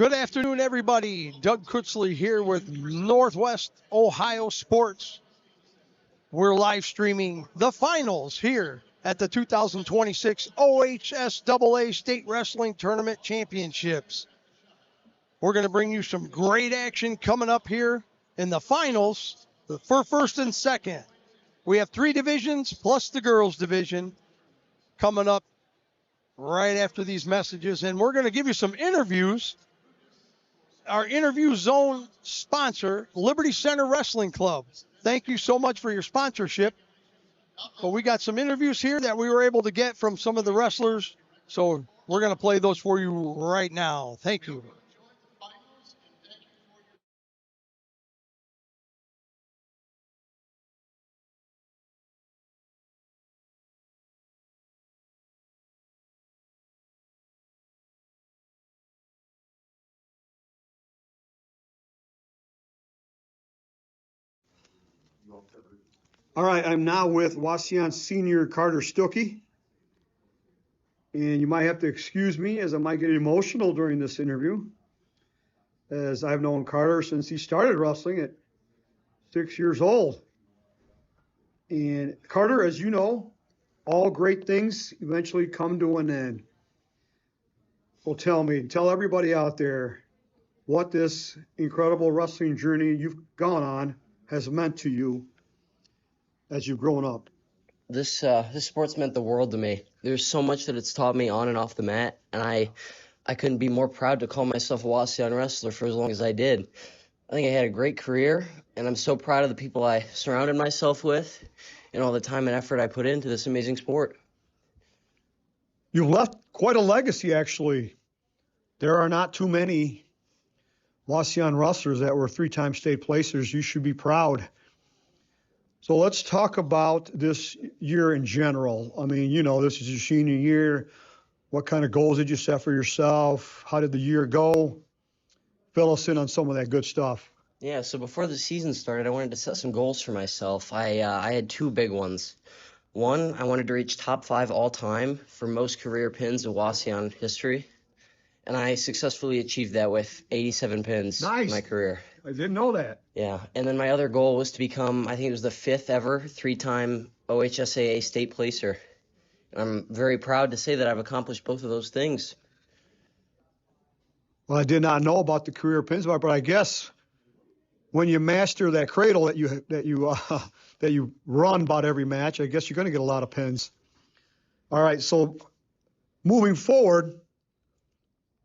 Good afternoon, everybody. Doug Critchley here with Northwest Ohio Sports. We're live streaming the finals here at the 2026 OHSAA State Wrestling Tournament Championships. We're going to bring you some great action coming up here in the finals for first and second. We have three divisions plus the girls division coming up right after these messages, and we're going to give you some interviews. Our interview zone sponsor, Liberty Center Wrestling Club. Thank you so much for your sponsorship. But we got some interviews here that we were able to get from some of the wrestlers. So we're going to play those for you right now. Thank you. All right, I'm now with Wauseon senior Carter Stuckey. And you might have to excuse me as I might get emotional during this interview, as I've known Carter since he started wrestling at 6 years old. And Carter, as you know, all great things eventually come to an end. Well, tell everybody out there what this incredible wrestling journey you've gone on has meant to you as you've grown up. This sport's meant the world to me. There's so much that it's taught me on and off the mat, and I couldn't be more proud to call myself a Wauseon wrestler for as long as I did. I think I had a great career, and I'm so proud of the people I surrounded myself with and all the time and effort I put into this amazing sport. You've left quite a legacy, actually. There are not too many Wauseon wrestlers that were three-time state placers. You should be proud. So let's talk about this year in general. I mean, you know, this is your senior year. What kind of goals did you set for yourself? How did the year go? Fill us in on some of that good stuff. Yeah, so before the season started, I wanted to set some goals for myself. I had two big ones. One, I wanted to reach top 5 all-time for most career pins in Wauseon history. And I successfully achieved that with 87 pins in my career. I didn't know that. Yeah, and then my other goal was to become, I think it was the 5th ever, 3-time OHSAA State Placer. And I'm very proud to say that I've accomplished both of those things. Well, I did not know about the career pins, but I guess when you master that cradle that you run about every match, I guess you're going to get a lot of pins. All right, so moving forward,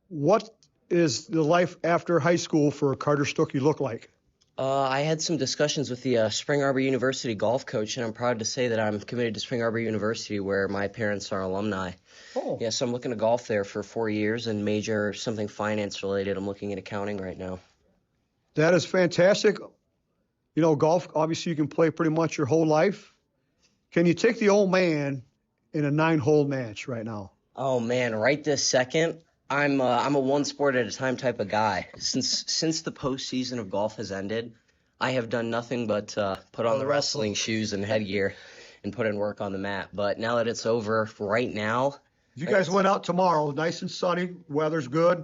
what is the life after high school for Carter Stuckey look like? I had some discussions with the Spring Arbor University golf coach, and I'm proud to say that I'm committed to Spring Arbor University, where my parents are alumni. Oh. Yeah, so I'm looking to golf there for 4 years and major something finance related. I'm looking at accounting right now. That is fantastic. You know, golf, obviously you can play pretty much your whole life. Can you take the old man in a 9-hole match right now? Oh, man, right this second? I'm a one sport at a time type of guy. Since the postseason of golf has ended, I have done nothing but put on the wrestling shoes and headgear and put in work on the mat. But now that it's over, right now, if you guys went out tomorrow, nice and sunny, weather's good,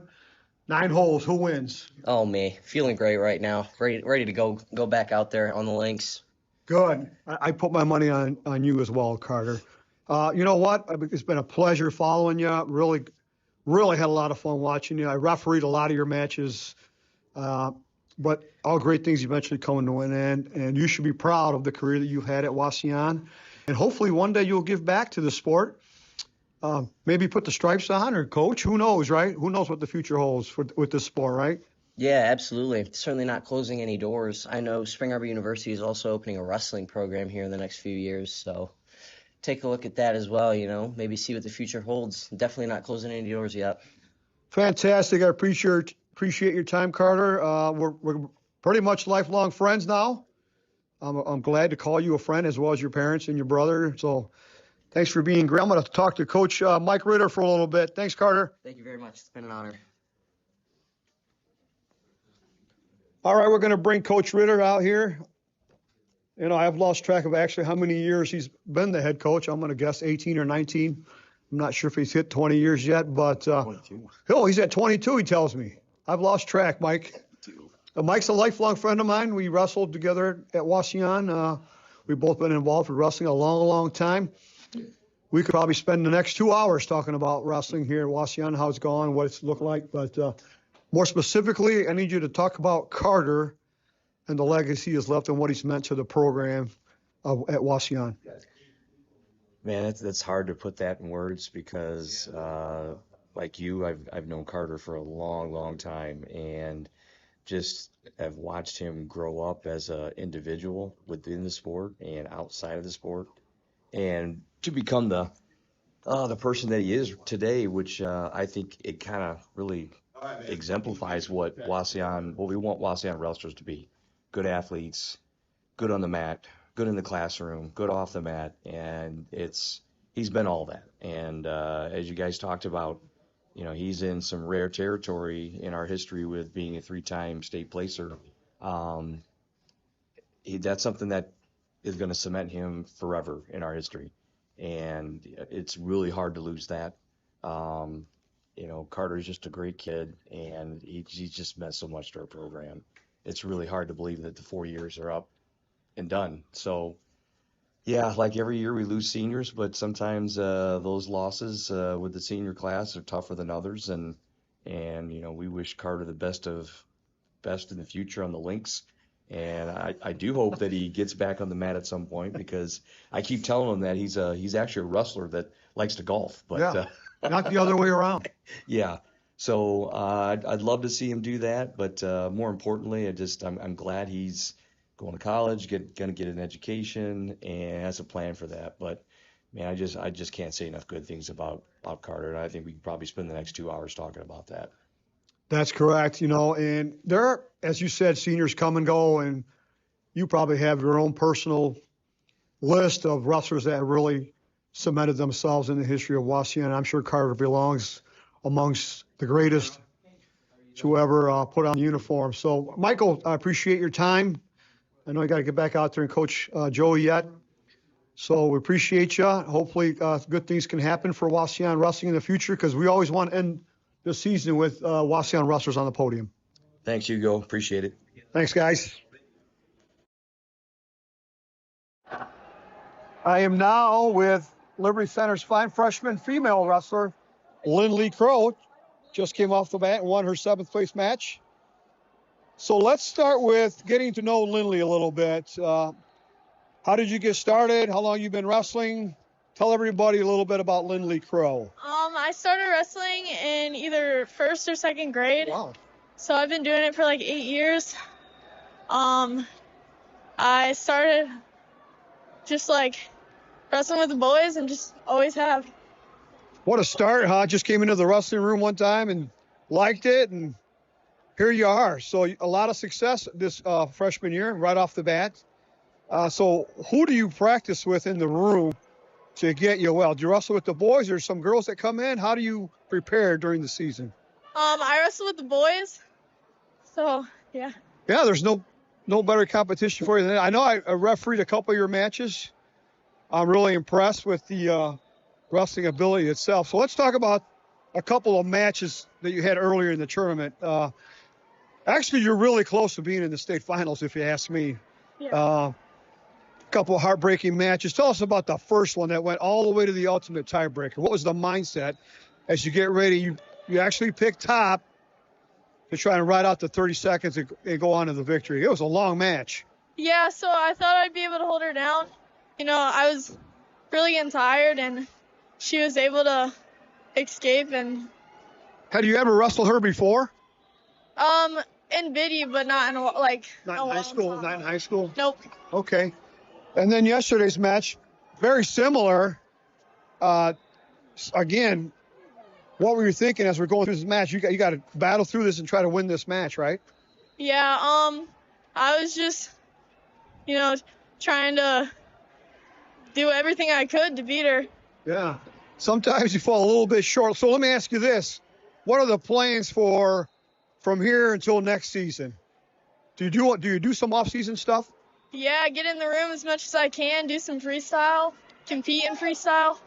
9 holes, who wins? Oh, me, feeling great right now, ready to go back out there on the links. Good. I put my money on you as well, Carter. You know what? It's been a pleasure following you. Really had a lot of fun watching you. I refereed a lot of your matches, but all great things eventually come to an end, and you should be proud of the career that you've had at Wauseon. And hopefully one day you'll give back to the sport, maybe put the stripes on or coach. Who knows, right? Who knows what the future holds with this sport, right? Yeah, absolutely. Certainly not closing any doors. I know Spring Arbor University is also opening a wrestling program here in the next few years, so take a look at that as well, you know, maybe see what the future holds. Definitely not closing any doors yet. Fantastic. I appreciate your time, Carter. We're pretty much lifelong friends now. I'm glad to call you a friend as well as your parents and your brother. So thanks for being great. I'm going to talk to Coach Mike Ritter for a little bit. Thanks, Carter. Thank you very much. It's been an honor. All right, we're going to bring Coach Ritter out here. You know, I've lost track of actually how many years he's been the head coach. I'm going to guess 18 or 19. I'm not sure if he's hit 20 years yet, but 22. Oh, he's at 22, he tells me. I've lost track, Mike. Mike's a lifelong friend of mine. We wrestled together at Wauseon. We've both been involved with wrestling a long, long time. We could probably spend the next 2 hours talking about wrestling here at Wauseon, how it's gone, what it's looked like. But more specifically, I need you to talk about Carter and the legacy he's left and what he's meant to the program at Wauseon. Man, that's hard to put that in words because, like you, I've known Carter for a long, long time, and just have watched him grow up as an individual within the sport and outside of the sport, and to become the person that he is today, which I think it kind of really exemplifies what we want Wauseon wrestlers to be: good athletes, good on the mat, good in the classroom, good off the mat, and he's been all that. And as you guys talked about, he's in some rare territory in our history with being a 3-time state placer. That's something that is going to cement him forever in our history, and it's really hard to lose that. Carter's just a great kid, and he's just meant so much to our program. It's really hard to believe that the 4 years are up and done. So, yeah, like every year we lose seniors, but sometimes those losses with the senior class are tougher than others, and we wish Carter the best in the future on the links. And I do hope that he gets back on the mat at some point, because I keep telling him that he's actually a wrestler that likes to golf, but not the other way around. Yeah. So I'd love to see him do that, but more importantly, I'm glad he's going to college, going to get an education, and has a plan for that. But man, I just can't say enough good things about Carter, and I think we could probably spend the next 2 hours talking about that. That's correct, and there are, as you said, seniors come and go, and you probably have your own personal list of wrestlers that really cemented themselves in the history of Wauseon. I'm sure Carter belongs amongst the greatest to ever put on the uniform. So, Michael, I appreciate your time. I know you got to get back out there and coach Joey yet. So we appreciate you. Hopefully good things can happen for Wauseon Wrestling in the future, because we always want to end the season with Wauseon wrestlers on the podium. Thanks, Hugo. Appreciate it. Thanks, guys. I am now with Liberty Center's fine freshman female wrestler, Lindley Crow. Just came off the mat and won her 7th place match. So let's start with getting to know Lindley a little bit. How did you get started? How long you been wrestling? Tell everybody a little bit about Lindley Crow. I started wrestling in either 1st or 2nd grade. Wow. So I've been doing it for like 8 years. I started just like wrestling with the boys and just always have. What a start, huh? Just came into the wrestling room one time and liked it, and here you are. So a lot of success this freshman year right off the bat. So who do you practice with in the room to get you well? Do you wrestle with the boys, or some girls that come in? How do you prepare during the season? I wrestle with the boys. So, yeah. Yeah, there's no better competition for you than that. I know I refereed a couple of your matches. I'm really impressed with the wrestling ability itself. So let's talk about a couple of matches that you had earlier in the tournament. Actually, you're really close to being in the state finals, if you ask me. Yeah. Couple of heartbreaking matches. Tell us about the first one that went all the way to the ultimate tiebreaker. What was the mindset as you get ready? You actually picked top to try and ride out the 30 seconds and go on to the victory. It was a long match. Yeah, so I thought I'd be able to hold her down. I was really getting tired, and she was able to escape. And had you ever wrestled her before? In video, but not in Not in high school. time. Not in high school. Nope. Okay. And then yesterday's match, very similar. Again, what were you thinking as we're going through this match? You got to battle through this and try to win this match, right? Yeah. I was just, trying to do everything I could to beat her. Yeah. Sometimes you fall a little bit short. So let me ask you this: what are the plans from here until next season? Do you do some off-season stuff? Yeah, get in the room as much as I can, do some freestyle, compete in freestyle.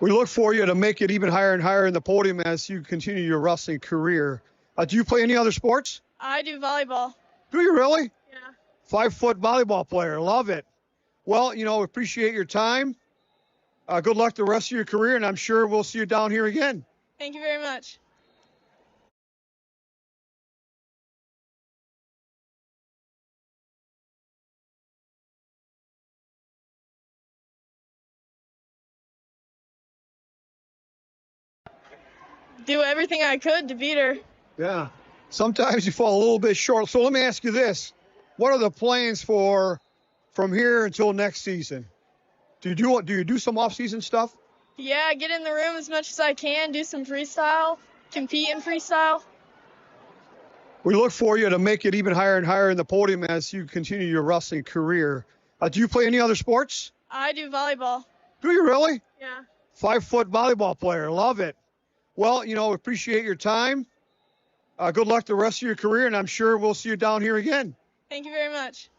We look for you to make it even higher and higher in the podium as you continue your wrestling career. Do you play any other sports? I do volleyball. Do you really? Yeah. 5-foot volleyball player. Love it. Well, appreciate your time. Good luck the rest of your career, and I'm sure we'll see you down here again. Thank you very much. Do everything I could to beat her. Yeah. Sometimes you fall a little bit short. So let me ask you this. What are the plans from here until next season? Do you do some off-season stuff? Yeah, get in the room as much as I can, do some freestyle, compete in freestyle. We look for you to make it even higher and higher in the podium as you continue your wrestling career. Do you play any other sports? I do volleyball. Do you really? Yeah. 5-foot volleyball player. Love it. Well, appreciate your time. Good luck the rest of your career, and I'm sure we'll see you down here again. Thank you very much.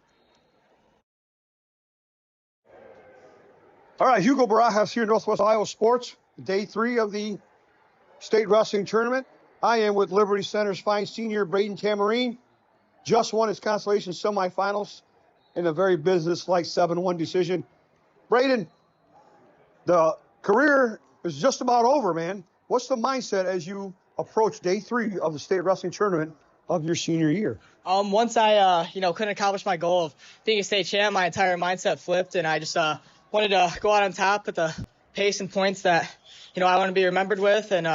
All right, Hugo Barajas here in Northwest Ohio Sports, day 3 of the State Wrestling Tournament. I am with Liberty Center's fine senior, Braden Tamarine. Just won his consolation semifinals in a very business-like 7-1 decision. Braden, the career is just about over, man. What's the mindset as you approach day 3 of the State Wrestling Tournament of your senior year? Once I, couldn't accomplish my goal of being a state champ, my entire mindset flipped, and I just wanted to go out on top at the pace and points that, I want to be remembered with, and,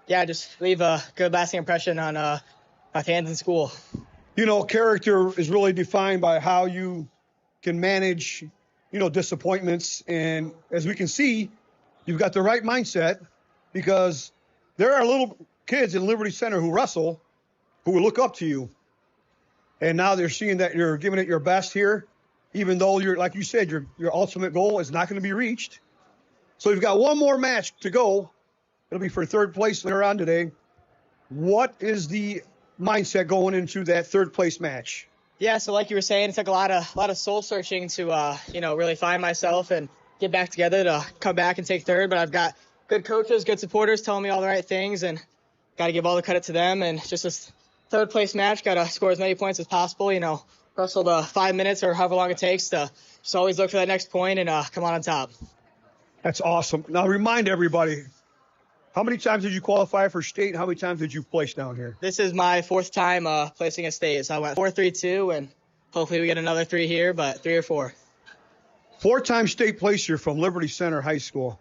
just leave a good lasting impression on my fans in school. Character is really defined by how you can manage, disappointments, and as we can see, you've got the right mindset, because there are little kids in Liberty Center who wrestle, who will look up to you. And now they're seeing that you're giving it your best here, even though like you said, your ultimate goal is not going to be reached. So you've got one more match to go. It'll be for 3rd place later on today. What is the mindset going into that 3rd place match? Yeah, so like you were saying, it took a lot of soul searching to, really find myself and get back together to come back and take 3rd. But I've got good coaches, good supporters telling me all the right things, and got to give all the credit to them. And just this 3rd place match, got to score as many points as possible, wrestle the 5 minutes or however long it takes to just always look for that next point and come on top. That's awesome. Now remind everybody, how many times did you qualify for state, and how many times did you place down here? This is my 4th time placing a state. So I went 4-3-2, and hopefully we get another 3 here, but 3 or 4. 4-time state placer from Liberty Center High School.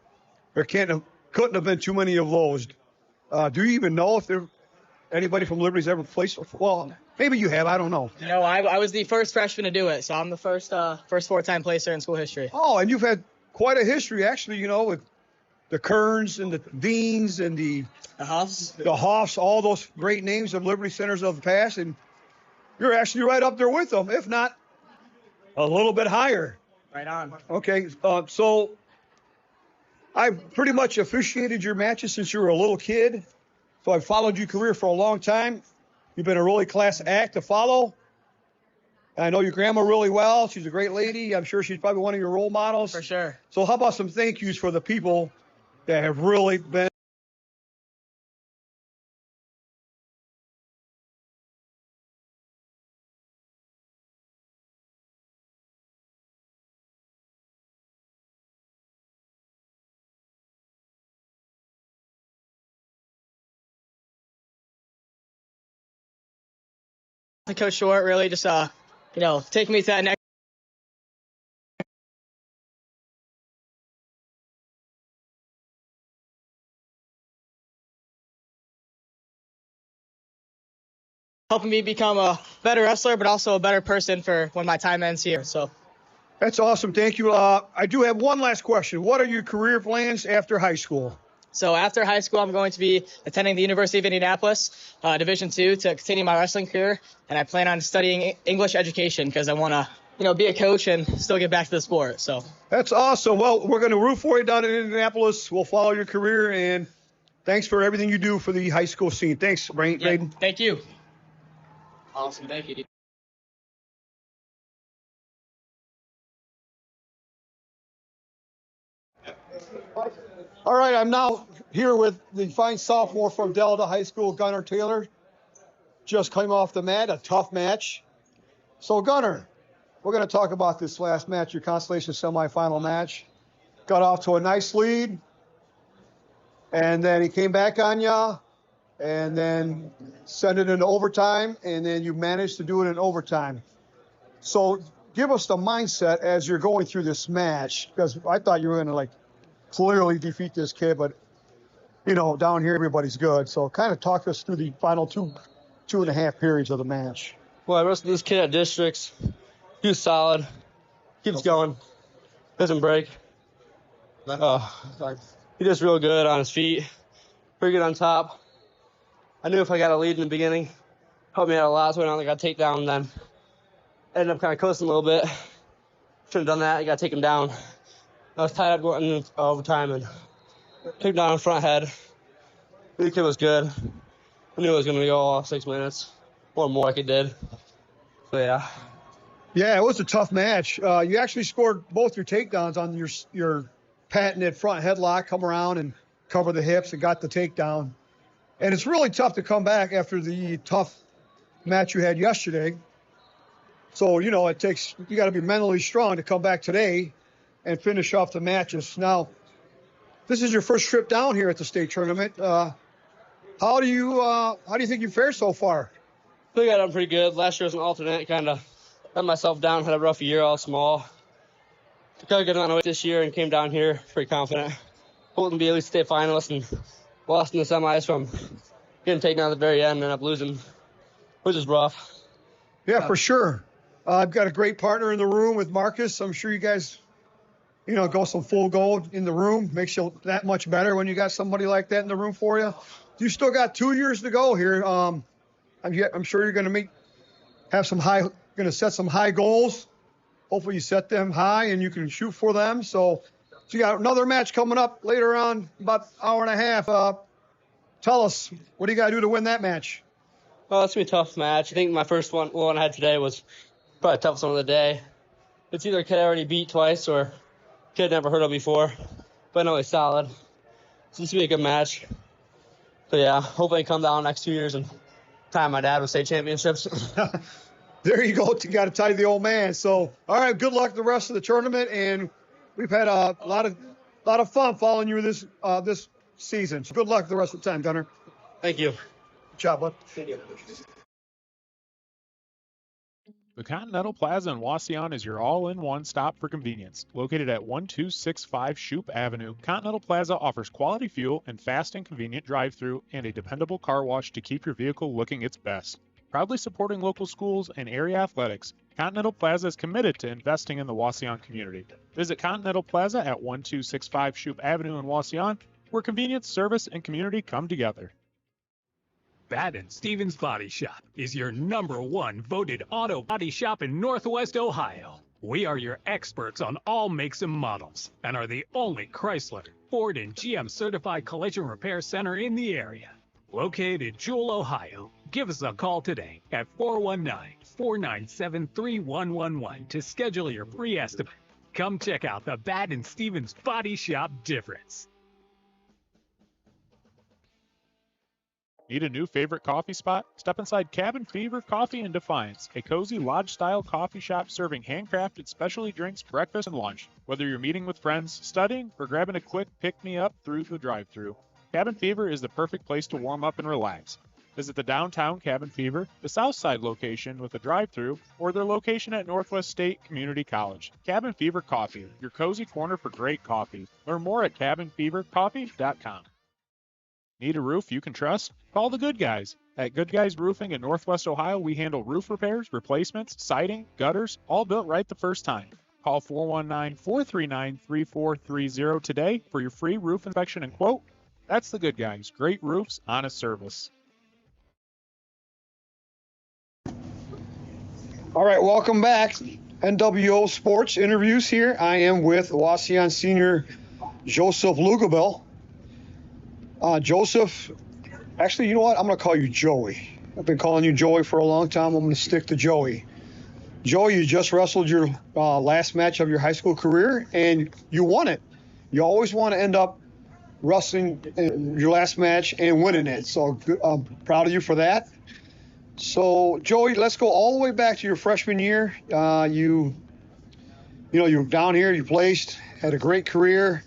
There couldn't have been too many of those. Do you even know if anybody from Liberty's ever placed? Well, maybe you have. I don't know. No, I was the first freshman to do it, so I'm the first 4-time placer in school history. Oh, and you've had quite a history, actually, with the Kerns and the Deans and the Hoffs, all those great names of Liberty Centers of the past, and you're actually right up there with them, if not a little bit higher. Right on. Okay, so I've pretty much officiated your matches since you were a little kid, so I've followed your career for a long time. You've been a really class act to follow. I know your grandma really well. She's a great lady. I'm sure she's probably one of your role models. For sure. So how about some thank yous for the people that have really been Coach Short really just, taking me to that next. Helping me become a better wrestler, but also a better person for when my time ends here. So That's awesome. Thank you. I do have one last question. What are your career plans after high school? So after high school, I'm going to be attending the University of Indianapolis, Division II, to continue my wrestling career. And I plan on studying English education because I want to, be a coach and still get back to the sport. So that's awesome. Well, we're going to root for you down in Indianapolis. We'll follow your career, and thanks for everything you do for the high school scene. Thanks, Braden. Thank you. Awesome. Thank you. All right, I'm now here with the fine sophomore from Delta High School, Gunnar Taylor. just came off the mat, a tough match. So, Gunnar, we're going to talk about this last match, your Constellation semifinal match. Got off to a nice lead, and then he came back on you, and then sent it into overtime, and then you managed to do it in overtime. So give us the mindset as you're going through this match, because I thought you were going to, like, clearly defeat this kid, but, you know, down here everybody's good. So kind of talk us through the final two and a half periods of the match. Well, I wrestled this kid at districts. He was solid. Keeps going. Doesn't break. He does real good on his feet. Pretty good on top. I knew if I got a lead in the beginning, helped me out a lot, so I went out and got a takedown, then ended up kind of coasting a little bit. Shouldn't have done that. I got to take him down. I was tied up going into overtime and took him down in front head. The kid was good. I knew it was going to go all 6 minutes or more like it did. So, yeah. Yeah, it was a tough match. You actually scored both your takedowns on your patented front headlock, come around and cover the hips and got the takedown. And it's really tough to come back after the tough match you had yesterday. So, you know, you got to be mentally strong to come back today and finish off the matches. Now, this is your first trip down here at the state tournament. How do you think you fared so far? I think I done pretty good. Last year was an alternate, kind of let myself down, had a rough year, all small. Got a good amount of weight this year and came down here pretty confident. Hoping to be at least state finalist, and lost in the semis from getting taken out at the very end and ended up losing, which is rough. Yeah, for sure. I've got a great partner in the room with Marcus. I'm sure you guys, you know, go some full gold in the room. Makes you that much better when you got somebody like that in the room for you. You still got 2 years to go here. I'm sure you're going to set some high goals. Hopefully you set them high and you can shoot for them. So you got another match coming up later on, about an hour and a half. Tell us, what do you got to do to win that match? Well, it's going to be a tough match. I think my first one I had today was probably the toughest one of the day. It's either a kid I already beat twice or a kid I never heard of before, but I know he's solid. So it's going to be a good match. So, yeah, hopefully I come down next 2 years and time my dad with state championships. There you go. You got to tie the old man. So, all right, good luck the rest of the tournament, and we've had a lot of fun following you this season. So good luck the rest of the time, Gunnar. Thank you. Good job, bud. The Continental Plaza in Wauseon is your all-in-one stop for convenience. Located at 1265 Shoup Avenue, Continental Plaza offers quality fuel and fast and convenient drive-thru and a dependable car wash to keep your vehicle looking its best. Proudly supporting local schools and area athletics, Continental Plaza is committed to investing in the Wauseon community. Visit Continental Plaza at 1265 Shoup Avenue in Wauseon, where convenience, service, and community come together. Baden Stevens Body Shop is your #1 voted auto body shop in Northwest Ohio. We are your experts on all makes and models and are the only Chrysler, Ford, and GM certified collision repair center in the area. Located in Jewel, Ohio, give us a call today at 419-497-3111 to schedule your free estimate. Come check out the Baden Stevens Body Shop difference. Need a new favorite coffee spot? Step inside Cabin Fever Coffee in Defiance, a cozy lodge-style coffee shop serving handcrafted specialty drinks, breakfast, and lunch. Whether you're meeting with friends, studying, or grabbing a quick pick-me-up through the drive-thru, Cabin Fever is the perfect place to warm up and relax. Visit the downtown Cabin Fever, the south side location with a drive-thru, or their location at Northwest State Community College. Cabin Fever Coffee, your cozy corner for great coffee. Learn more at cabinfevercoffee.com. Need a roof you can trust? Call the Good Guys. At Good Guys Roofing in Northwest Ohio, we handle roof repairs, replacements, siding, gutters, all built right the first time. Call 419-439-3430 today for your free roof inspection and quote. That's the Good Guys. Great roofs, honest service. All right, welcome back. NWO Sports interviews here. I am with Wauseon senior Joseph Lugabel. Joseph, actually, you know what? I'm going to call you Joey. I've been calling you Joey for a long time. I'm going to stick to Joey. Joey, you just wrestled your last match of your high school career, and you won it. You always want to end up wrestling your last match and winning it. So I'm proud of you for that. So, Joey, let's go all the way back to your freshman year. You were down here, you placed, had a great career.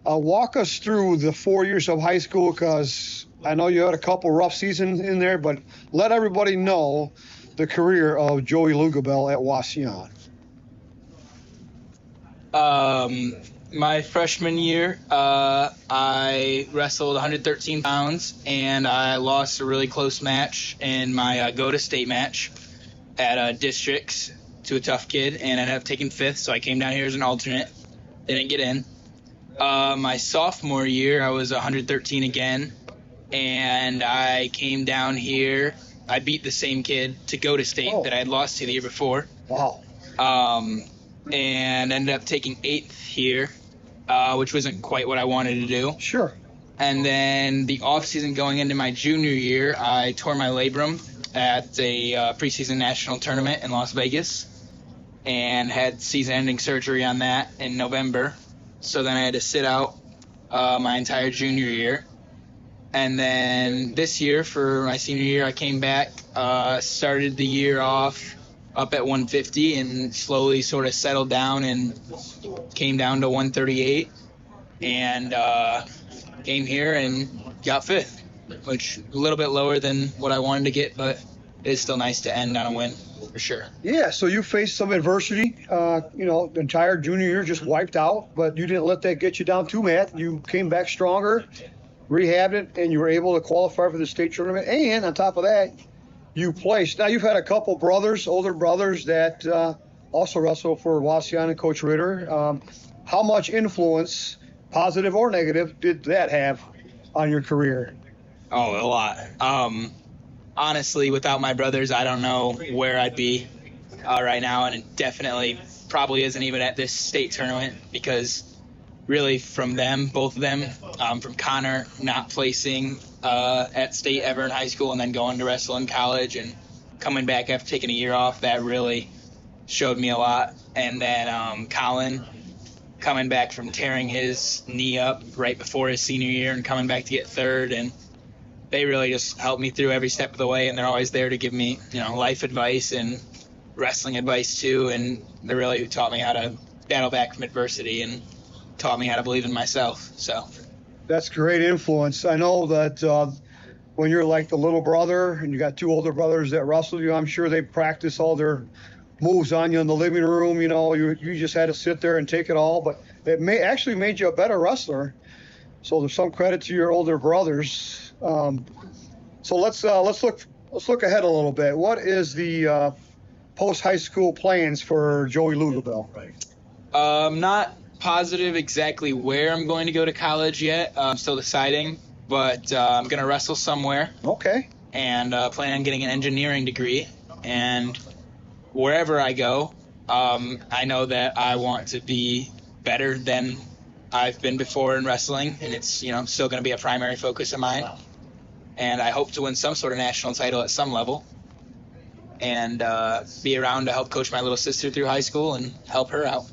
Walk us through the 4 years of high school, because I know you had a couple rough seasons in there, but let everybody know the career of Joey Lugabel at Wauseon. My freshman year, I wrestled 113 pounds, and I lost a really close match in my go-to-state match at districts to a tough kid, and ended up taking 5th, so I came down here as an alternate. Didn't get in. My sophomore year, I was 113 again, and I came down here. I beat the same kid to go to state that I had lost to the year before. Wow. And ended up taking 8th here, which wasn't quite what I wanted to do. Sure. And then the off season going into my junior year, I tore my labrum at a preseason national tournament in Las Vegas, and had season-ending surgery on that in November. So then I had to sit out my entire junior year. And then this year, for my senior year, I came back, started the year off up at 150, and slowly sort of settled down and came down to 138, and came here and got 5th, which a little bit lower than what I wanted to get, but it's still nice to end on a win, for sure. Yeah, so you faced some adversity, the entire junior year just wiped out, but you didn't let that get you down too bad. You came back stronger, rehabbed it, and you were able to qualify for the state tournament, and on top of that, you placed. Now, you've had a couple brothers, older brothers, that also wrestle for Wauseon and Coach Ritter. How much influence, positive or negative, did that have on your career? Oh, a lot. Honestly, without my brothers, I don't know where I'd be right now, and it definitely probably isn't even at this state tournament, because really from them, both of them, from Connor not placing at state ever in high school and then going to wrestle in college and coming back after taking a year off, that really showed me a lot. And then Colin coming back from tearing his knee up right before his senior year and coming back to get 3rd, and they really just helped me through every step of the way, and they're always there to give me, life advice and wrestling advice too, and they're really who taught me how to battle back from adversity and taught me how to believe in myself. So that's great influence. I know that when you're like the little brother and you got 2 older brothers that wrestle you, I'm sure they practice all their moves on you in the living room. You just had to sit there and take it all, but it actually made you a better wrestler. So there's some credit to your older brothers. So let's look ahead a little bit. What is the post high school plans for Joey Lugabel? Not positive exactly where I'm going to go to college yet. I'm still deciding, but I'm going to wrestle somewhere. Okay. And plan on getting an engineering degree. And wherever I go, I know that I want to be better than I've been before in wrestling, and it's still going to be a primary focus of mine. And I hope to win some sort of national title at some level, and be around to help coach my little sister through high school and help her out.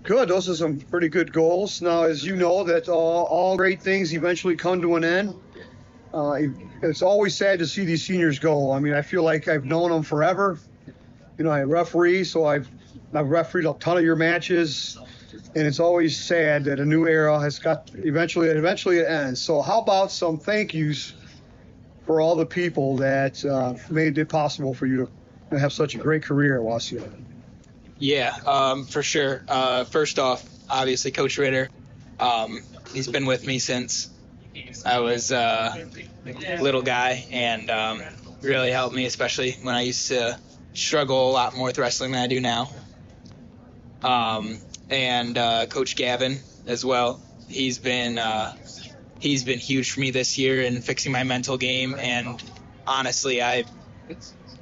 Good. Those are some pretty good goals. Now, as you know, that all great things eventually come to an end. It's always sad to see these seniors go. I mean, I feel like I've known them forever. I referee, so I've refereed a ton of your matches, and it's always sad that a new era has got eventually it ends. So how about some thank yous for all the people that made it possible for you to have such a great career at Wauseon? Yeah, for sure. First off, obviously, Coach Ritter. He's been with me since I was a little guy, and really helped me, especially when I used to struggle a lot more with wrestling than I do now. And Coach Gavin as well. He's been huge for me this year in fixing my mental game, and honestly, I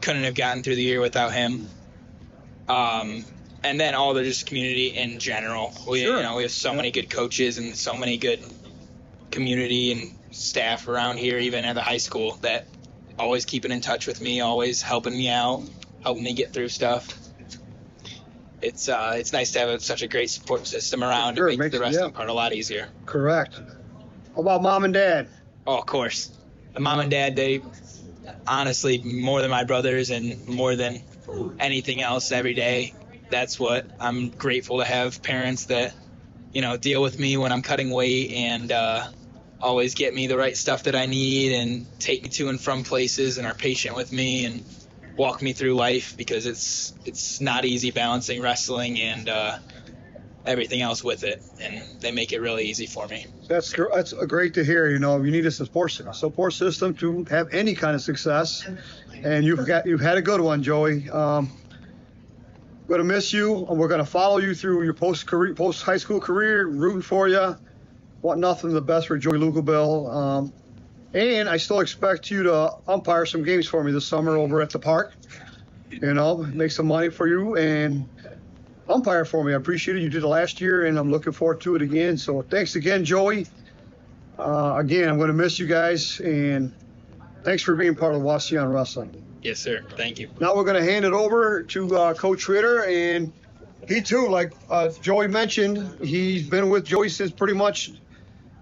couldn't have gotten through the year without him. And then all the just community in general. We have so many good coaches and so many good community and staff around here, even at the high school, that always keeping in touch with me, always helping me out, helping me get through stuff. It's nice to have such a great support system around. Sure, to make the wrestling part a lot easier. Correct. How about mom and dad? Oh, of course. The mom and dad, they honestly, more than my brothers and more than anything else every day. That's what I'm grateful to have, parents that, deal with me when I'm cutting weight and always get me the right stuff that I need and take me to and from places and are patient with me and walk me through life, because it's not easy balancing wrestling and everything else with it, and they make it really easy for me. That's great to hear. You need a support system to have any kind of success, and you've had a good one, Joey. Going to miss you, and we're going to follow you through your post high school career, rooting for you. Want nothing the best for Joey Lugabell. And I still expect you to umpire some games for me this summer over at the park. Make some money for you and umpire for me. I appreciate it. You did it last year, and I'm looking forward to it again. So thanks again, Joey. Again, I'm going to miss you guys, and thanks for being part of Wauseon Wrestling. Yes, sir. Thank you. Now we're going to hand it over to Coach Ritter, and he too, like Joey mentioned, he's been with Joey since pretty much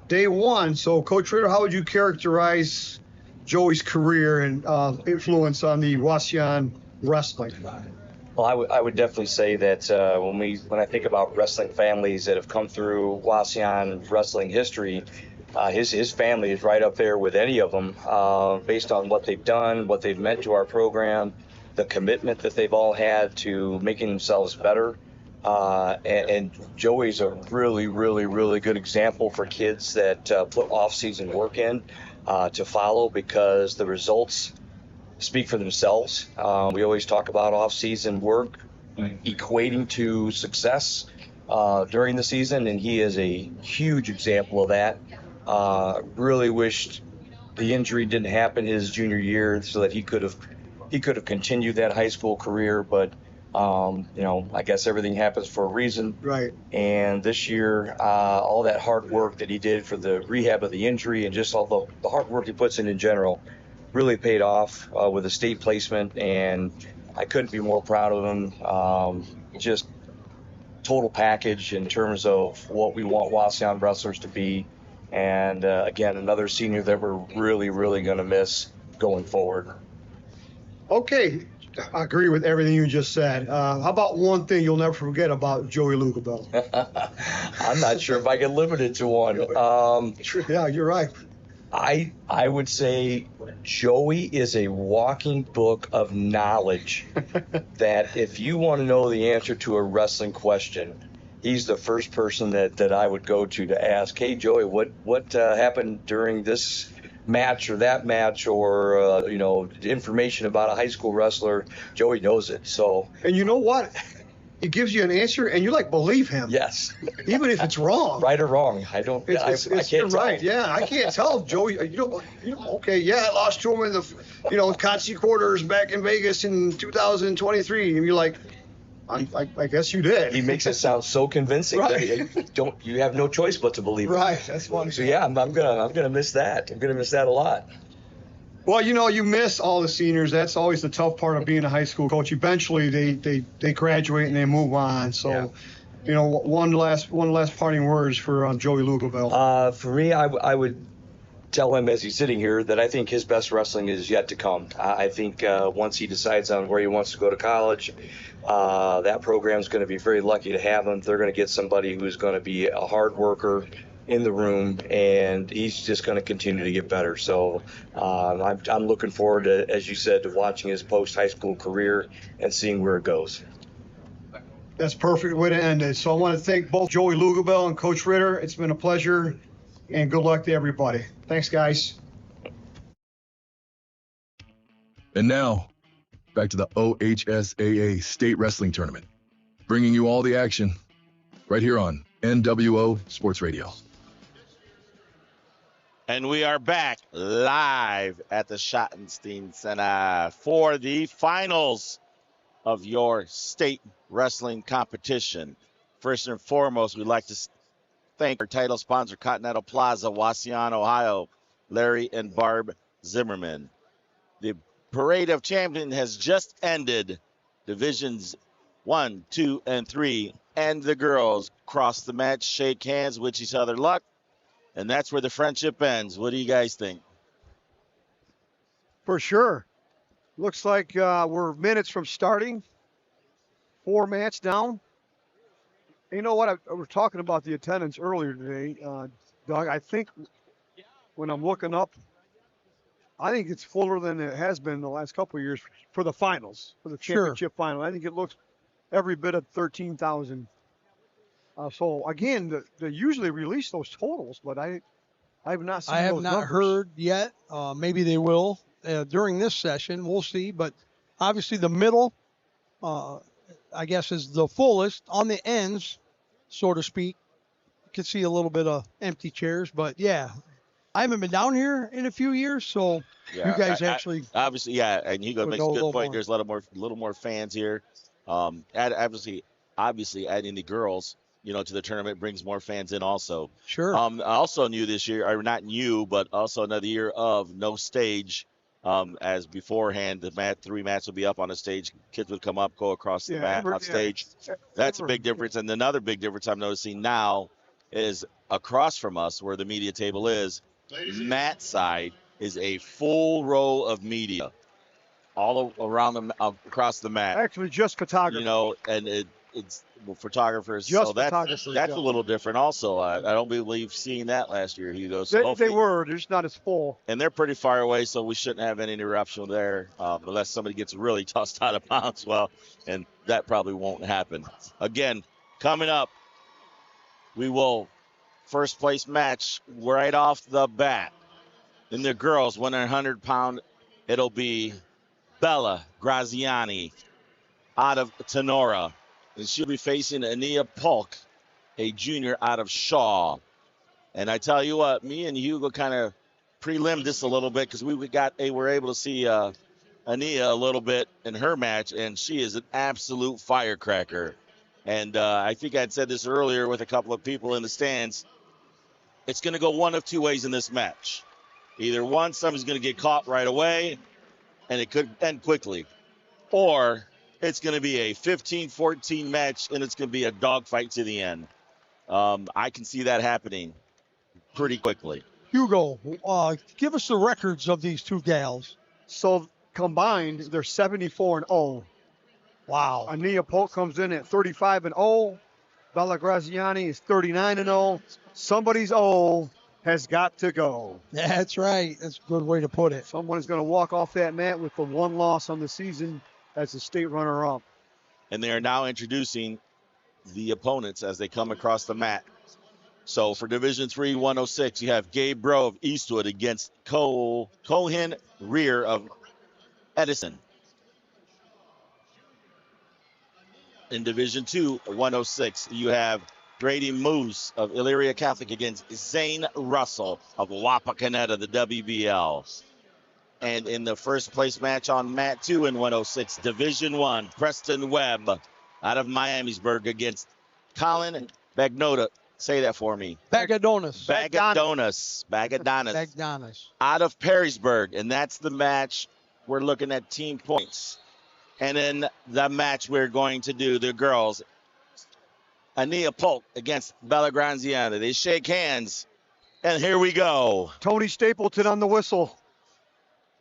day one. So, Coach Ritter, how would you characterize Joey's career and influence on the Wauseon wrestling? Well, I would definitely say that when I think about wrestling families that have come through Wauseon wrestling history, his family is right up there with any of them, based on what they've done, what they've meant to our program, the commitment that they've all had to making themselves better. And Joey's a really, really, really good example for kids that put off-season work in to follow, because the results speak for themselves. We always talk about off-season work equating to success during the season, and he is a huge example of that. Really wished the injury didn't happen his junior year so that he could have continued that high school career, but I guess everything happens for a reason. Right. And this year, all that hard work that he did for the rehab of the injury and just all the hard work he puts in general really paid off with a state placement, and I couldn't be more proud of him. Just total package in terms of what we want Wauseon wrestlers to be. And again, another senior that we're really, really going to miss going forward. Okay. I agree with everything you just said. How about one thing you'll never forget about Joey Lugabell? I'm not sure if I can limit it to one. Yeah, you're right. I would say Joey is a walking book of knowledge that if you want to know the answer to a wrestling question, he's the first person that I would go to ask, hey, Joey, what happened during this match or that match, or information about a high school wrestler. Joey knows it. So, and you know what? He gives you an answer, and you believe him. Yes. Even if it's wrong. Right or wrong, I can't you're tell. Right. Yeah, I can't tell Joey. Okay, yeah, I lost to him in the Kotze quarters back in Vegas in 2023, and you're like, I guess you did. He makes it sound so convincing that you have no choice but to believe it. Right, that's one. So yeah, I'm gonna miss that. I'm gonna miss that a lot. Well, you miss all the seniors. That's always the tough part of being a high school coach. Eventually, they graduate and they move on. So, yeah. One last parting words for Joey Lugabell. For me, I would tell him as he's sitting here that I think his best wrestling is yet to come. I think once he decides on where he wants to go to college, that program's going to be very lucky to have him. They're going to get somebody who's going to be a hard worker in the room, and he's just going to continue to get better. So I'm looking forward to, as you said, to watching his post-high school career and seeing where it goes. That's a perfect way to end it. So I want to thank both Joey Lugabell and Coach Ritter. It's been a pleasure, and good luck to everybody. Thanks, guys. And now, back to the OHSAA State Wrestling Tournament, bringing you all the action right here on NWO Sports Radio. And we are back live at the Schottenstein Center for the finals of your state wrestling competition. First and foremost, we'd like to thank our title sponsor, Continental Plaza, Wauseon, Ohio, Larry and Barb Zimmerman. The Parade of Champions has just ended. Divisions 1, 2, and 3, and the girls cross the match, shake hands, wish each other luck, and that's where the friendship ends. What do you guys think? For sure. Looks like we're minutes from starting. 4 mats down. You know what? I was talking about the attendance earlier today, Doug. I think when I'm looking up, I think it's fuller than it has been the last couple of years for the finals, for the championship final. I think it looks every bit of 13,000. So again, they usually release those totals, but I have not seen those I have numbers. not heard yet. Maybe they will during this session. We'll see. But obviously the middle, I guess, is the fullest. On the ends, so to speak, you can see a little bit of empty chairs. But, yeah, I haven't been down here in a few years, so Yeah, you guys actually obviously, yeah, and Hugo would makes go a a good little point. more. There's a little more fans here. Obviously, adding the girls, to the tournament brings more fans in also. Sure. Also new this year, or not new, but also another year of no stage. As beforehand, the 3 mats would be up on the stage. Kids would come up, go across the mat on stage. That's a big difference. And another big difference I'm noticing now is across from us, where the media table is, mat side is a full row of media all around across the mat. Actually, just photographers. And it's photographers. Just so that's photographers, a yeah. little different also. I don't believe seeing that last year, Hugo. So They were. They're just not as full. and they're pretty far away, so we shouldn't have any interruption there unless somebody gets really tossed out of bounds. Well, and that probably won't happen. Again, coming up, we will first place match right off the bat. In the girls, 100-pound, it'll be Bella Graziani out of Tenora. And she'll be facing Ania Polk, a junior out of Shaw. And I tell you what, me and Hugo kind of prelimmed this a little bit because we were able to see Ania a little bit in her match, and she is an absolute firecracker. And I think I'd said this earlier with a couple of people in the stands. It's going to go one of two ways in this match. Either one, somebody's going to get caught right away, and it could end quickly. Or it's going to be a 15-14 match, and it's going to be a dogfight to the end. I can see that happening pretty quickly. Hugo, give us the records of these two gals. So combined, they're 74-0. Wow. Ania Polk comes in at 35-0. Bella Graziani is 39-0. Somebody's O has got to go. That's right. That's a good way to put it. Someone is going to walk off that mat with the one loss on the season as the state runner-up. And they are now introducing the opponents as they come across the mat. So for Division III 106, you have Gabe Bro of Eastwood against Cohen Rear of Edison. In Division II 106, you have Grady Moose of Elyria Catholic against Zane Russell of Wapakoneta, the WBL. And in the first place match on mat 2 in 106, Division I, Preston Webb out of Miamisburg against Colin Bagnota. Say that for me. Bagadonis. Bagadonis. Out of Perrysburg. And that's the match. We're looking at team points. And then the match we're going to do, the girls, Ania Polk against Bella Graziani. They shake hands, and here we go. Tony Stapleton on the whistle,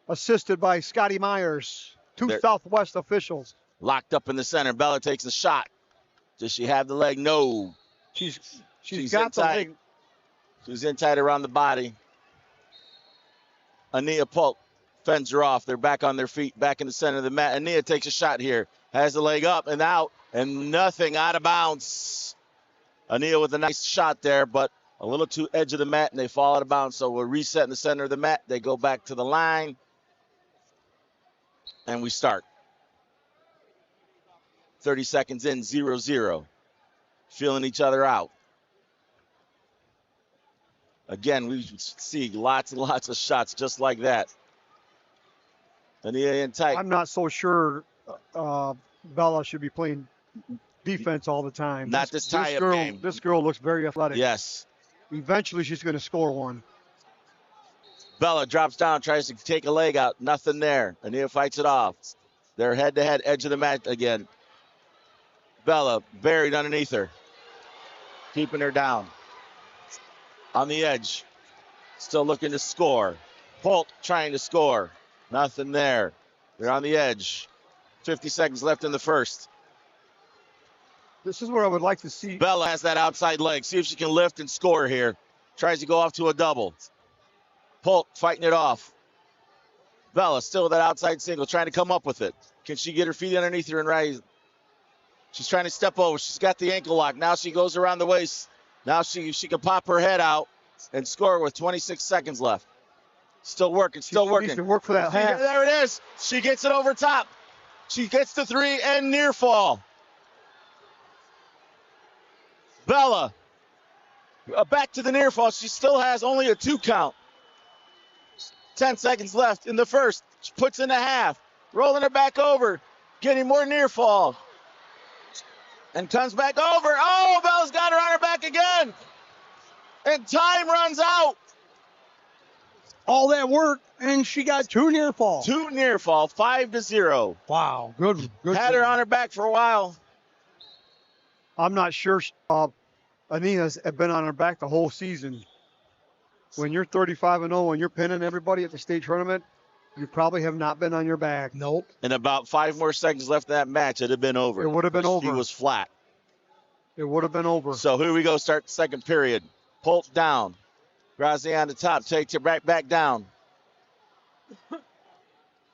assisted by Scotty Myers, two Southwest officials. Locked up in the center. Bella takes a shot. Does she have the leg? No. She's got the leg. She's in tight around the body. Ania Polk fends her off. They're back on their feet, back in the center of the mat. Ania takes a shot here. Has the leg up and out, and nothing, out of bounds. Ania with a nice shot there, but a little too edge of the mat, and they fall out of bounds. So we'll reset in the center of the mat. They go back to the line, and we start. 30 seconds in, 0-0. Feeling each other out. Again, we see lots and lots of shots just like that. Ania in tight. I'm not so sure Bella should be playing defense all the time. Not this tie-up game. This girl looks very athletic. Yes. Eventually, she's going to score one. Bella drops down, tries to take a leg out. Nothing there. Ania fights it off. They're head-to-head, edge of the mat again. Bella buried underneath her. Keeping her down. On the edge. Still looking to score. Polk trying to score. Nothing there. They're on the edge. 50 seconds left in the first. This is what I would like to see. Bella has that outside leg. See if she can lift and score here. Tries to go off to a double. Polk fighting it off. Bella still with that outside single, trying to come up with it. Can she get her feet underneath her and rise? She's trying to step over. She's got the ankle lock. Now she goes around the waist. Now she can pop her head out and score with 26 seconds left. Still working, still working. Needs to work for that half. There it is. She gets it over top. She gets the 3 and near fall. Bella, back to the near fall. She still has only a 2 count. 10 seconds left in the first. She puts in a half. Rolling it back over. Getting more near fall. And comes back over. Oh, Bella's got her on her back again. And time runs out. All that work, and she got 2 near fall. 2 near fall, 5-0. Wow, good. Had her on her back for a while. I'm not sure Anina's been on her back the whole season. When you're 35-0 and you're pinning everybody at the state tournament, you probably have not been on your back. Nope. And about 5 more seconds left in that match, it'd have been over. It would have been over. She was flat. It would have been over. So here we go, start the second period. Polk down. Graziano top, takes it back down.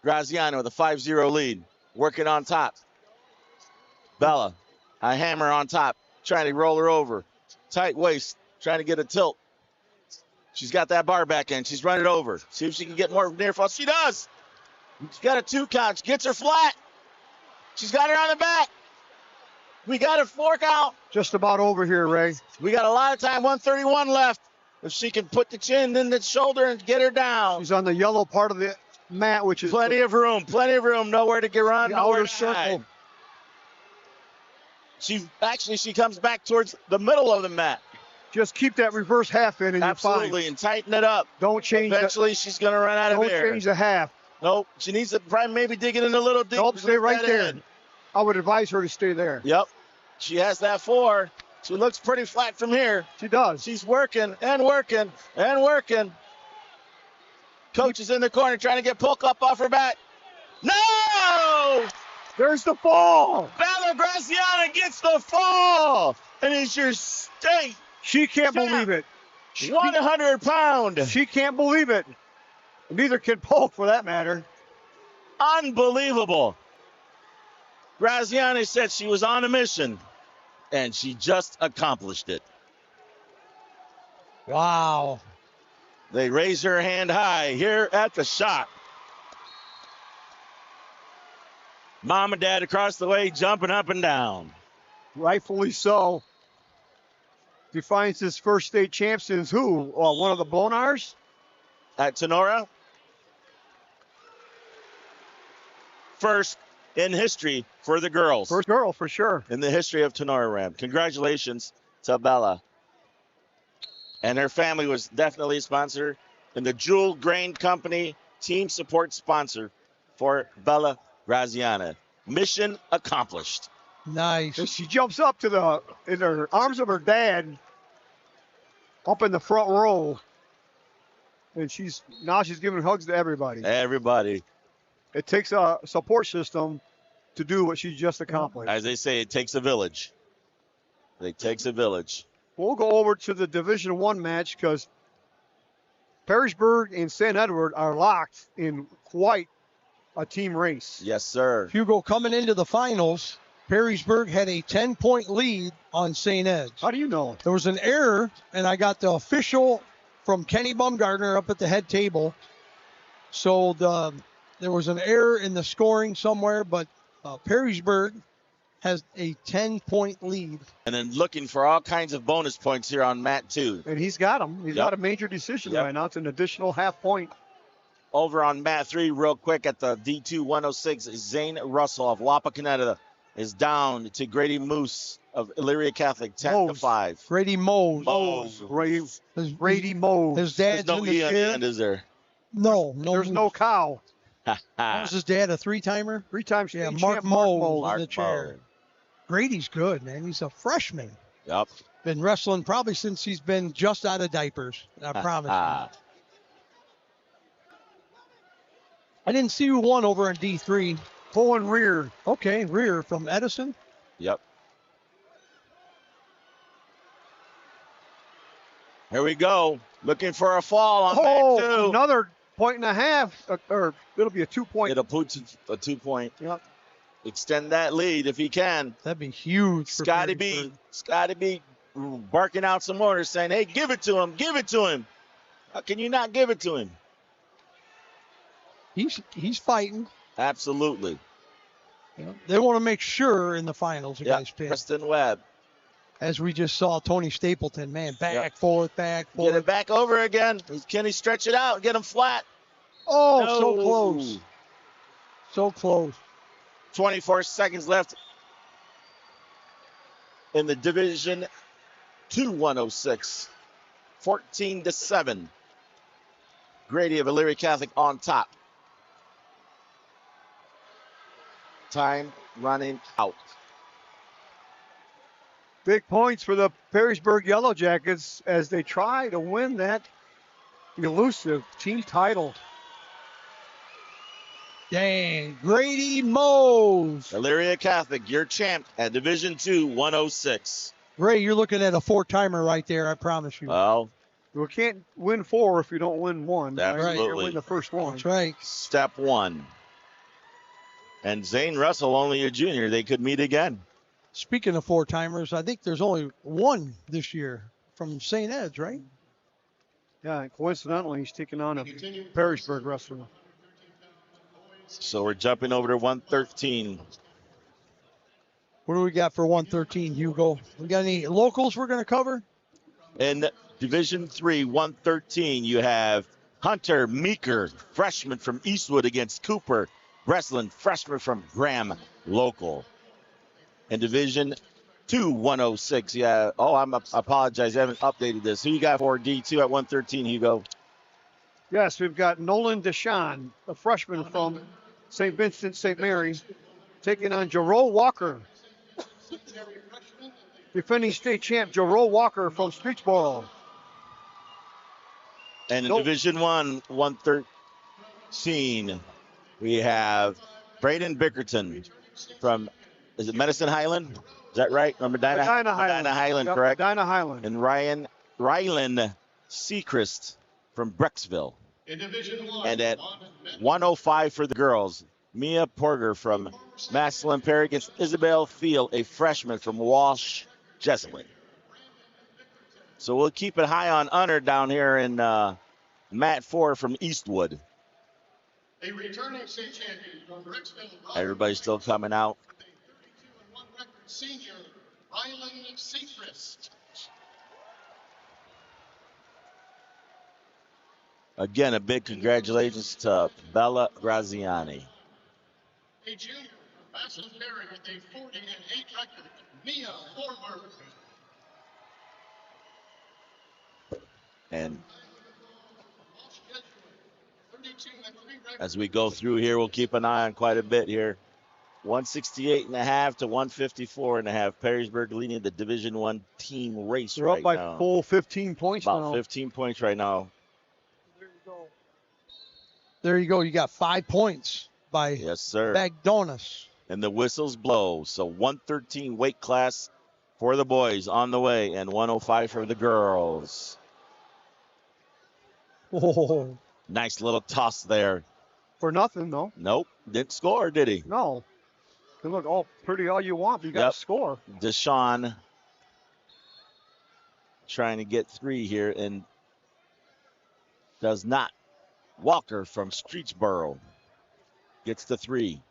Graziano with a 5-0 lead. Working on top. Bella, a hammer on top, trying to roll her over. Tight waist, trying to get a tilt. She's got that bar back in. She's running it over. See if she can get more near fall. She does. She's got a 2 count. She gets her flat. She's got her on the back. We got a 4 count. Just about over here, Ray. We got a lot of time. 1:31 left. If she can put the chin in the shoulder and get her down. She's on the yellow part of the mat, which is plenty of room. Nowhere to get around. The Nowhere outer to circle. hide. She comes back towards the middle of the mat. Just keep that reverse half in and Absolutely, you're fine. and tighten it up. Don't change. Eventually, she's going to run out of air. Don't change the half. Nope. She needs to probably maybe dig it in a little deeper. Nope, stay right there. In. I would advise her to stay there. Yep. She has that 4. She looks pretty flat from here. She does. She's working and working and working. Coach is in the corner trying to get Polk up off her back. No! There's the fall. Bella Graziano gets the fall. And it's your state. She can't believe it. 100-pound. She can't believe it. Neither can Polk, for that matter. Unbelievable. Graziano said she was on a mission, and she just accomplished it. Wow. They raise her hand high here at the shot. Mom and Dad across the way jumping up and down. Rightfully so. Defiance's first state champions, who? One of the Bonars? At Tenora. First in history for the girls. First girl, for sure. In the history of Tenora Ram. Congratulations to Bella. And her family was definitely a sponsor. And the Jewel Grain Company team support sponsor for Bella Graziano. Mission accomplished. Nice. And she jumps up in the arms of her dad, up in the front row, and she's giving hugs to everybody. Everybody. It takes a support system to do what she just accomplished. As they say, it takes a village. It takes a village. We'll go over to the Division I match because Perrysburg and St. Edward are locked in quite a team race. Yes, sir. Hugo, coming into the finals, Perrysburg had a 10-point lead on St. Ed's. How do you know? There was an error, and I got the official from Kenny Bumgardner up at the head table. So there was an error in the scoring somewhere, but Perrysburg has a 10-point lead. And then looking for all kinds of bonus points here on Mat 2. And he's got them. He's got a major decision right now. It's an additional half point. Over on Mat 3 real quick at the D2 106, Zane Russell of Wapakoneta is down to Grady Moose of Elyria Catholic, 10-5. Grady Mose. Grady Mose. His dad's There's no in the E on the chair. end, is there? No. There's no cow. Was his dad a 3-timer? 3-time Yeah, state Mark champ, Mose in the Mark chair. Mose. Grady's good, man. He's a freshman. Yep. Been wrestling probably since he's been just out of diapers. I promise you. I didn't see who won over in D3. Pulling rear. Okay, rear from Edison. Yep. Here we go. Looking for a fall on mat 2. Another 1.5, or it'll be a 2-point. It'll put a 2-point. Yep. Extend that lead if he can. That'd be huge. Scotty B barking out some orders saying, hey, give it to him. Give it to him. How can you not give it to him? He's fighting. Absolutely. They want to make sure in the finals the guys pick. Preston Webb. As we just saw Tony Stapleton, man, back, forth, back, forth. Get it back over again. Can he stretch it out? Get him flat. Oh, no. So close. So close. 24 seconds left in the Division 2 106. 14-7. Grady of Elyria Catholic on top. Time running out. Big points for the Perrysburg Yellow Jackets as they try to win that elusive team title. Dang, Grady Mose. Elyria Catholic, your champ at Division 2 106. Ray, you're looking at a 4-timer right there, I promise you. Well, we can't win 4 if you don't win 1. Absolutely. You win the first one. That's right. Step 1. And Zane Russell, only a junior. They could meet again. Speaking of 4-timers, I think there's only one this year from St. Ed's, right? Yeah, coincidentally, he's taking on a Perrysburg wrestler. So we're jumping over to 113. What do we got for 113, Hugo? We got any locals we're going to cover? In Division 3, 113, you have Hunter Meeker, freshman from Eastwood, against Cooper Breslin, freshman from Graham, local. In Division 2, 106, yeah. Oh, I apologize. I haven't updated this. Who you got for D2 at 113, Hugo? Yes, we've got Nolan Deshawn, a freshman from St. Vincent St. Mary, taking on Jerome Walker. Defending state champ Jerome Walker from Streetsboro. And in Division 1, 113, we have Braden Bickerton from, is it Medicine Highland? Is that right? Or Medina Highland? Medina Highland, yep, correct? Medina Highland. And Rylan Seacrest from Brecksville. And at 105 for the girls, Mia Porter from Massillon Perry against Isabel Thiel, a freshman from Walsh Jesuit. So we'll keep it high on Unner down here in Mat 4 from Eastwood. A returning state champion from Brecksville. Everybody's still coming out. Senior Rylan Seacrest. Again, a big congratulations to Bella Graziani. A junior from Massillon Perry with a 40-8 record, Mia Former. And as we go through here, we'll keep an eye on quite a bit here. 168.5 to 154.5. Perrysburg leading the Division 1 team race They're right up by now. full 15 points About now. 15 points right now. There you go. You got 5 points by Yes, sir. Bagdonis. And the whistles blow. So 113 weight class for the boys on the way, and 105 for the girls. Oh. Nice little toss there. For nothing, though. Nope. Didn't score, did he? No. Can look all pretty all you want, but you got to score. Deshaun trying to get 3 here and does not. Walker from Streetsboro gets the 3.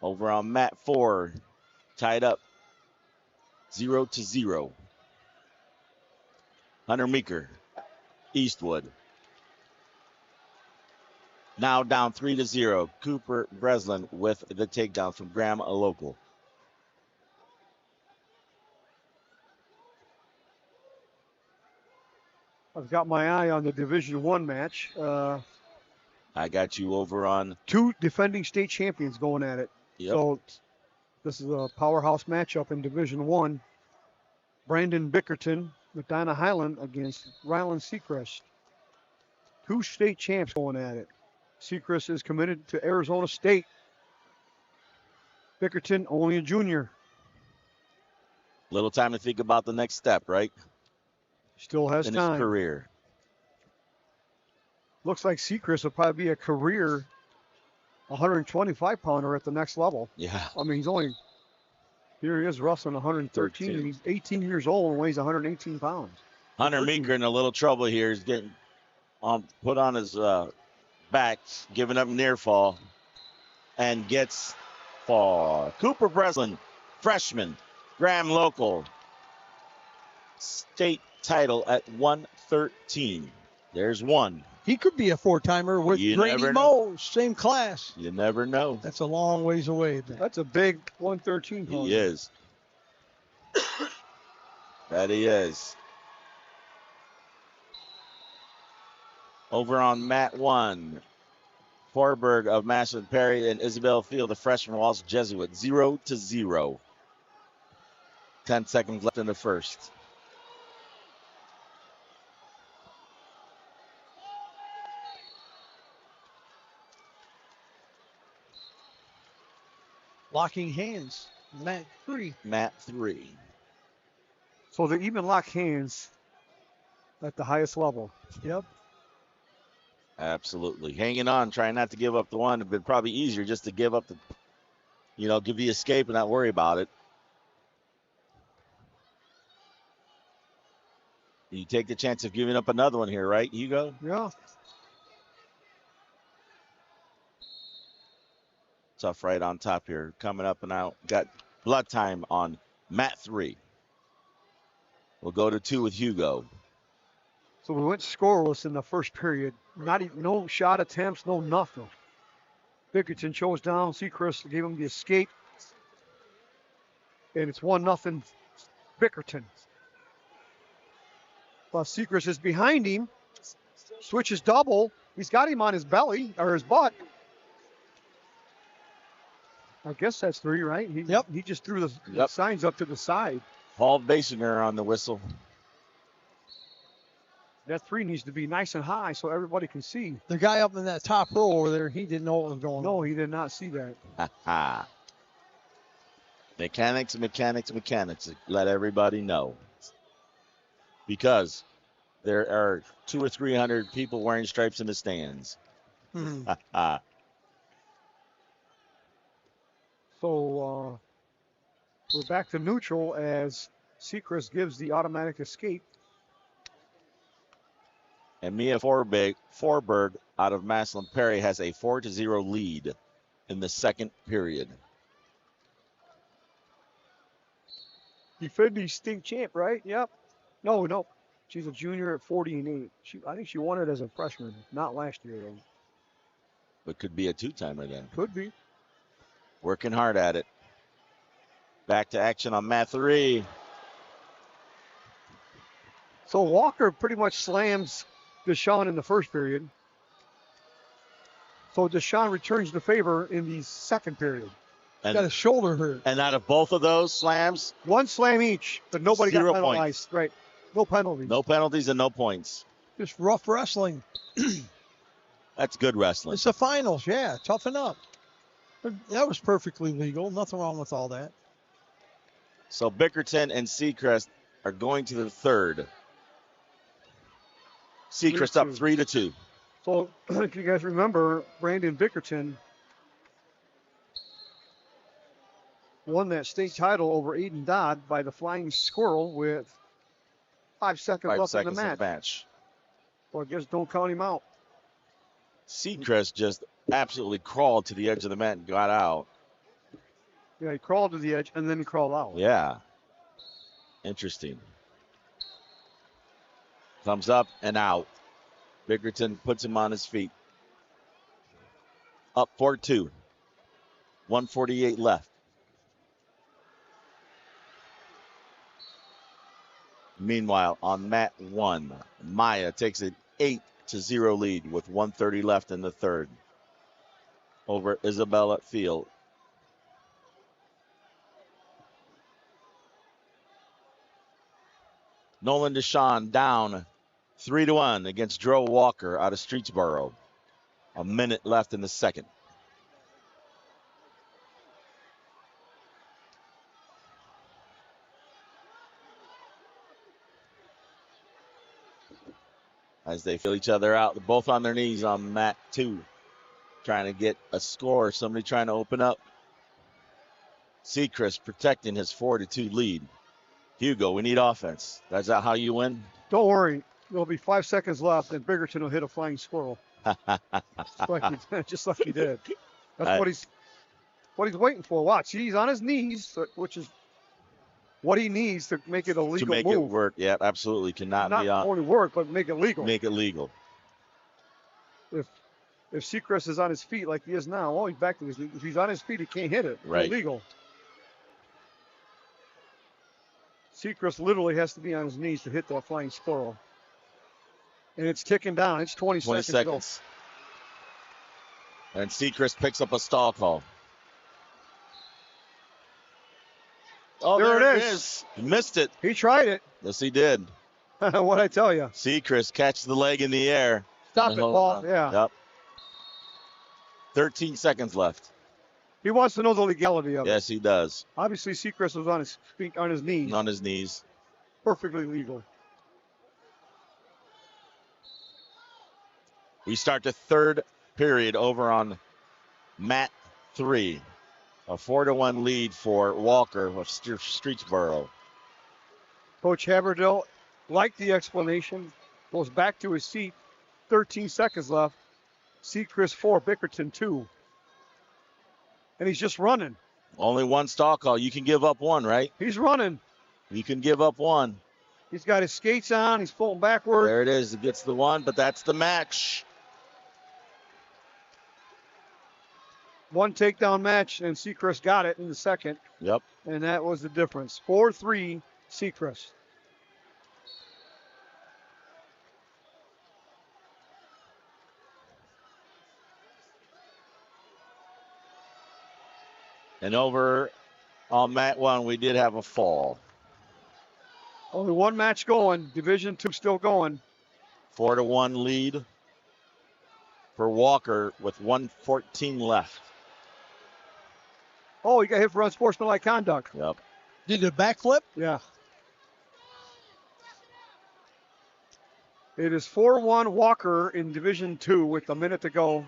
Over on mat 4, tied up 0-0. Hunter Meeker, Eastwood. Now down 3-0. Cooper Breslin with the takedown from Graham, a local. I've got my eye on the Division 1 match. I got you over on 2 defending state champions going at it. Yep. So this is a powerhouse matchup in Division 1. Brandon Bickerton, Medina Highland against Rylan Seacrest. 2 state champs going at it. Seacrest is committed to Arizona State. Bickerton only a junior. Little time to think about the next step, right? Still has in time. his career. Looks like Seacrest will probably be a career 125-pounder at the next level. Yeah. I mean, here he is wrestling 113, and he's 18 years old and weighs 118 pounds. Hunter Meeker in a little trouble here. He's getting put on his back, giving up near fall, and gets fall. Cooper Breslin, freshman, Graham local, state title at 113. There's one. He could be a 4-timer with Grady Moe, same class. You never know. That's a long ways away. That's a big 113 pounder. He is. That he is. Over on mat 1, Forberg of Massillon Perry and Isabel Field, the freshman, Walsh Jesuit, 0-0. 10 seconds left in the first. Locking hands, mat 3. Mat 3. So they even lock hands at the highest level. Yep. Absolutely. Hanging on, trying not to give up the one. It'd been probably easier just to give up the, give the escape and not worry about it. You take the chance of giving up another one here, right, Hugo? Yeah. Tough right on top here. Coming up and out. Got blood time on mat 3. We'll go to 2 with Hugo. So we went scoreless in the first period. Not even, no shot attempts, no nothing. Bickerton chose down. Seacrest gave him the escape. And it's 1-0 Bickerton. While Seacrest is behind him. Switches double. He's got him on his belly, or his butt. I guess that's 3, right? He just threw the signs up to the side. Paul Basinger on the whistle. That 3 needs to be nice and high so everybody can see. The guy up in that top row over there, he didn't know what was going on. No, he did not see that. Mechanics. Let everybody know. Because there are 200 or 300 people wearing stripes in the stands. So we're back to neutral as Seacrest gives the automatic escape. And Mia Forberg out of Massillon Perry has a 4-0 lead in the second period. Defending state champ, right? Yep. No. She's a junior at 40-8. I think she won it as a freshman, not last year though. But could be a 2-timer then. Could be. Working hard at it. Back to action on mat 3. So Walker pretty much slams Deshaun in the first period. So Deshaun returns the favor in the second period. And got a shoulder hurt. And out of both of those slams, 1 slam each, but nobody got 0 penalized. points. Right. No penalties. No penalties and no points. Just rough wrestling. That's good wrestling. It's the finals, yeah. Toughen up. That was perfectly legal. Nothing wrong with all that. So Bickerton and Seacrest are going to the third. Seacrest up 3-2. So if you guys remember, Brandon Bickerton won that state title over Aiden Dodd by the Flying Squirrel with 5 seconds left in the match. Well, I guess don't count him out. Seacrest just absolutely crawled to the edge of the mat and got out. Yeah, he crawled to the edge and then he crawled out. Yeah. Interesting. Thumbs up and out. Bickerton puts him on his feet. Up 4-2. 1:48 left. Meanwhile, on mat 1, Maya takes an 8-0 lead with 1:30 left in the third over Isabella Field. Nolan Deshawn down 3-1 against Drew Walker out of Streetsboro. A minute left in the second. As they feel each other out, they're both on their knees on mat 2, trying to get a score. Somebody trying to open up. Seacrest protecting his 4-2 lead. Hugo, we need offense. That's that how you win? Don't worry. There'll be 5 seconds left, and Biggerton will hit a flying squirrel. just like he did. That's what he's waiting for. Watch, he's on his knees, which is what he needs to make it a legal move. To make it work, yeah, absolutely. Cannot Not be on. only work, but make it legal. Make it legal. If Seacrest is on his feet like he is now, he's back to his knees. If he's on his feet, he can't hit it. Right. It's illegal. Seacrest literally has to be on his knees to hit that flying squirrel. And it's ticking down. It's 20 seconds. And Seacrest picks up a stall call. Oh, there it is. He missed it. He tried it. Yes, he did. What'd I tell you? Seacrest catches the leg in the air. Stop it, Paul. Yeah. Yep. 13 seconds left. He wants to know the legality of it. Yes, he does. Obviously, Seacrest was on his feet, on his knees. On his knees. Perfectly legal. We start the third period over on mat 3. A 4-1 lead for Walker of Streetsboro. Coach Haberdill liked the explanation. Goes back to his seat. 13 seconds left. Seacrest 4, Bickerton 2. And he's just running. Only one stall call. You can give up one, right? He's running. You can give up one. He's got his skates on. He's falling backward. There it is. He gets the one, but that's the match. One takedown match, and Seacrest got it in the second. Yep. And that was the difference. 4-3, Seacrest. And over on mat 1, we did have a fall. Only one match going. Division 2 still going. 4-1 lead for Walker with 1:14 left. Oh, he got hit for unsportsmanlike conduct. Yep. Did a backflip? Yeah. It is 4-1 Walker in Division 2 with a minute to go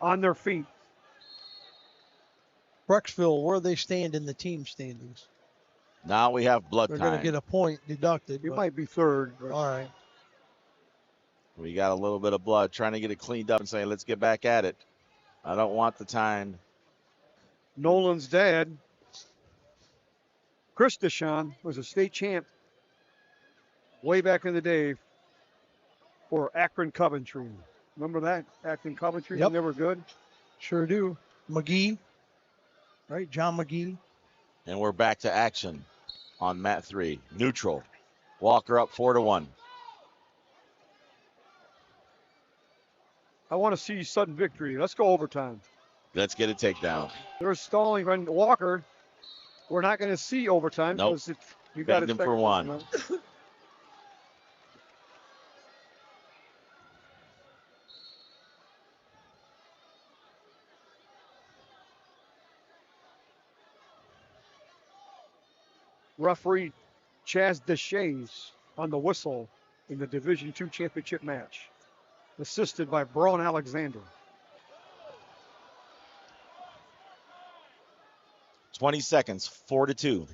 on their feet. Brecksville, where they stand in the team standings. Now we have blood They're time. going to get a point deducted. He might be third. All right. We got a little bit of blood, trying to get it cleaned up and saying, let's get back at it. I don't want the time. Nolan's dad, Chris Deshawn, was a state champ way back in the day for Akron Coventry. Remember that? Akron Coventry? Yep. They were good. Sure do. McGee. Right, John McGee. And we're back to action on mat 3. Neutral. Walker up 4-1. I want to see sudden victory. Let's go overtime. Let's get a takedown. There's stalling on Walker. We're not going to see overtime. Nope. You got Begged him for one. Referee Chaz Deshays on the whistle in the Division II championship match, assisted by Braun Alexander. 20 seconds, 4-2.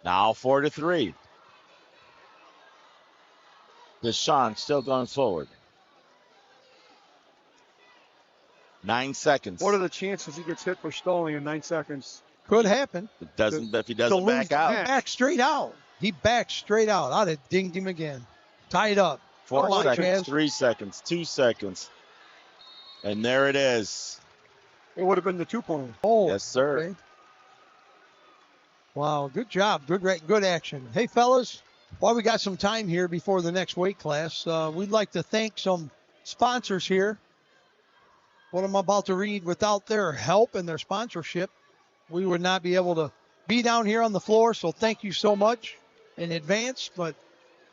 Now 4-3. Deshaun still going forward. 9 seconds. What are the chances he gets hit for stalling in 9 seconds? Could happen. If he doesn't back out. He backed straight out. He backed straight out. I'd have dinged him again. Tied up. 4 seconds, Chaz. 3 seconds, 2 seconds. And there it is. It would have been the 2-point. Oh, Yes, sir. okay. Wow, good job. Good action. Hey, fellas, while we got some time here before the next weight class, we'd like to thank some sponsors here. What I'm about to read, without their help and their sponsorship, we would not be able to be down here on the floor, so thank you so much in advance. But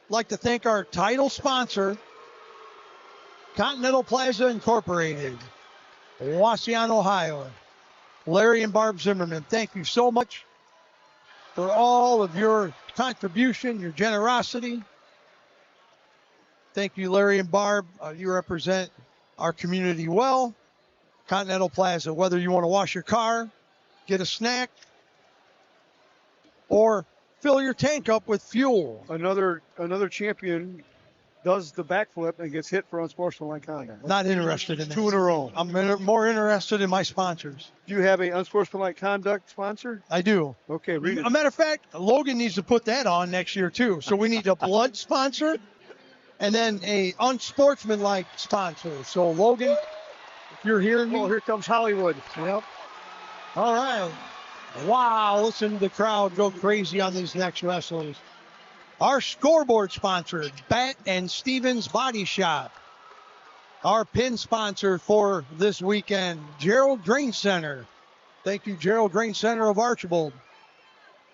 I'd like to thank our title sponsor, Continental Plaza Incorporated, Wauseon, Ohio. Larry and Barb Zimmerman, thank you so much for all of your contribution, your generosity. Thank you, Larry and Barb. You represent our community well. Continental Plaza, whether you want to wash your car, get a snack, or fill your tank up with fuel. Another champion does the backflip and gets hit for unsportsmanlike conduct. Not interested in that. 2 in a row. I'm more interested in my sponsors. Do you have a unsportsmanlike conduct sponsor? I do. Okay, read it. A matter of fact, Logan needs to put that on next year too. So we need a blood sponsor and then a unsportsmanlike sponsor. So Logan, if you're hearing me. Oh, here comes Hollywood. Yep. All right. Wow, listen to the crowd go crazy on these next wrestlers. Our scoreboard sponsor, Bat and Stevens Body Shop. Our pin sponsor for this weekend, Gerald Grain Center. Thank you, Gerald Grain Center of Archibald.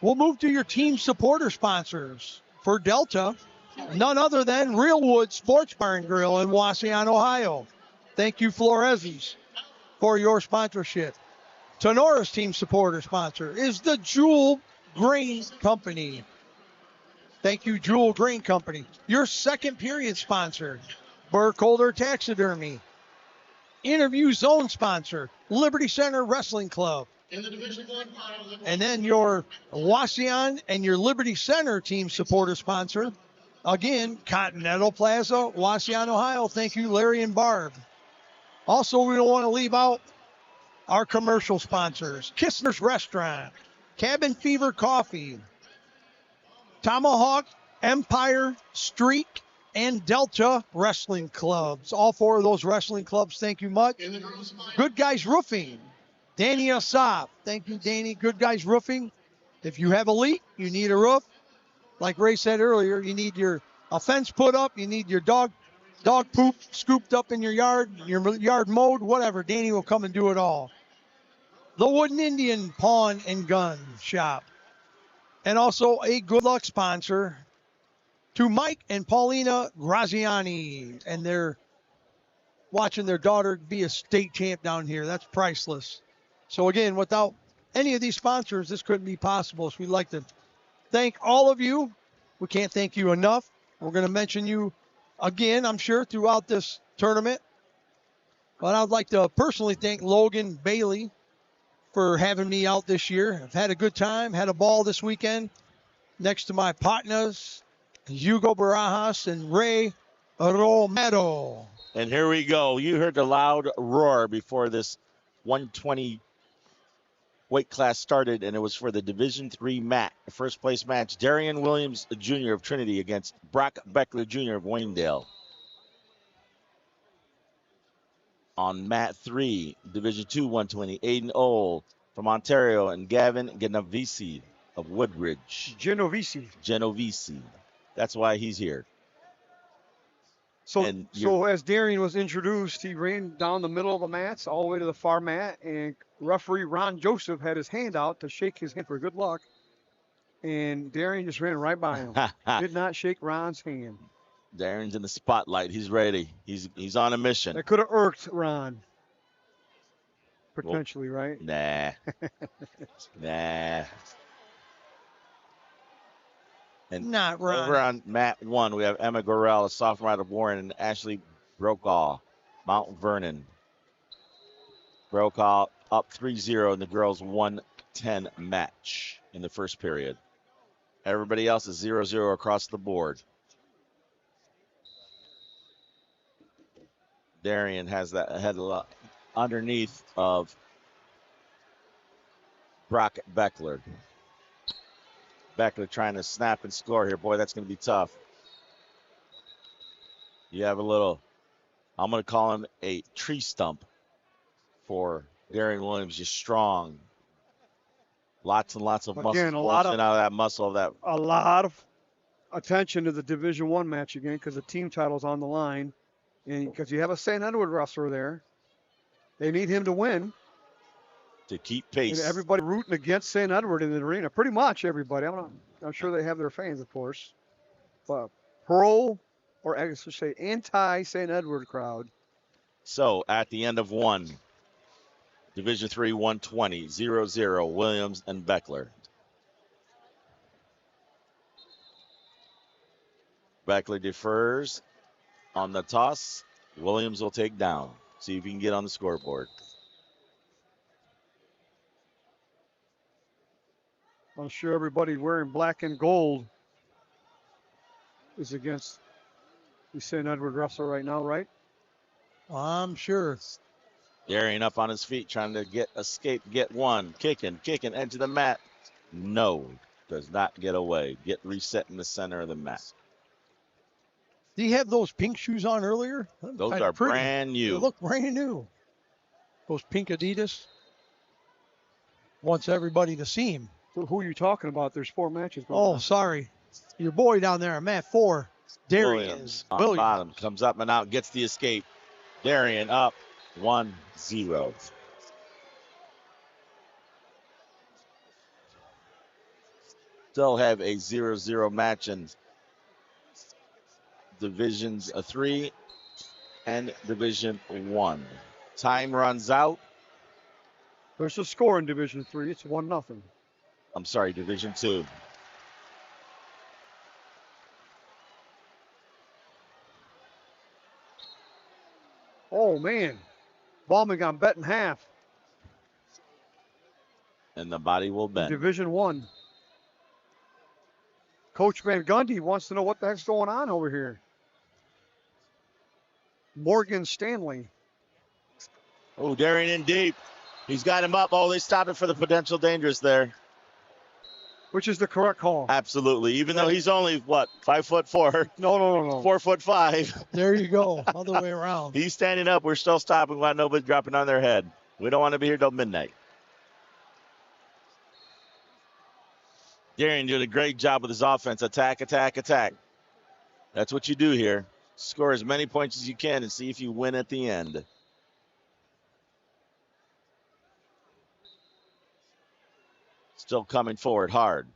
We'll move to your team supporter sponsors. For Delta, none other than Realwood Sports Bar and Grill in Wauseon, Ohio. Thank you, Florezi's, for your sponsorship. Tenora's team supporter sponsor is the Jewel Grain Company. Thank you, Jewel Grain Company. Your second period sponsor, Burkholder Taxidermy. Interview zone sponsor, Liberty Center Wrestling Club. In the Division I final. And then your Wauseon and your Liberty Center team supporter sponsor, again, Continental Plaza, Wauseon, Ohio. Thank you, Larry and Barb. Also, we don't want to leave out our commercial sponsors, Kistner's Restaurant, Cabin Fever Coffee, Tomahawk, Empire, Streak, and Delta Wrestling Clubs. All 4 of those wrestling clubs, thank you much. Good Guys Roofing, Danny Asaf. Thank you, Danny. Good Guys Roofing. If you have a leak, you need a roof. Like Ray said earlier, you need a fence put up, you need your dog poop scooped up in your yard mowed, whatever. Danny will come and do it all. The Wooden Indian Pawn and Gun Shop. And also a good luck sponsor to Mike and Paulina Graziani. And they're watching their daughter be a state champ down here. That's priceless. So again, without any of these sponsors, this couldn't be possible. So we'd like to thank all of you. We can't thank you enough. We're going to mention you again, I'm sure, throughout this tournament. But I'd like to personally thank Logan Bailey for having me out this year. I've had a good time, had a ball this weekend next to my partners, Hugo Barajas and Ray Romero. And here we go. You heard the loud roar before this 120 weight class started, and it was for the Division III first place match. Darian Williams Jr. of Trinity against Brock Beckler Jr. of Waynedale. On mat 3, Division II 120, Aiden Old from Ontario and Gavin Genovese of Woodridge. Genovese. That's why he's here. So as Darian was introduced, he ran down the middle of the mats all the way to the far mat, and referee Ron Joseph had his hand out to shake his hand for good luck. And Darian just ran right by him. Did not shake Ron's hand. Darren's in the spotlight. He's ready. He's on a mission. That could have irked Ron. Potentially, right? Nah. Nah. And not Ron. Over on mat 1, we have Emma Gorell, a sophomore out of Warren, and Ashley Brokaw, Mount Vernon. Brokaw up 3-0 in the girls' 110 match in the first period. Everybody else is 0-0 across the board. Darian has that head underneath of Brock Beckler. Beckler trying to snap and score here. Boy, that's going to be tough. You have a little, I'm going to call him a tree stump for Darian Williams. Just strong. Lots and lots of muscle. Again, a lot of that muscle of that. A lot of attention to the Division I match again because the team title's on the line. And because you have a St. Edward wrestler there, they need him to win. to keep pace. And everybody rooting against St. Edward in the arena. Pretty much everybody. I'm sure they have their fans, of course. But or I should say anti-St. Edward crowd. So at the end of one, Division III 120, 0-0, Williams and Beckler. Beckler defers on the toss. Williams will take down. See if he can get on the scoreboard. I'm sure everybody wearing black and gold is against the St. Edward wrestler right now, right? I'm sure. Darian up on his feet, trying to get one. Kicking, edge of the mat. No, does not get away. Get reset in the center of the mat. Do you have those pink shoes on earlier? Those are brand new. They look brand new. Those pink Adidas. Wants everybody to see him. Who are you talking about? There's 4 matches going on. Sorry. Your boy down there, mat 4. Darian Williams on the bottom, comes up and out, gets the escape. Darian up 1-0. Still have a 0-0 match in Divisions 3 and Division 1. Time runs out. There's a score in Division 3. It's 1-0. I'm sorry, Division 2. Oh, man. Ballman got bet in half. And the body will bend. Division 1. Coach Van Gundy wants to know what the heck's going on over here. Morgan Stanley. Oh, Darian in deep. He's got him up. Oh, they stopped it for the potential dangerous there. Which is the correct call. Absolutely. Even though he's only, 5'4"? No. 4'5". There you go. Other way around. He's standing up. We're still stopping. We want nobody dropping on their head. We don't want to be here till midnight. Darian did a great job with his offense. Attack. That's what you do here. Score as many points as you can and see if you win at the end. Still coming forward hard.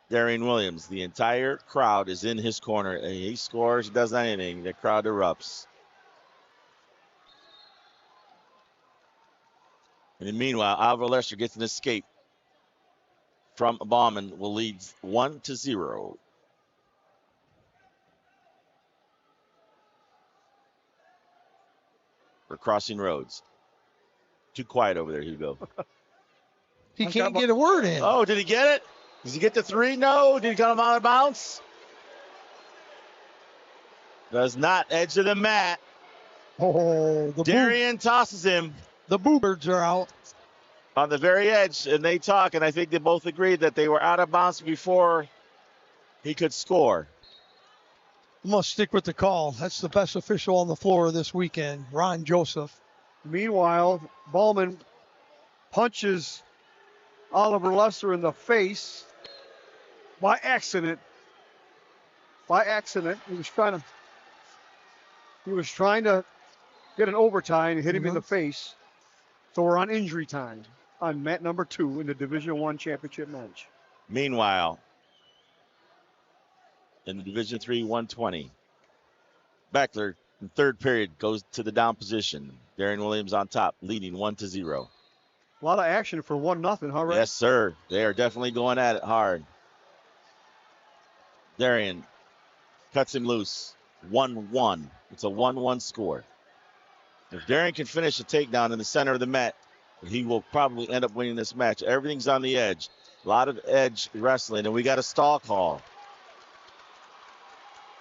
Darian Williams, the entire crowd is in his corner. He scores, does anything, the crowd erupts. And meanwhile, Alvaro Lester gets an escape from Bauman, will lead 1-0. We're crossing roads. Too quiet over there, Hugo. He can't get a word in. Oh, did he get it? Does he get the 3? No. Did he come out of bounds? Does not. Edge of the mat. Oh, Darian tosses him. The Boo-Birds are out. On the very edge, and they talk, and I think they both agreed that they were out of bounds before he could score. I'm going to stick with the call. That's the best official on the floor this weekend, Ron Joseph. Meanwhile, Ballman punches Oliver Lester in the face by accident. He was trying to get an overtime and hit him in the face. So we're on injury time on mat number 2 in the Division 1 championship match. Meanwhile, in the Division 3 120, Beckler in third period goes to the down position. Darian Williams on top, leading 1-0. A lot of action for 1-0, huh, Ray? Yes, sir. They are definitely going at it hard. Darian cuts him loose. 1-1. It's a 1-1 score. If Darian can finish a takedown in the center of the mat, he will probably end up winning this match. Everything's on the edge. A lot of edge wrestling, and we got a stall call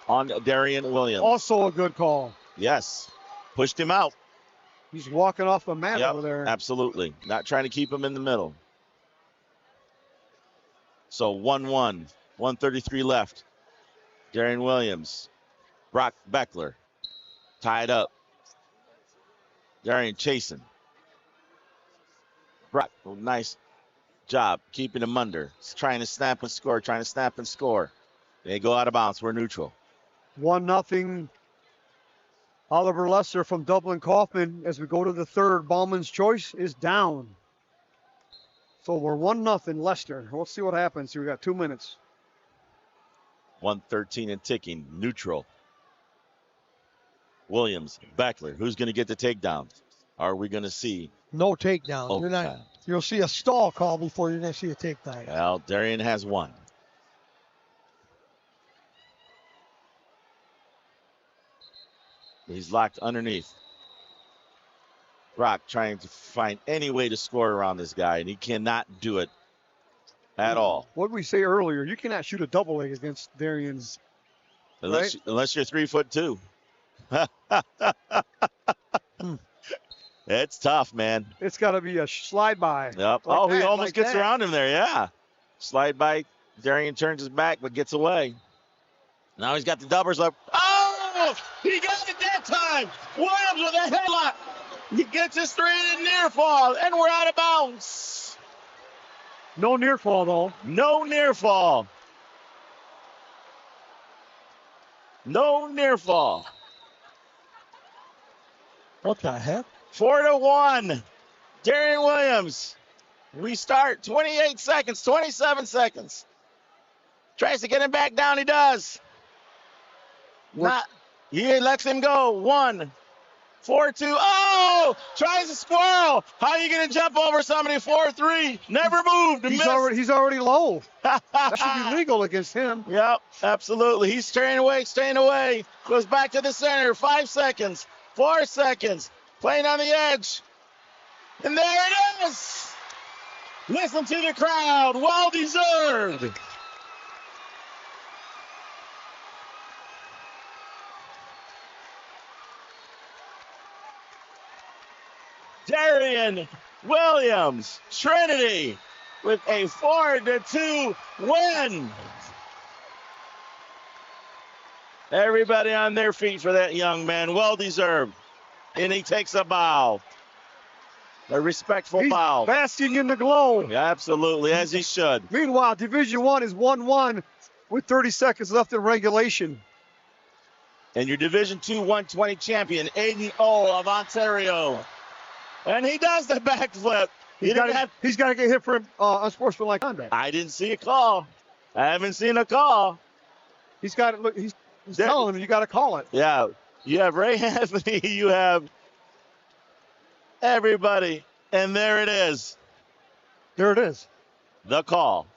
on Darian Williams. Also a good call. Yes. Pushed him out. He's walking off the mat over there. Absolutely. Not trying to keep him in the middle. So 1-1. 1:33 left. Darian Williams. Brock Beckler. Tied up. Darian chasing. Brock, nice job keeping him under. He's trying to snap and score. They go out of bounds. We're neutral. 1-0 Oliver Lester from Dublin Kaufman, as we go to the third, Bauman's choice is down. So we're 1-0 Lester. Let's see what happens here. We got 2 minutes. 1:13 and ticking, neutral. Williams, Beckler, who's going to get the takedown? Are we going to see? No takedown. Oh, You're not. You'll see a stall call before you're going to see a takedown. Well, Darian has one. He's locked underneath. Brock trying to find any way to score around this guy, and he cannot do it at all. What did we say earlier? You cannot shoot a double leg against Darian's. Unless you're 3'2". It's tough, man. It's got to be a slide by. Yep. Like he that, almost like gets that. around him there, yeah. Slide by. Darian turns his back, but gets away. Now he's got the doubles up. Oh! He got it that time! Williams with a headlock. He gets us straight in near fall, and we're out of bounds. No near fall, though. No near fall. No near fall. What the heck? 4-1. Darian Williams. We start 28 seconds, 27 seconds. Tries to get him back down. He does. He lets him go. 1, 4-2. Oh! Tries to squirrel. How are you going to jump over somebody? 4-3. Never moved. He's already low. That should be legal against him. Yep, absolutely. He's staying away. Goes back to the center. 5 seconds. 4 seconds. Playing on the edge. And there it is. Listen to the crowd. Well deserved. Darian Williams, Trinity, with a 4-2 win. Everybody on their feet for that young man. Well deserved. And he takes a bow. A respectful bow. Basking in the glow. Yeah, absolutely, as he should. Meanwhile, Division I is 1-1 with 30 seconds left in regulation. And your Division II 120 champion, Aiden O of Ontario. And he does the backflip. He's got to get hit for unsportsmanlike conduct. I didn't see a call. I haven't seen a call. He's got it. Look, he's telling him you got to call it. Yeah, you have Ray Anthony. You have everybody, and there it is. There it is. The call.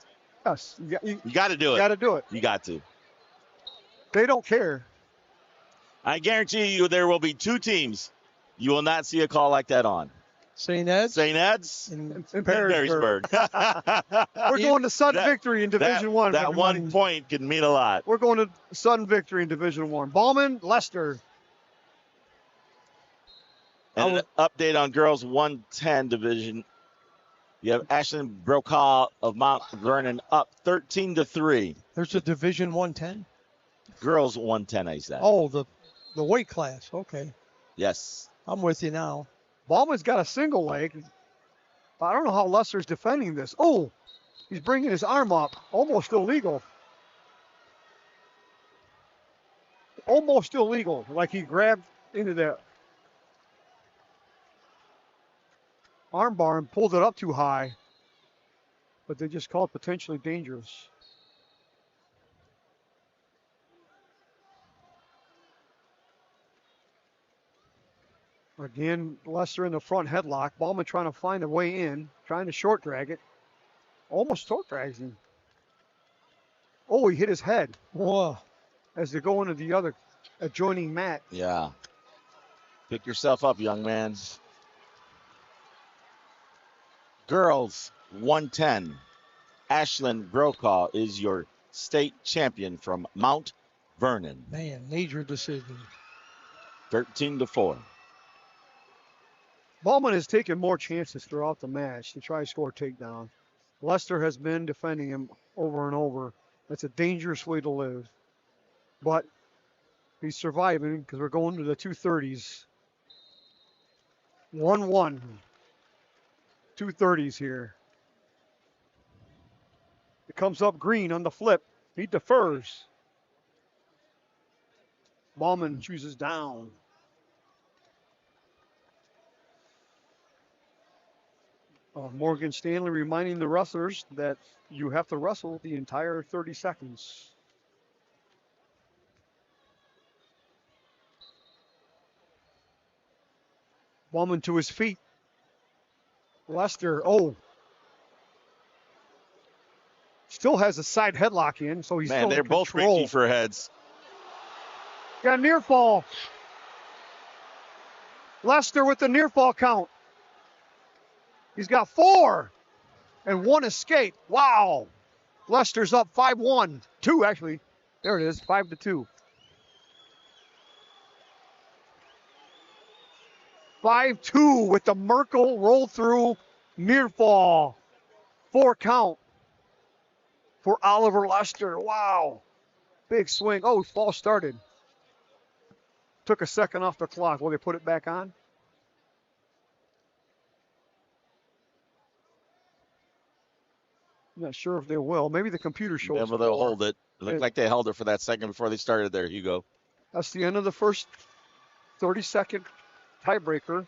Yes, you got to do it. Got to do it. You got to. They don't care. I guarantee you, there will be 2 teams you will not see a call like that on. St. Ed's? St. Ed's and Perrysburg. We're going to Sudden Victory in Division I. That 1 point could mean a lot. We're going to Sudden Victory in Division I. Bauman, Lester. And an update on girls 110 division. You have Ashlyn Brokaw of Mount Vernon up 13-3. There's a Division 110? Girls 110, I said. Oh, the weight class. Okay. Yes. I'm with you now. Bauman's got a single leg. I don't know how Lester's defending this. Oh, he's bringing his arm up. Almost illegal. Almost illegal. Like he grabbed into the arm bar and pulled it up too high. But they just call it potentially dangerous. Again, Lester in the front headlock. Bauman trying to find a way in, trying to short drag it. Almost short drags him. Oh, he hit his head. Whoa. As they go into the other adjoining mat. Yeah. Pick yourself up, young man. Girls 110. Ashlyn Brokaw is your state champion from Mount Vernon. Man, major decision. 13-4. Bauman has taken more chances throughout the match to try to score a takedown. Lester has been defending him over and over. That's a dangerous way to live. But he's surviving because we're going to the 230s. 1-1. 230s here. It comes up Green on the flip. He defers. Bauman chooses down. Morgan Stanley reminding the wrestlers that you have to wrestle the entire 30 seconds. Bowman to his feet. Lester, still has a side headlock in, so he's still they're in both control. reaching for heads. Got a near fall. Lester with the near fall count. He's got 4 and 1 escape. Wow. Lester's up 5-1. 2 actually. There it is, 5-2. 5-2 with the Merkel roll through near fall. 4 count for Oliver Lester. Wow. Big swing. Oh, fall started. Took a second off the clock. Will they put it back on? I'm not sure if they will. Maybe the computer shows. Yeah, but they'll hold it. It looked like they held it for that second before they started there, Hugo. That's the end of the first 30-second tiebreaker.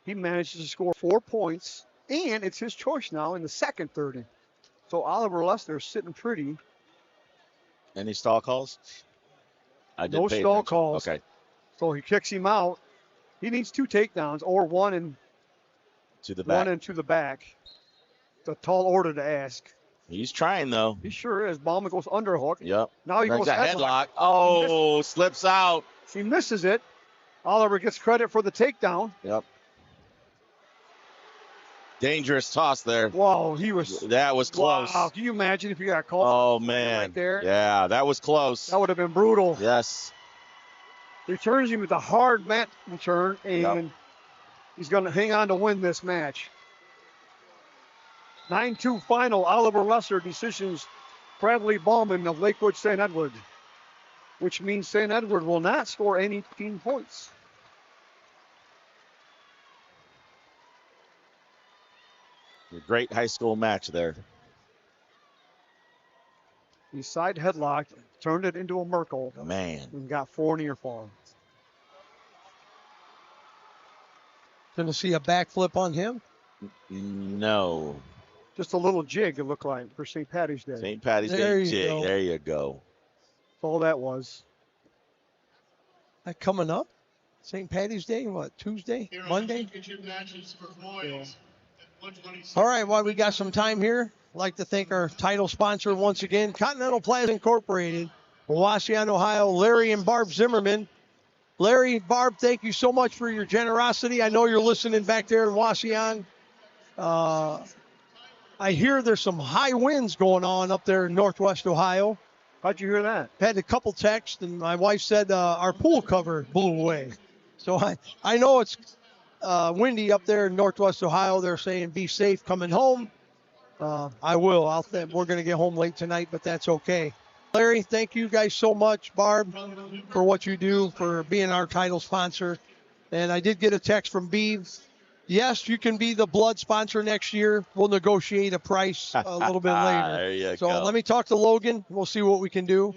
He manages to score 4 points, and it's his choice now in the second 30. So Oliver Lester is sitting pretty. Any stall calls? No stall calls. Okay. So he kicks him out. He needs 2 takedowns or one and to the back. One and to the back. It's a tall order to ask. He's trying though. He sure is. Bauman goes underhook. Yep. Now he goes headlock. Oh, slips out. He misses it. Oliver gets credit for the takedown. Yep. Dangerous toss there. Wow, that was close. Wow, can you imagine if you got caught? Oh man. Right there. Yeah, that was close. That would have been brutal. Yes. Returns him with a hard mat return, and he's going to hang on to win this match. 9-2 final. Oliver Lester decisions Bradley Bauman of Lakewood St. Edward, which means St. Edward will not score any team points. A great high school match there. He side headlocked, turned it into a Merkel. Man. And got 4 near fall. Going to see a backflip on him? No. Just a little jig, it looked like, for St. Patty's Day. St. Patty's Day jig. Go. There you go. That's all that was. That coming up? St. Patty's Day, what, Tuesday? Monday? Yeah. All right, while we got some time here, I'd like to thank our title sponsor once again, Continental Plaza Incorporated, Waseon, Ohio, Larry and Barb Zimmerman. Larry, Barb, thank you so much for your generosity. I know you're listening back there in Waseon. I hear there's some high winds going on up there in Northwest Ohio. How'd you hear that? Had a couple texts, and my wife said our pool cover blew away. So I know it's windy up there in Northwest Ohio. They're saying be safe coming home. I will. We're going to get home late tonight, but that's okay. Larry, thank you guys so much, Barb, for what you do, for being our title sponsor. And I did get a text from Beav. Yes, you can be the blood sponsor next year. We'll negotiate a price a little bit later. There you so go. Let me talk to Logan. We'll see what we can do.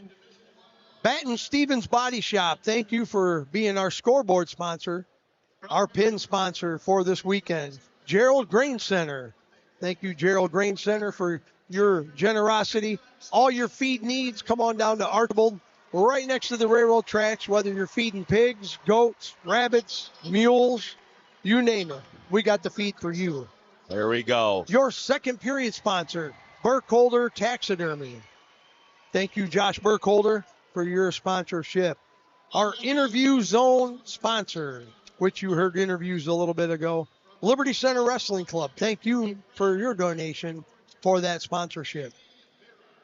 Baton Stevens Body Shop, thank you for being our scoreboard sponsor, our pin sponsor for this weekend. Gerald Grain Center. Thank you, Gerald Grain Center, for your generosity. All your feed needs, come on down to Archibald. We're right next to the railroad tracks, whether you're feeding pigs, goats, rabbits, mules, you name it. We got the feed for you. There we go. Your second period sponsor, Burkholder Taxidermy. Thank you, Josh Burkholder, for your sponsorship. Our interview zone sponsor, which you heard interviews a little bit ago, Liberty Center Wrestling Club. Thank you for your donation for that sponsorship.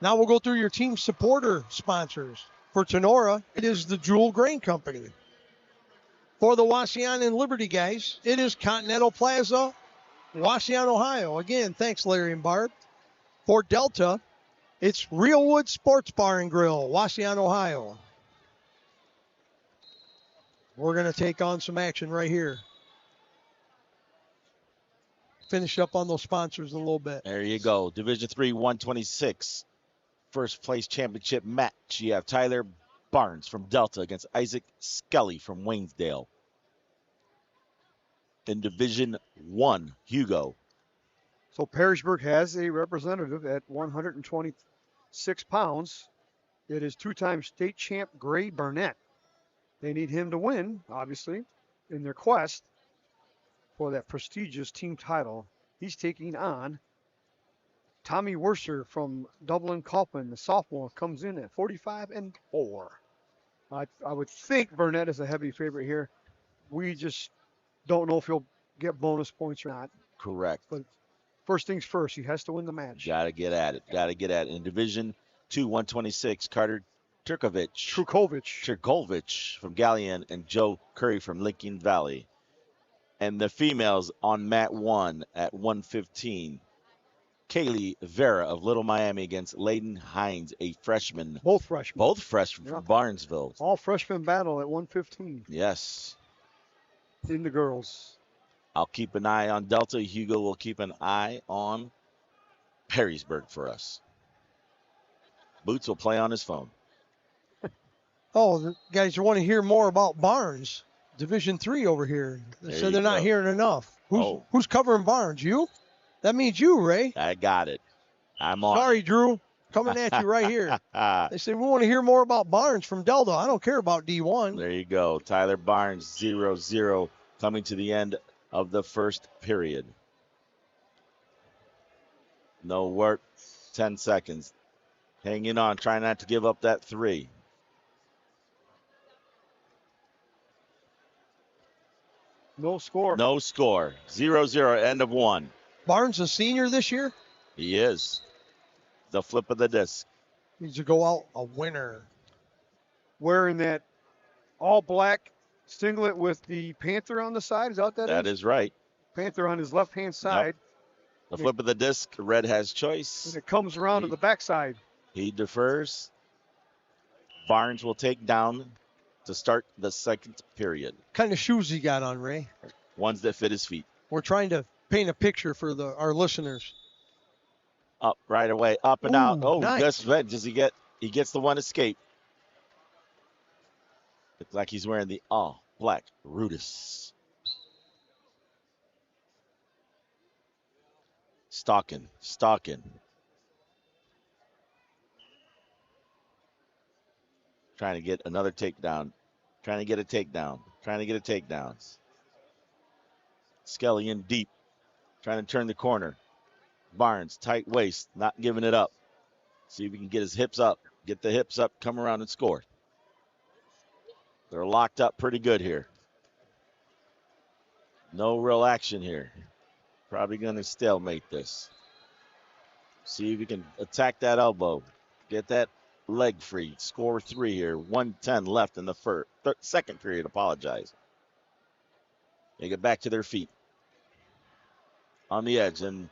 Now we'll go through your team supporter sponsors. For Tenora, it is the Jewel Grain Company. For the Waseon and Liberty guys, it is Continental Plaza, Waseon, Ohio. Again, thanks, Larry and Barb. For Delta, it's Realwood Sports Bar and Grill, Waseon, Ohio. We're going to take on some action right here. Finish up on those sponsors in a little bit. There you go. Division 3, 126. First place championship match. You have Tyler Barnes from Delta against Isaac Skelly from Waynesdale. in Division 1, Hugo. So Perrysburg has a representative at 126 pounds. It is two-time state champ Gray Burnett. They need him to win, obviously, in their quest for that prestigious team title. He's taking on Tommy Worcester from Dublin Kaufman. The sophomore comes in at 45-4. I would think Burnett is a heavy favorite here. We just don't know if he'll get bonus points or not. Correct. But first things first, he has to win the match. Got to get at it. Got to get at it. In Division 2, 126, Carter Turkovich from Galleon and Joe Curry from Lincoln Valley. And the females on mat 1 at 115. Kaylee Vera of Little Miami against Layden Hines, a freshman. Both freshmen. From Barnesville. All freshman battle at 115. Yes. In the girls. I'll keep an eye on Delta. Hugo will keep an eye on Perrysburg for us. Boots will play on his phone. Oh, the guys want to hear more about Barnes, Division 3 over here. They said they're not hearing enough. Who's covering Barnes? You? That means you, Ray. I got it. I'm on. Sorry, Drew. Coming at you right here. They said we want to hear more about Barnes from Delta. I don't care about D1. There you go. Tyler Barnes, 0-0, coming to the end of the first period. No work. 10 seconds. Hanging on, trying not to give up that 3. No score. 0-0, end of 1. Barnes a senior this year? He is. The flip of the disc. Needs to go out a winner. Wearing that all black singlet with the Panther on the side. Is that what that is? That is right. Panther on his left-hand side. Yep. The flip of the disc, red has choice. And it comes around to the backside. He defers. Barnes will take down to start the second period. What kind of shoes he got on, Ray? Ones that fit his feet. We're trying to paint a picture for our listeners. Up right away, up and out. Oh, nice. Does he gets the one escape. Looks like he's wearing the all black Rudis. Stalking. Trying to get another takedown. Trying to get a takedown. Skelly in deep. Trying to turn the corner. Barnes, tight waist, not giving it up. See if he can get his hips up. Get the hips up, come around and score. They're locked up pretty good here. No real action here. Probably going to stalemate this. See if he can attack that elbow. Get that leg free. Score 3 here. 1:10 left in the second period. Apologize. They get back to their feet. On the edge, and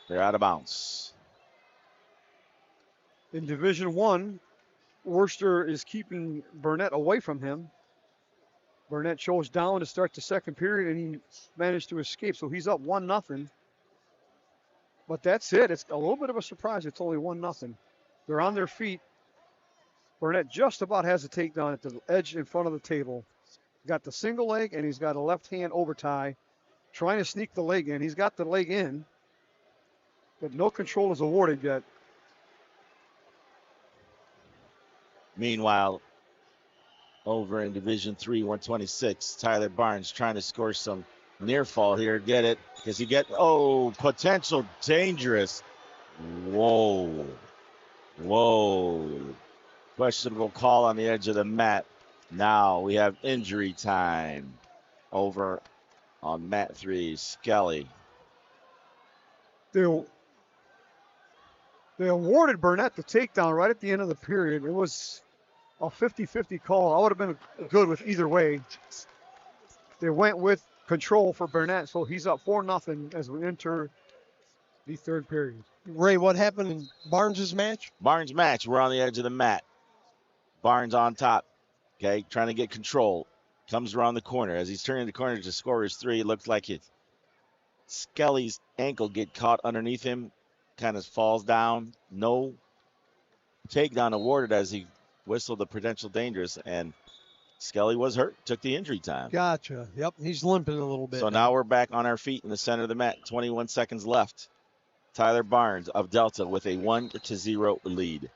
they're out of bounds. In Division 1, Worcester is keeping Burnett away from him. Burnett chose down to start the second period, and he managed to escape, so he's up 1-0. But that's it. It's a little bit of a surprise. It's only 1-0. They're on their feet. Burnett just about has a takedown at the edge in front of the table. He's got the single leg, and he's got a left-hand overtie. Trying to sneak the leg in. He's got the leg in, but no control is awarded yet. Meanwhile, over in Division 3, 126, Tyler Barnes trying to score some near fall here. Get it? Does he get, potential dangerous. Whoa. Questionable call on the edge of the mat. Now we have injury time over on mat 3, Skelly. They awarded Burnett the takedown right at the end of the period. It was a 50-50 call. I would have been good with either way. They went with control for Burnett, so he's up 4-0 as we enter the third period. Ray, what happened in Barnes' match? Barnes' match, we're on the edge of the mat. Barnes on top, okay, trying to get control. Comes around the corner. As he's turning the corner to score his 3, it looks like Skelly's ankle get caught underneath him. Kind of falls down. No takedown awarded as he whistled the potential dangerous. And Skelly was hurt, took the injury time. Gotcha. Yep, he's limping a little bit. So now we're back on our feet in the center of the mat. 21 seconds left. Tyler Barnes of Delta with a 1-0 lead.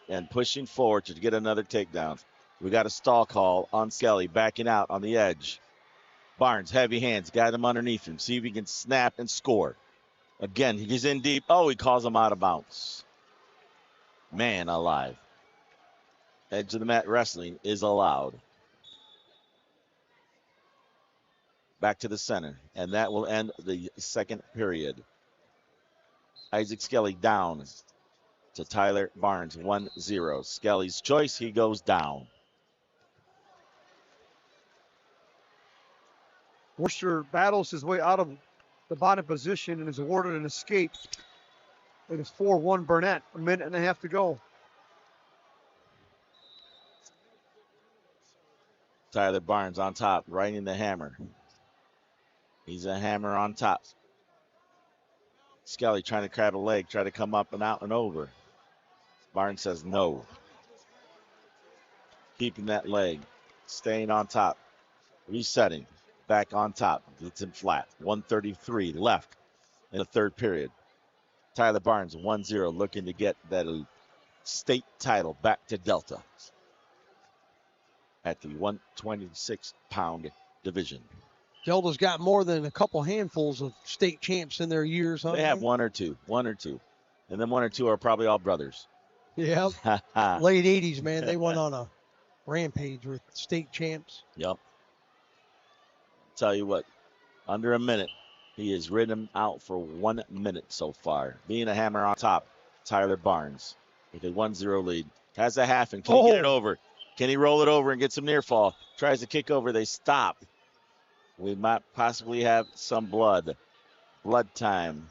And pushing forward to get another takedown. We got a stall call on Skelly, backing out on the edge. Barnes, heavy hands, got him underneath him. See if he can snap and score. Again, he's in deep. Oh, he calls him out of bounds. Man alive. Edge of the mat wrestling is allowed. Back to the center, and that will end the second period. Isaac Skelly down to Tyler Barnes, 1-0. Skelly's choice, he goes down. Worcester battles his way out of the bottom position and is awarded an escape. It is 4-1 Burnett, a minute and a half to go. Tyler Barnes on top, riding the hammer. He's a hammer on top. Skelly trying to grab a leg, try to come up and out and over. Barnes says no. Keeping that leg, staying on top, resetting, back on top, gets him flat. 1:33 left in the third period. Tyler Barnes, 1-0, looking to get that state title back to Delta at the 126-pound division. Delta's got more than a couple handfuls of state champs in their years, huh? They have one or two. And then one or two are probably all brothers. Yeah. Late 80s, man. They went on a rampage with state champs. Yep. Tell you what, under a minute, he has ridden him out for 1 minute so far. Being a hammer on top, Tyler Barnes with a 1-0 lead. Has a half and can he get it over? Can he roll it over and get some near fall? Tries to kick over, they stop. We might possibly have some blood. Blood time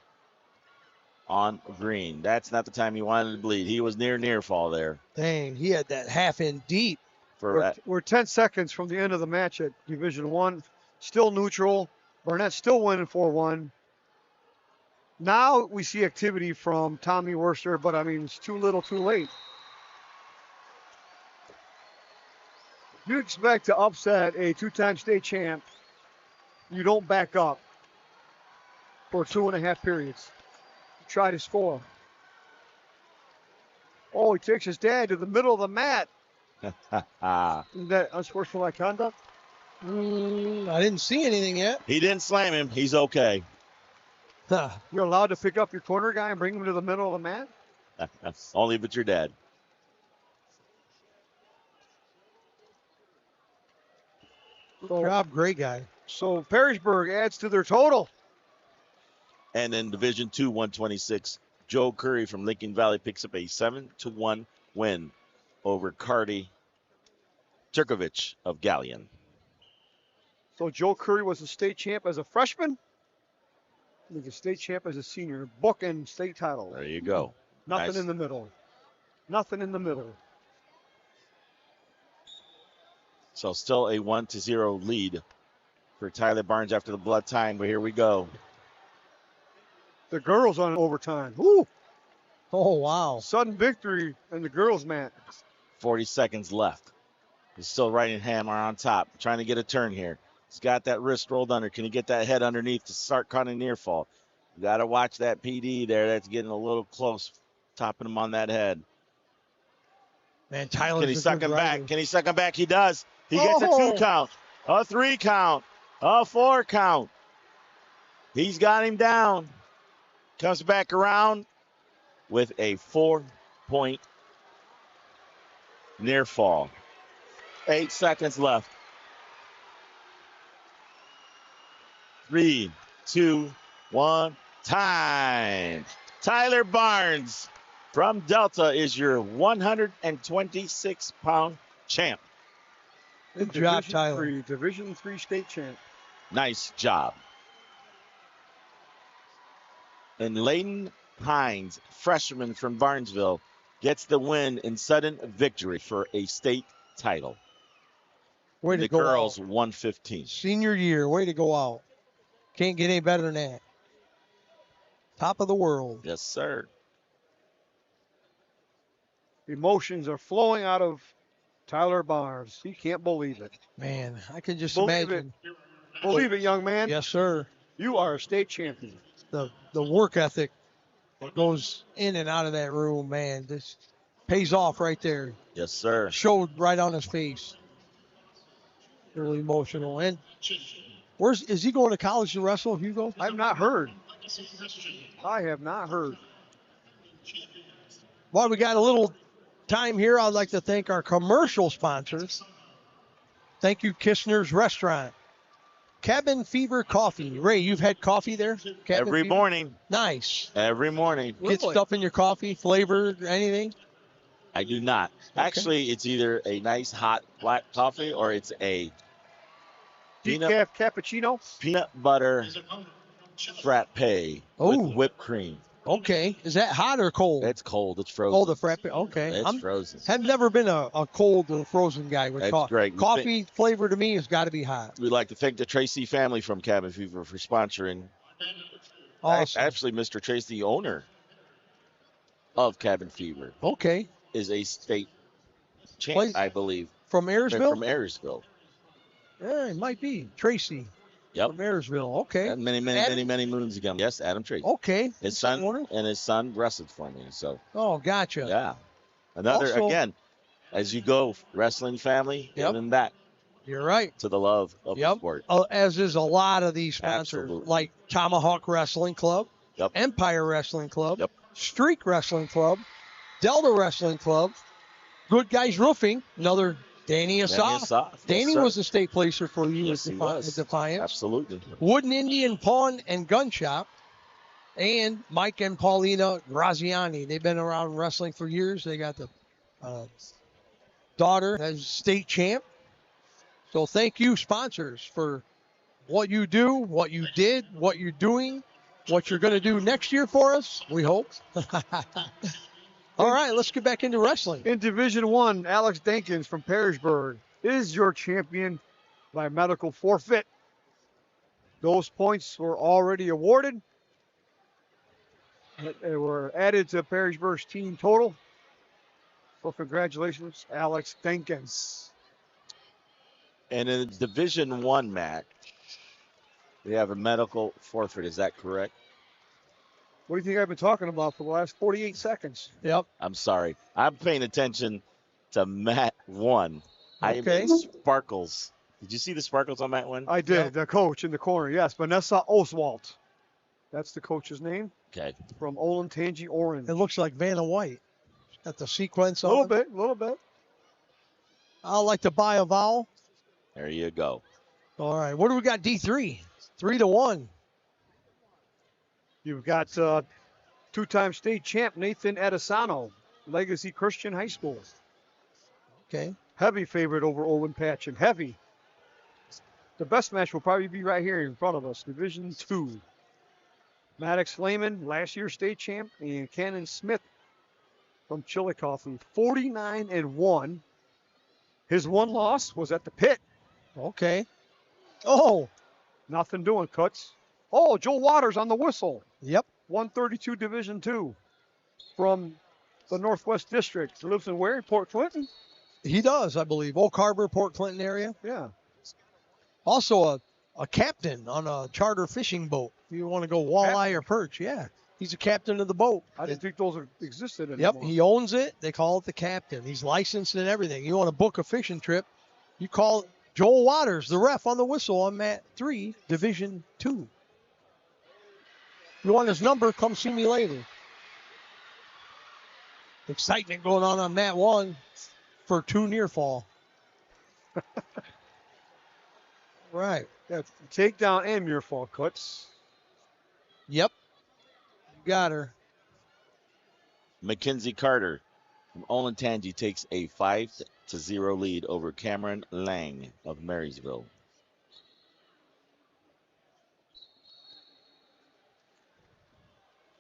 on green. That's not the time he wanted to bleed. He was near fall there. Dang, he had that half in deep. We're 10 seconds from the end of the match at Division 1. Still neutral. Burnett still winning 4-1. Now we see activity from Tommy Worcester, but I mean, it's too little too late. You expect to upset a two-time state champ. You don't back up for 2.5 periods. You try to score. Oh, he takes his dad to the middle of the mat. Isn't that unsportsmanlike conduct? I didn't see anything yet. He didn't slam him. He's okay. You're allowed to pick up your corner guy and bring him to the middle of the mat? Only if it's your dad. Good job, great guy. So Perrysburg adds to their total. And in Division 2, 126, Joe Curry from Lincoln Valley picks up a 7-1 win over Cardi Turkovich of Galleon. So Joe Curry was a state champ as a freshman. He was a state champ as a senior. Bookend state title. There you go. Nothing Nice. in the middle. Nothing in the middle. So still a 1-0 lead for Tyler Barnes after the blood time. But here we go. The girls on overtime. Woo! Oh, wow. Sudden victory in the girls' match. 40 seconds left. He's still riding hammer on top, trying to get a turn here. He's got that wrist rolled under. Can he get that head underneath to start cutting near fall? You got to watch that PD there. That's getting a little close, topping him on that head. Man, Tyler's Can he a suck good him rider. back? Can he suck him back? He does. He gets a 2 count, a 3 count, a 4 count. He's got him down. Comes back around with a 4-point near fall. 8 seconds left. 3, 2, 1, time. Tyler Barnes from Delta is your 126-pound champ. Good job, Tyler. Division 3 state champ. Nice job. And Layden Hines, freshman from Barnesville, gets the win in sudden victory for a state title. Way to The go girls out. 115. Senior year, way to go out. Can't get any better than that. Top of the world. Yes, sir. Emotions are flowing out of Tyler Barnes. He can't believe it. Man, I can just Believe imagine. Believe it, young man. Yes, sir. You are a state champion. The work ethic that goes in and out of that room, man, this pays off right there. Yes, sir. Showed right on his face. Really emotional. And is he going to college to wrestle, Hugo? I've not heard. I have not heard. While we got a little time here, I'd like to thank our commercial sponsors. Thank you, Kistner's Restaurant. Cabin Fever Coffee. Ray, you've had coffee there? Cabin Every Fever? morning. Nice. Every morning. Get stuff in your coffee, flavored, anything? I do not. Okay. Actually, it's either a nice hot black coffee or it's a Decaf cappuccino. peanut butter frappe with whipped cream. Okay. Is that hot or cold? It's cold. It's frozen. Oh, the frappe. Okay. It's frozen. I've never been a cold or frozen guy with That's coffee. great. Coffee flavor to me has got to be hot. We'd like to thank the Tracy family from Cabin Fever for sponsoring. Awesome. Actually, Mr. Tracy, the owner of Cabin Fever, Okay. is a state champ, I believe. From They're Ayersville? from Ayersville. Yeah, it might be. Tracy. Yep. From Ayersville. Okay. And many moons ago. Yes, Adam Tracy. Okay. His son wrestled for me. So Oh, gotcha. yeah. Another Also- again, as you go, wrestling family, giving back You're right. to the love of the sport. As is a lot of these sponsors, Absolutely. like Tomahawk Wrestling Club, Empire Wrestling Club, Streak Wrestling Club, Delta Wrestling Club, Good Guys Roofing, another Danny Asaf. Asaf. Danny Yes, sir. was a state placer for you Yes, he was. at Defiance. Absolutely. Wooden Indian Pawn and Gun Shop, and Mike and Paulina Graziani. They've been around wrestling for years. They got the daughter as state champ. So thank you, sponsors, for what you do, what you did, what you're doing, what you're going to do next year for us, we hope. All right, let's get back into wrestling. In Division 1, Alex Dankins from Parrishburg is your champion by medical forfeit. Those points were already awarded. They were added to Parrishburg's team total. So congratulations, Alex Dankins. And in the Division 1 match, we have a medical forfeit. Is that correct? What do you think I've been talking about for the last 48 seconds? Yep. I'm sorry. I'm paying attention to Mat 1. I Okay. am sparkles. Did you see the sparkles on Mat 1? I did. The coach in the corner, yes. Vanessa Oswalt. That's the coach's name. Okay. From Olentangy Orange. It looks like Vanna White. Got the sequence A on little it. bit, a little bit. I'd like to buy a vowel. There you go. All right. What do we got, D3? 3-1. You've got two-time state champ Nathan Adesano, Legacy Christian High School. Okay. Heavy favorite over Owen Patchen. Heavy. The best match will probably be right here in front of us. Division 2. Maddox Lehman, last year's state champ, and Cannon Smith from Chillicothe, 49-1. His one loss was at the pit. Okay. Oh. Nothing doing, Cuts. Oh, Joe Waters on the whistle. Yep. 132 Division 2 from the Northwest District. He lives in where? Port Clinton? He does, I believe. Oak Harbor, Port Clinton area. Yeah. Also a captain on a charter fishing boat. If you want to go walleye or perch, yeah. He's a captain of the boat. I didn't think those existed anymore. Yep, he owns it. They call it the captain. He's licensed and everything. You want to book a fishing trip, you call Joel Waters, the ref on the whistle on Mat 3, Division 2. You want his number, come see me later. Excitement going on Mat 1 for 2 near fall. Right. That's takedown and near fall, Cuts. Yep. You got her. Mackenzie Carter from Olentangy takes a 5-0 lead over Cameron Lang of Marysville.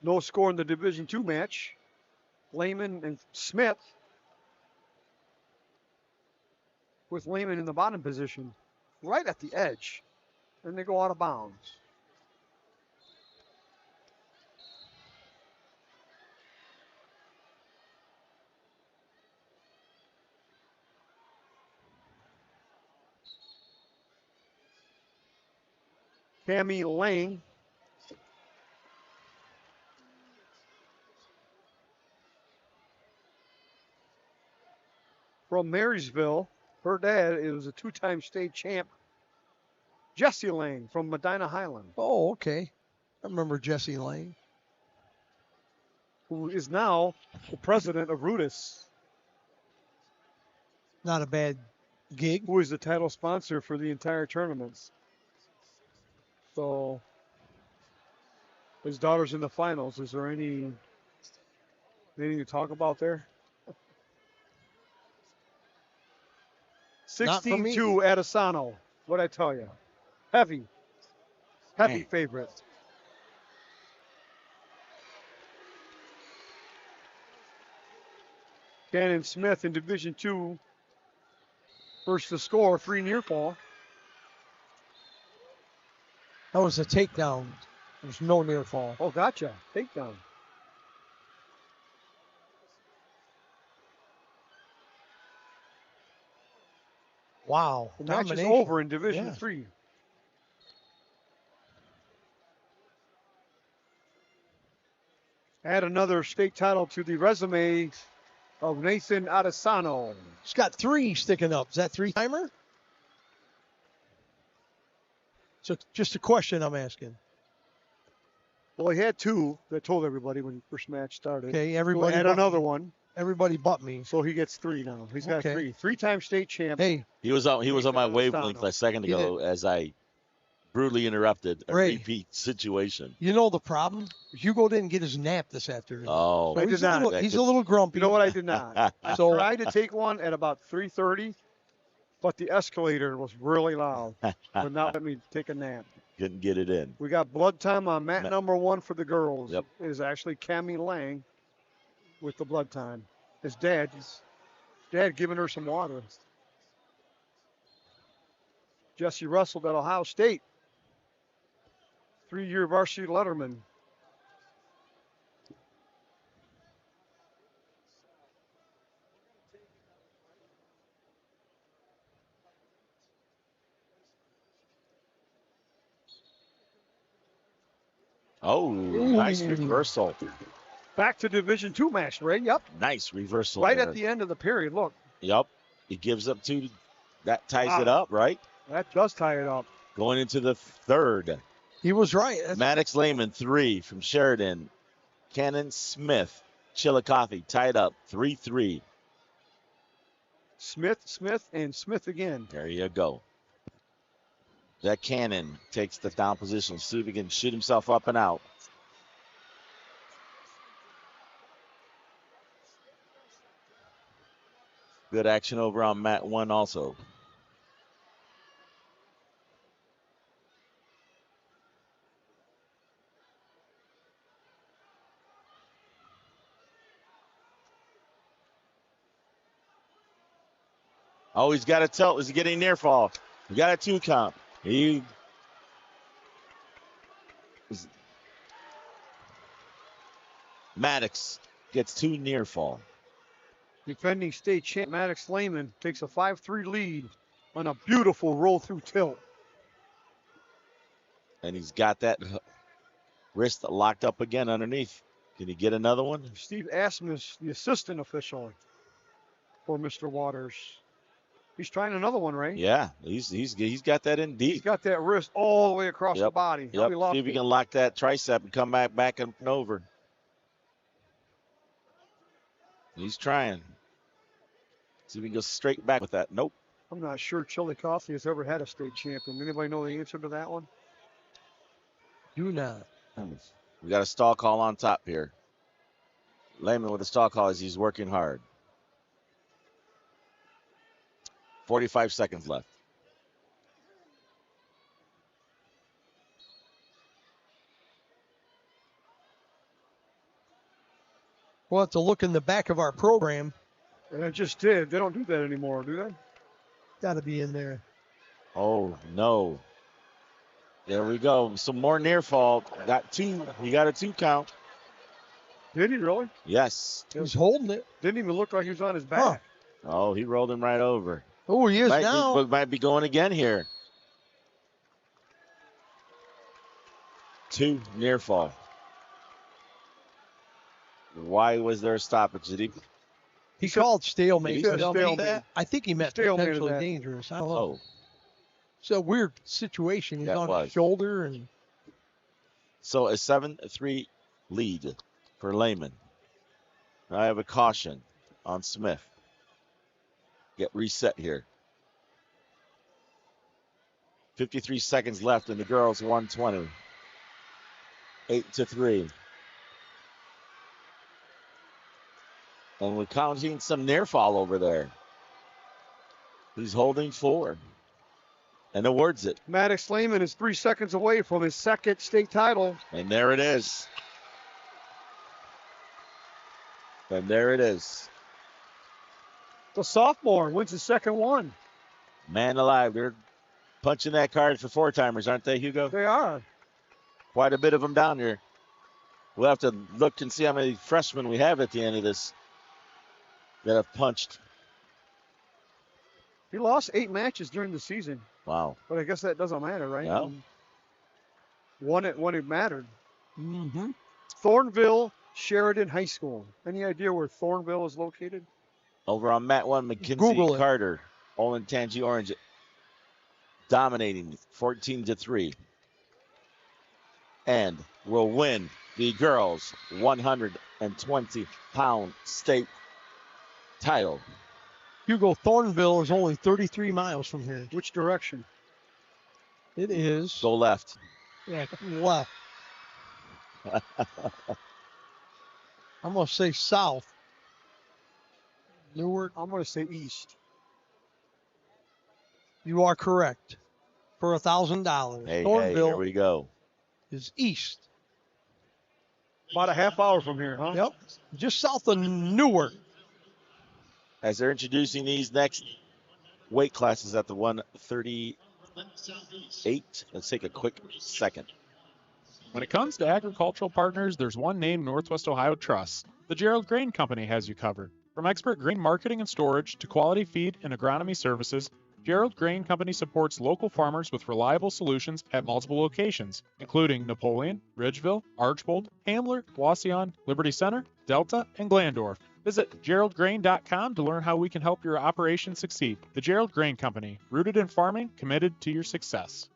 No score in the Division 2 match. Lehman and Smith, with Lehman in the bottom position, right at the edge. Then they go out of bounds. Cammy Lang. From Marysville. Her dad is a 2-time state champ. Jesse Lang from Medina Highland. Oh, okay. I remember Jesse Lang. Who is now the president of Rudis. Not a bad gig. Who is the title sponsor for the entire tournaments. So, his daughter's in the finals. Is there anything to talk about there? 16-2 Adesano. What'd I tell you? Heavy favorite. Cannon Smith in Division II. First to score, 3 near fall. That was a takedown. There's no near fall. Oh, gotcha. Takedown. Wow. The match is over in Division III. Add another state title to the resume of Nathan Adesano. He's got 3 sticking up. Is that 3-timer? So just a question I'm asking. Well, he had 2 that told everybody when the first match started. Okay, everybody. Add another one. Everybody but me. So he gets 3 now. He's got 3. 3-time state champ. Hey. He was on my wavelength a second ago as I brutally interrupted a repeat situation. You know the problem? Hugo didn't get his nap this afternoon. Oh, I did not. He's a little grumpy. You know what? I did not. I tried to take one at about 3:30, but the escalator was really loud. Would not let me take a nap. Couldn't get it in. We got blood time on mat number 1 for the girls. Yep. It is actually Cammy Lang with the blood time. His dad giving her some water. Jesse wrestled at Ohio State. 3-year varsity letterman. Oh, nice reversal. Back to Division II match, Ray. Yep. Nice reversal. Right there. at the end of the period. Look. Yep. He gives up 2. That ties it up, right? That does tie it up. Going into the 3rd. He was right. Maddox Lehman, 3 from Sheridan. Cannon Smith, Chillicothe, tied up 3-3. Smith, and Smith again. There you go. That Cannon takes the down position. See if he can shoot himself up and out. Good action over on mat 1 also. Oh, he's got a tilt. Is he getting near fall? He got a 2 count. Maddox gets 2 near fall. Defending state champ Maddox Lehman takes a 5-3 lead on a beautiful roll through tilt. And he's got that wrist locked up again underneath. Can he get another one? Steve Asmus, the assistant official for Mr. Waters. He's trying another one, Ray. Yeah, he's got that in deep. He's got that wrist all the way across the body. Yep. See if he can lock that tricep and come back and over. He's trying. See if he can go straight back with that. Nope. I'm not sure Chillicothe has ever had a state champion. Anybody know the answer to that one? Do not. We got a stall call on top here. Lehman with a stall call as he's working hard. 45 seconds left. We'll have to look in the back of our program. And I just did. They don't do that anymore, do they? Got to be in there. Oh, no. There we go. Some more near fall. Got 2. He got a 2 count. Did he really? Yes. He's holding it. Didn't even look like he was on his back. Huh. Oh, he rolled him right over. Oh, he is now. Might be going again here. 2 near fall. Why was there a stoppage? Did he called stalemate. He said stalemate. I think he meant Stalemate potentially that. dangerous. I don't know. Oh, It's a weird situation. He's That on was. his shoulder, and so a 7-3 lead for Lehman. I have a caution on Smith. Get reset here. 53 seconds left in the girls 120. 8-3. And we're counting some near fall over there. He's holding 4. And awards it. Maddox Lehman is 3 seconds away from his second state title. And there it is. And there it is. The sophomore wins his second one. Man alive, they're punching that card for 4-timers, aren't they, Hugo? They are. Quite a bit of them down here. We'll have to look and see how many freshmen we have at the end of this that have punched. He lost 8 matches during the season, Wow. but I guess that doesn't matter, right? No. Won it when it mattered. mm-hmm. Thornville Sheridan High School. Any idea where Thornville is located? Over on mat 1, Google McKinsey it. Carter, Olentangy Orange, dominating 14-3. And will win the girls' 120-pound state title. Hugo, Thornville is only 33 miles from here. Which direction? It is Go left. left. I'm going to say south. Newark. I'm going to say east. You are correct. For $1,000. Hey, Thornville here we go. is east. About a half hour from here, huh? Yep. Just south of Newark. As they're introducing these next weight classes at the 138. Let's take a quick second. When it comes to agricultural partners, there's one name Northwest Ohio trusts. The Gerald Grain Company has you covered. From expert grain marketing and storage to quality feed and agronomy services, Gerald Grain Company supports local farmers with reliable solutions at multiple locations, including Napoleon, Ridgeville, Archbold, Hamler, Wauseon, Liberty Center, Delta, and Glandorf. Visit GeraldGrain.com to learn how we can help your operation succeed. The Gerald Grain Company, rooted in farming, committed to your success.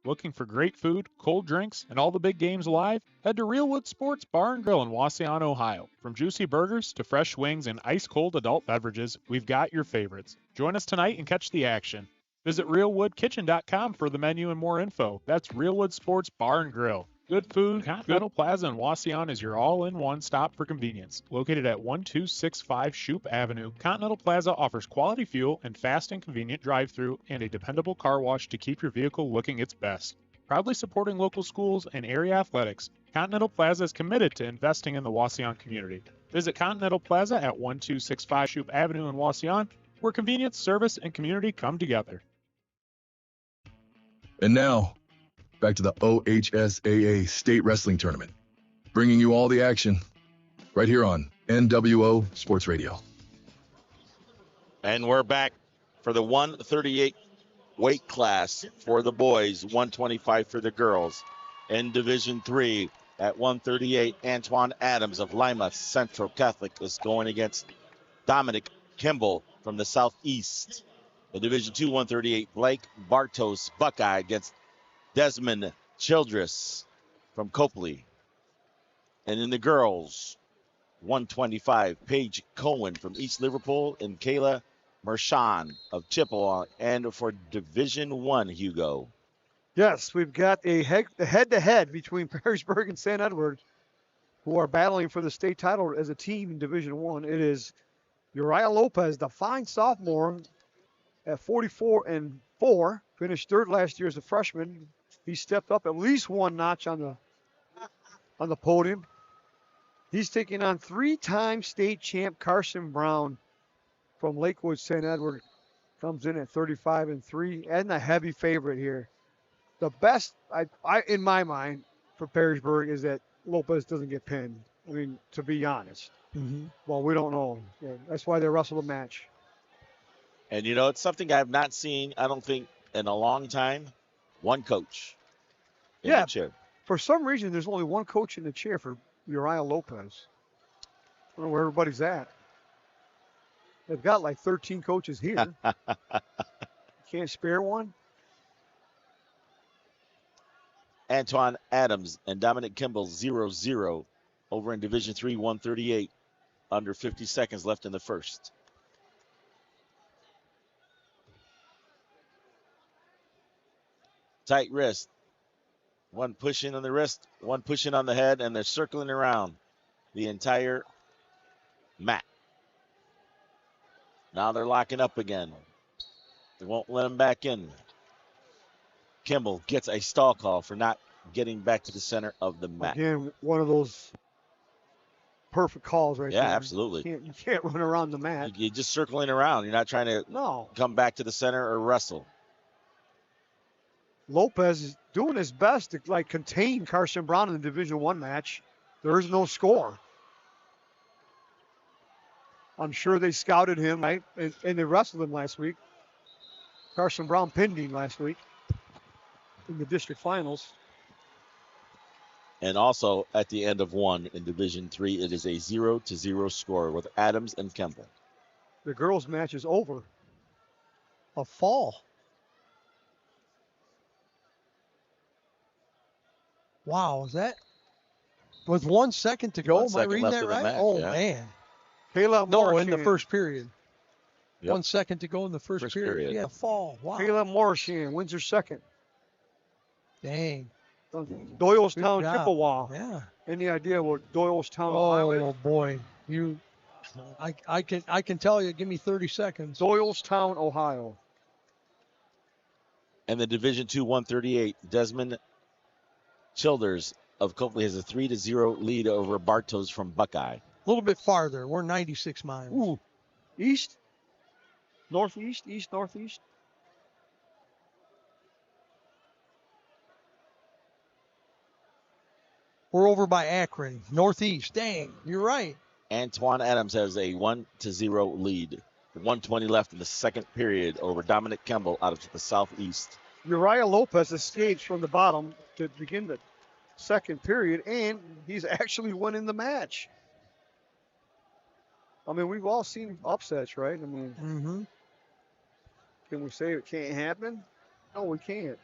Looking for great food, cold drinks, and all the big games live? Head to Realwood Sports Bar and Grill in Wauseon, Ohio. From juicy burgers to fresh wings and ice-cold adult beverages, we've got your favorites. Join us tonight and catch the action. Visit RealwoodKitchen.com for the menu and more info. That's Realwood Sports Bar and Grill. Good food, Continental Plaza in Wauseon is your all-in-one stop for convenience. Located at 1265 Shoup Avenue, Continental Plaza offers quality fuel and fast and convenient drive-through and a dependable car wash to keep your vehicle looking its best. Proudly supporting local schools and area athletics, Continental Plaza is committed to investing in the Wauseon community. Visit Continental Plaza at 1265 Shoup Avenue in Wauseon, where convenience, service, and community come together. And now, back to the OHSAA State Wrestling Tournament, bringing you all the action right here on NWO Sports Radio. And we're back for the 138 weight class for the boys, 125 for the girls. In Division 3 at 138, Antoine Adams of Lima Central Catholic is going against Dominic Kimball from the Southeast. In Division 2, 138, Blake Bartos Buckeye against Desmond Childress from Copley. And in the girls, 125, Paige Cohen from East Liverpool and Kayla Mershon of Chippewa. And for Division 1, Hugo. Yes, we've got a head-to-head between Perrysburg and St. Edward, who are battling for the state title as a team in Division 1. It is Uriah Lopez, the fine sophomore, at 44-4, finished third last year as a freshman. He stepped up at least one notch on the podium. He's taking on 3-time state champ Carson Brown from Lakewood St. Edward. Comes in at 35-3 and the heavy favorite here. The best, in my mind, for Perrysburg is that Lopez doesn't get pinned. I mean, to be honest. Mm-hmm. Well, we don't know. Yeah, that's why they wrestle the match. And, you know, it's something I've not seen, I don't think, in a long time. One coach in Yeah. the chair. For some reason, there's only one coach in the chair for Uriah Lopez. I don't know where everybody's at. They've got like 13 coaches here. Can't spare one. Antoine Adams and Dominic Kimball 0-0 over in Division III 138. Under 50 seconds left in the first. Tight wrist. One pushing on the wrist, one pushing on the head, and they're circling around the entire mat. Now they're locking up again. They won't let him back in. Kimball gets a stall call for not getting back to the center of the mat. Again, one of those perfect calls right there. Yeah, absolutely. You can't run around the mat. You're just circling around. You're not trying to come back to the center or wrestle. Lopez is doing his best to like contain Carson Brown in the Division I match. There is no score. I'm sure they scouted him, right? And they wrestled him last week. Carson Brown pinned him last week in the district finals. And also at the end of one in Division III, it is a 0-0 score with Adams and Kimball. The girls' match is over. A fall. Wow, is that with 1 second to go? 1 Am I second reading left that of the right? match, Oh, yeah. man. Caleb No, Morris in the first period. Yep. 1 second to go in the first period. Yeah, fall. Wow. Caleb Morrishan wins her second. Dang. Doylestown, Good job. Chippewa. Yeah. Any idea what Doylestown, Oh, Ohio is? boy. I can tell you. Give me 30 seconds. Doylestown, Ohio. And the Division II 138, Desmond Childers of Copley has a 3-0 lead over Bartos from Buckeye. A little bit farther. We're 96 miles. Ooh. East? Northeast? East, northeast? We're over by Akron, northeast. Dang, you're right. Antoine Adams has a 1-0 lead. 1:20 left in the second period over Dominic Kimball out of the southeast. Uriah Lopez escapes from the bottom to begin the second period, and he's actually winning the match. I mean, we've all seen upsets, right? I mean, Can we say it can't happen? No, we can't.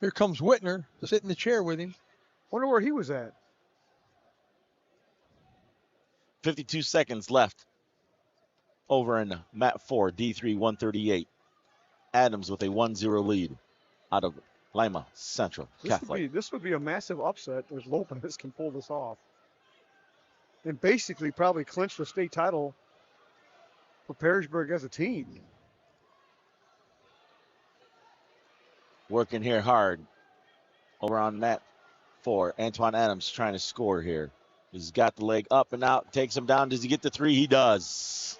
Here comes Whitner to sit in the chair with him. Wonder where he was at. 52 seconds left over in Mat 4, D3 138. Adams with a 1-0 lead out of Lima Central Catholic. This would be a massive upset if Lopez can pull this off. And basically probably clinch the state title for Perrysburg as a team. Working here hard over on Mat 4. Antoine Adams trying to score here. He's got the leg up and out, takes him down. Does he get the three? He does.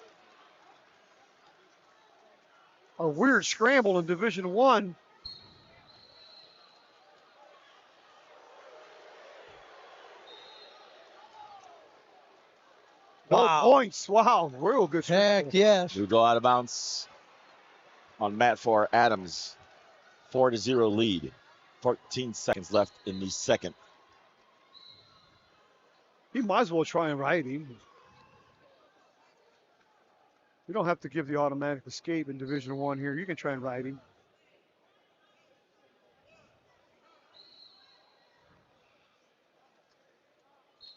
A weird scramble in Division I. Wow. No points. Wow. Real good Heck scramble. yes. We go out of bounds on Mat 4. Adams, 4-0 lead. 14 seconds left in the second. He might as well try and ride him. You don't have to give the automatic escape in Division I here. You can try and ride him.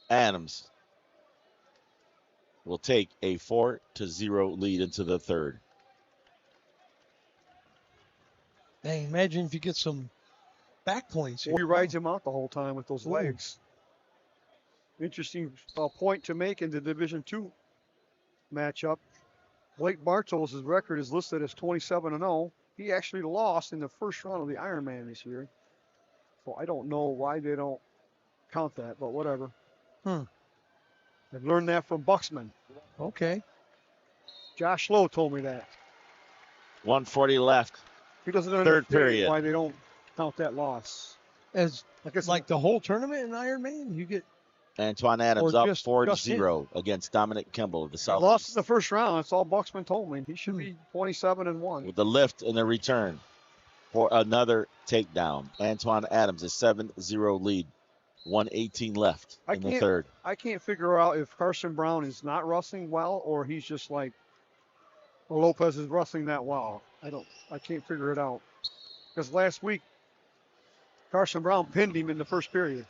Adams will take a 4-0 lead into the third. Dang, imagine if you get some back points. He rides him out the whole time with those legs. Interesting point to make in the Division II matchup. Blake Bartos' record is listed as 27-0. He actually lost in the first round of the Ironman this year. So I don't know why they don't count that, but whatever. I've learned that from Buxman. Okay. Josh Lowe told me that. 1:40 left. He doesn't Third understand period. why they don't count that loss. As like the whole tournament in Ironman, you get Antoine Adams Or up just 4-0 against Dominic Kimball of the South. Lost in the first round. That's all Buxman told me. He should be 27-1. With the lift and the return. for another takedown. Antoine Adams, a 7-0 lead. 1:18 left in the third. I can't figure out if Carson Brown is not wrestling well or he's just like, well, Lopez is wrestling that well. I can't figure it out. Because last week, Carson Brown pinned him in the first period.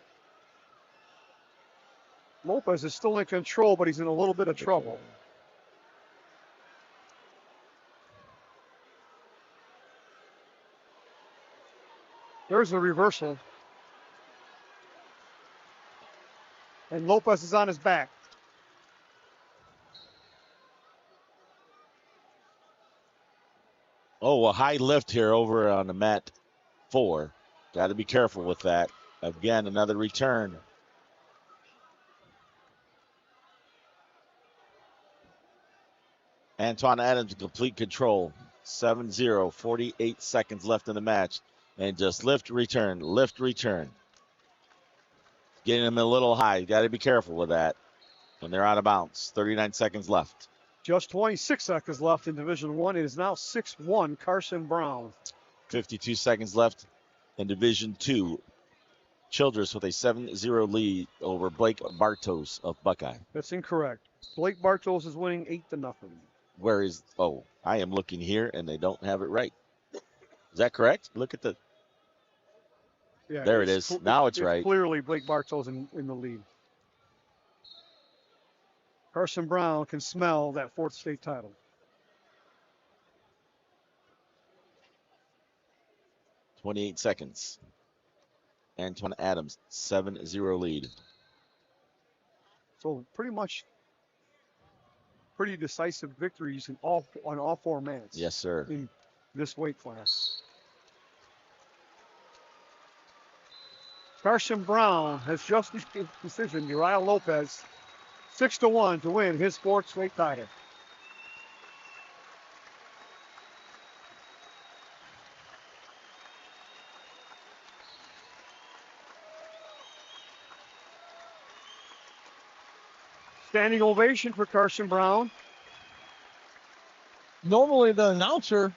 Lopez is still in control, but he's in a little bit of trouble. There's a reversal. And Lopez is on his back. Oh, a high lift here over on the mat 4. Got to be careful with that. Again, another return. Antoine Adams in complete control. 7-0, 48 seconds left in the match. And just lift, return, lift, return. Getting him a little high. Got to be careful with that when they're out of bounds. 39 seconds left. Just 26 seconds left in Division 1. It is now 6-1, Carson Brown. 52 seconds left in Division 2. Childress with a 7-0 lead over Blake Bartos of Buckeye. That's incorrect. Blake Bartos is winning 8-0. Where is, oh, I am looking here and they don't have it right. Is that correct? Look at the, yeah, there it is. Now it's right. Clearly Blake Bartos in the lead. Carson Brown can smell that 4th state title. .28 seconds. Antoine Adams, 7-0 lead. So pretty decisive victories on all 4 mats. Yes, sir. In this weight class. Carson Brown has just decision Uriah Lopez 6-1 to win his 4th straight title. Standing ovation for Carson Brown. Normally the announcer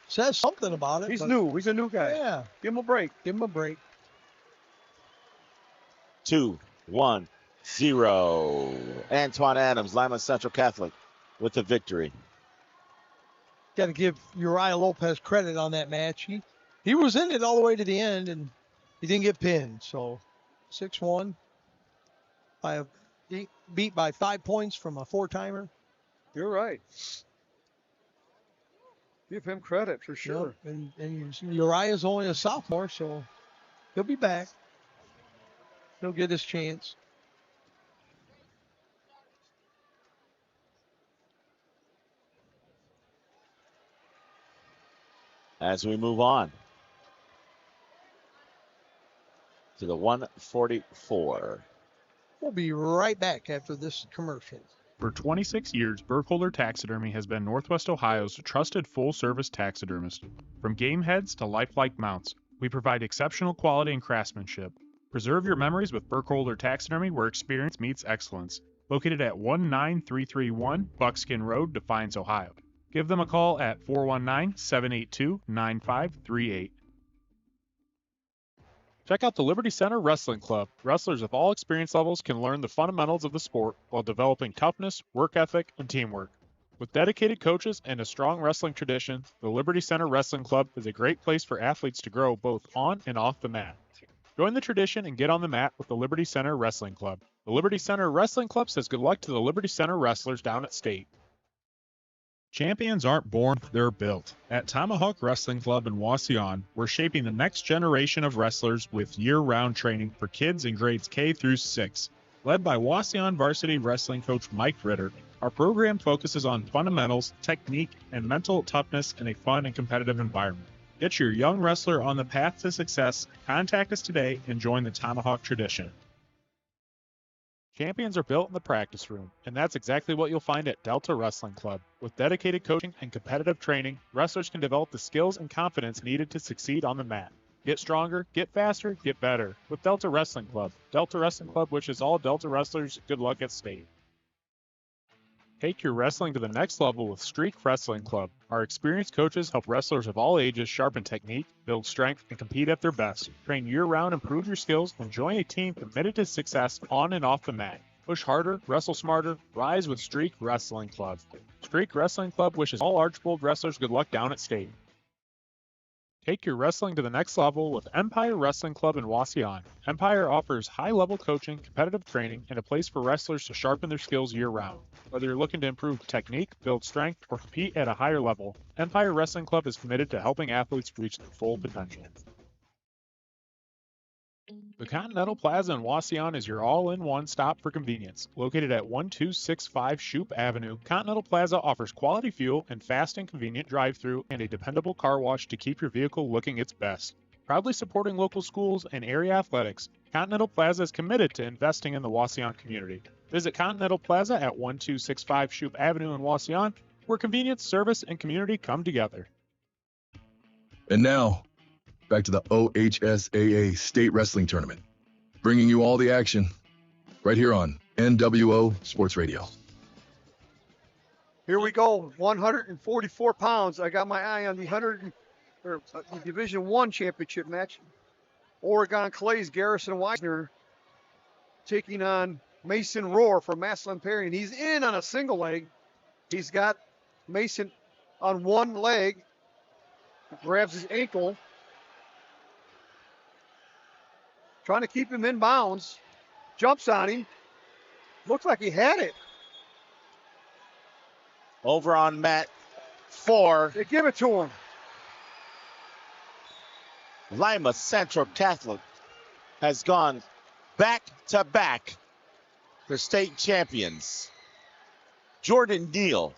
says something about it. He's new. He's a new guy. Yeah. Give him a break. Give him a break. 2-1-0. Antoine Adams, Lima Central Catholic with the victory. Got to give Uriah Lopez credit on that match. He was in it all the way to the end, and he didn't get pinned. So 6-1. Beat by 5 points from a 4-timer. You're right. Give him credit for sure. Yep. And Uriah's only a sophomore, so he'll be back. He'll get his chance. As we move on to the 144. We'll be right back after this commercial. For 26 years, Burkholder Taxidermy has been Northwest Ohio's trusted full-service taxidermist. From game heads to lifelike mounts, we provide exceptional quality and craftsmanship. Preserve your memories with Burkholder Taxidermy, where experience meets excellence. Located at 19331 Buckskin Road, Defiance, Ohio. Give them a call at 419-782-9538. Check out the Liberty Center Wrestling Club. Wrestlers of all experience levels can learn the fundamentals of the sport while developing toughness, work ethic, and teamwork. With dedicated coaches and a strong wrestling tradition, the Liberty Center Wrestling Club is a great place for athletes to grow both on and off the mat. Join the tradition and get on the mat with the Liberty Center Wrestling Club. The Liberty Center Wrestling Club says good luck to the Liberty Center wrestlers down at State. Champions aren't born, they're built. At Tomahawk Wrestling Club in Wauseon, we're shaping the next generation of wrestlers with year-round training for kids in grades K through 6. Led by Wauseon varsity wrestling coach Mike Ritter, our program focuses on fundamentals, technique, and mental toughness in a fun and competitive environment. Get your young wrestler on the path to success. Contact us today and join the Tomahawk tradition. Champions are built in the practice room, and that's exactly what you'll find at Delta Wrestling Club. With dedicated coaching and competitive training, wrestlers can develop the skills and confidence needed to succeed on the mat. Get stronger, get faster, get better with Delta Wrestling Club. Delta Wrestling Club wishes all Delta wrestlers good luck at State. Take your wrestling to the next level with Streak Wrestling Club. Our experienced coaches help wrestlers of all ages sharpen technique, build strength, and compete at their best. Train year-round, improve your skills, and join a team committed to success on and off the mat. Push harder, wrestle smarter, rise with Streak Wrestling Club. Streak Wrestling Club wishes all Archbold wrestlers good luck down at state. Take your wrestling to the next level with Empire Wrestling Club in Wauseon. Empire offers high-level coaching, competitive training, and a place for wrestlers to sharpen their skills year-round. Whether you're looking to improve technique, build strength, or compete at a higher level, Empire Wrestling Club is committed to helping athletes reach their full potential. The Continental Plaza in Wauseon is your all-in-one stop for convenience. Located at 1265 Shoup Avenue, Continental Plaza offers quality fuel and fast and convenient drive-thru and a dependable car wash to keep your vehicle looking its best. Proudly supporting local schools and area athletics, Continental Plaza is committed to investing in the Wauseon community. Visit Continental Plaza at 1265 Shoup Avenue in Wauseon, where convenience, service, and community come together. And now, back to the OHSAA State Wrestling Tournament, bringing you all the action right here on NWO Sports Radio. Here we go, 144 pounds. I got my eye on the Division I championship match. Oregon Clay's Garrison Weisner taking on Mason Rohr from Massillon Perry, and he's in on a single leg. He's got Mason on one leg, grabs his ankle, trying to keep him in bounds, jumps on him. Looks like he had it. Over on mat 4. They give it to him. Lima Central Catholic has gone back-to-back for state champions. Jordan Neal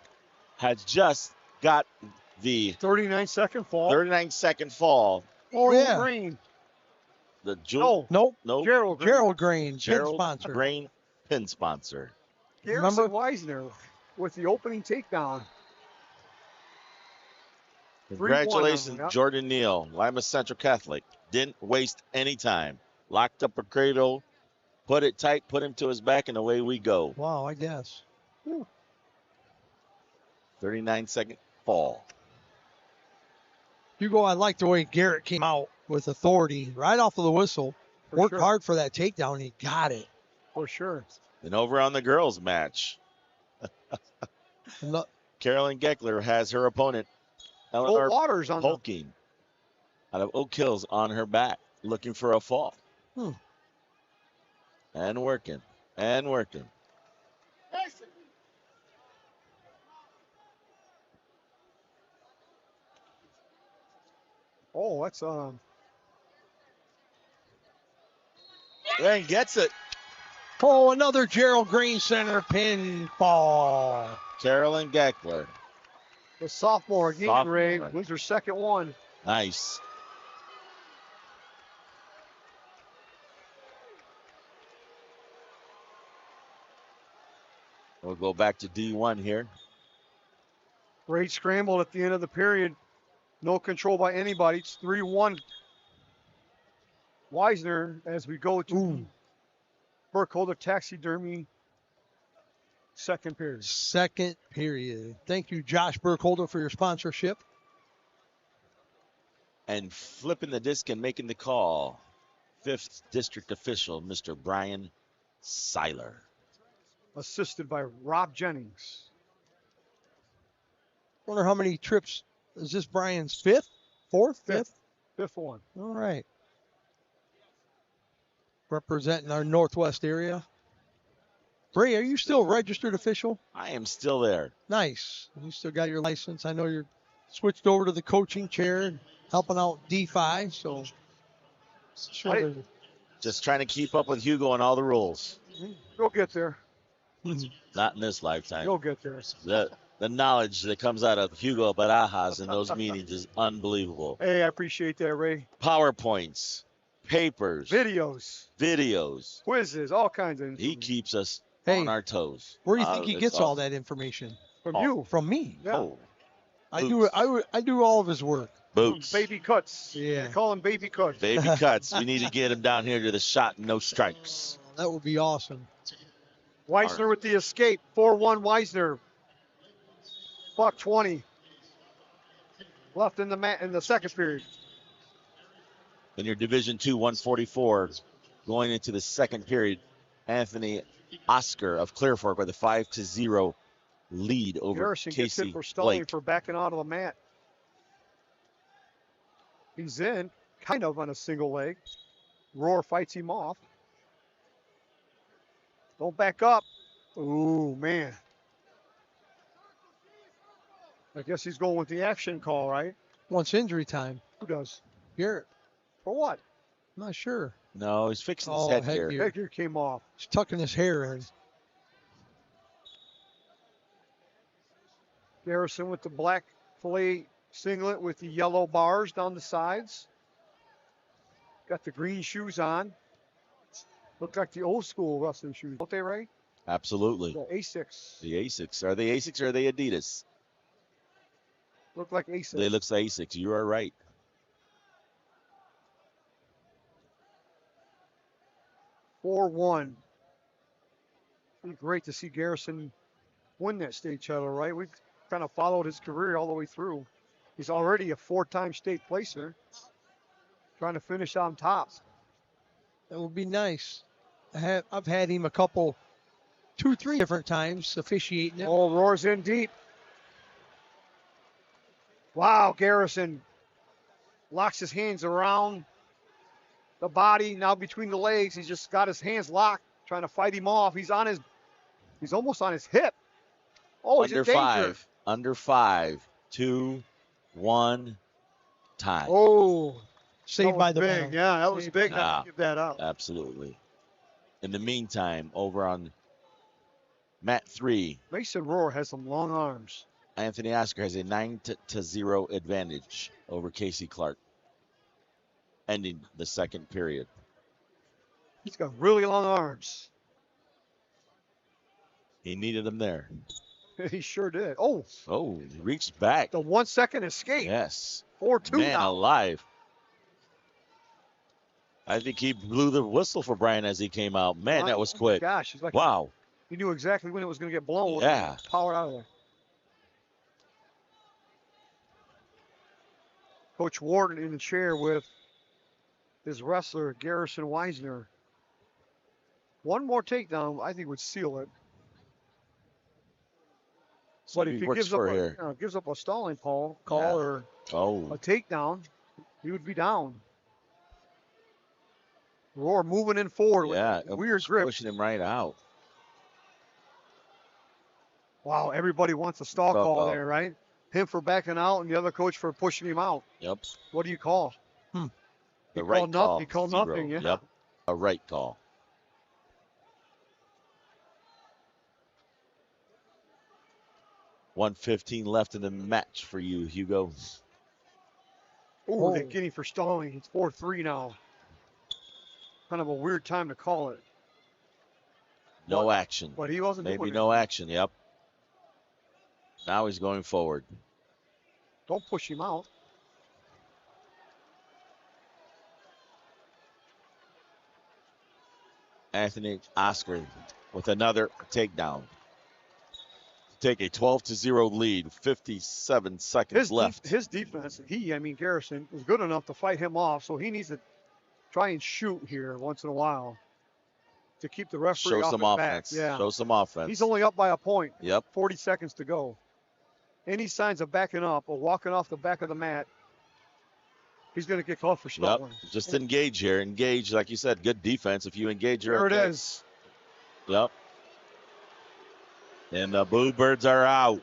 has just got the 39-second fall. 39-second fall. Oh, yeah. Green. The Jewel. Nope. Gerald Green, pin sponsor. Green, pin sponsor. Garrison Weisner with the opening takedown. Congratulations, Jordan Neal, Lima Central Catholic. Didn't waste any time. Locked up a cradle, put it tight, put him to his back, and away we go. Wow, I guess. 39-second fall. Hugo, I like the way Garrett came out with authority right off of the whistle. Worked hard for that takedown, and he got it. For sure. Then over on the girls' match, Carolyn Geckler has her opponent, Eleanor Waters on Polking, out of Oak Hills, on her back, looking for a fall. And working, and working. Oh, that's And gets it. Oh, another Gerald Green Center pinfall. Carolyn Geckler. The sophomore Gatorade wins her second one. Nice. We'll go back to D1 here. Great scramble at the end of the period. No control by anybody. It's 3-1. Weisner as we go to Burkholder Taxidermy. Second period. Second period. Thank you, Josh Burkholder, for your sponsorship. And flipping the disc and making the call, 5th district official, Mr. Brian Seiler. Assisted by Rob Jennings. Wonder how many trips is this Brian's fifth? Fourth? Fifth? Fifth one. All right. Representing our Northwest area. Bray, are you still a registered official? I am still there. Nice. You still got your license. I know you're switched over to the coaching chair, helping out D5. So, just trying to keep up with Hugo and all the rules. You'll get there. Not in this lifetime. You'll get there. The knowledge that comes out of Hugo Barajas in those meetings is unbelievable. Hey, I appreciate that, Ray. PowerPoints, papers, videos, quizzes, all kinds of. He keeps us on our toes. Where do you think he gets all that information? From you. From me. Yeah. Oh. I do all of his work. Boots. Baby cuts. Yeah. They call him baby cuts. Baby cuts. We need to get him down here to the shot and no strikes. That would be awesome. Weisner with the escape. 4-1 Weisner. $1:20 left in the second period. In your Division II 144, going into the second period, Anthony Oscar of Clear Fork with a 5-0 lead over Garrison gets Casey hit for stalling Blake. for backing out of the mat. He's in, kind of on a single leg. Roar fights him off. Don't back up. Ooh, man. I guess he's going with the action call, right? Wants injury time. Who does? Garrett. For what? I'm not sure. No, he's fixing his Oh, headgear. Headgear came off. He's tucking his hair in. Garrison with the black filet singlet with the yellow bars down the sides. Got the green shoes on. Look like the old school wrestling shoes, don't they, Ray? Absolutely. The Asics. The Asics. Are they Asics or are they Adidas? Look like Asics. They look like Asics. You are right. $4-1. It'd be great to see Garrison win that state title, right? We've kind of followed his career all the way through. He's already a 4-time state placer. Trying to finish on top. That would be nice. I've had him a couple, 2-3 different times officiating it. Oh, Roar's in deep. Wow, Garrison locks his hands around the body, now between the legs. He's just got his hands locked, trying to fight him off. He's almost on his hip. Oh, he's in danger. Under 5. 2, 1, time. Oh, saved by the big. bell. Yeah, that was big. Not to give that up. Absolutely. In the meantime, over on mat 3, Mason Roar has some long arms. Anthony Oscar has a 9-0 advantage over Casey Clark, ending the second period. He's got really long arms. He needed them there. He sure did. Oh, he reached back. The 1 second escape. Yes. 4-2 Man now. alive. I think he blew the whistle for Brian as he came out. Man, that was quick. Oh my gosh. It's like wow. He knew exactly when it was going to get blown. Yeah. Powered out of there. Coach Warden in the chair with his wrestler, Garrison Weisner. One more takedown, I think, would seal it. But if he gives up a stalling call or a takedown, he would be down. Roar moving in forward with a weird grip. Pushing him right out. Wow, everybody wants a stall call there, right? Him for backing out and the other coach for pushing him out. Yep. What do you call? The right call. He called nothing, yeah. Yep. A right call. $1:15 left in the match for you, Hugo. Oh, they're getting for stalling. It's 4-3 now. Kind of a weird time to call it. No action. But he wasn't Maybe doing no it. action, yep. Now he's going forward. Don't push him out. Anthony Oscar with another takedown. Take a 12-0 lead, 57 seconds left. His defense, Garrison, was good enough to fight him off, so he needs to try and shoot here once in a while to keep the referee off his back. Yeah. Show some offense. He's only up by a point. Yep. 40 seconds to go. Any signs of backing up or walking off the back of the mat, he's going to get called for stalling. Yep. Just engage here. Engage, like you said, good defense. If you engage, you're There okay. it is. Yep. And the Bluebirds are out.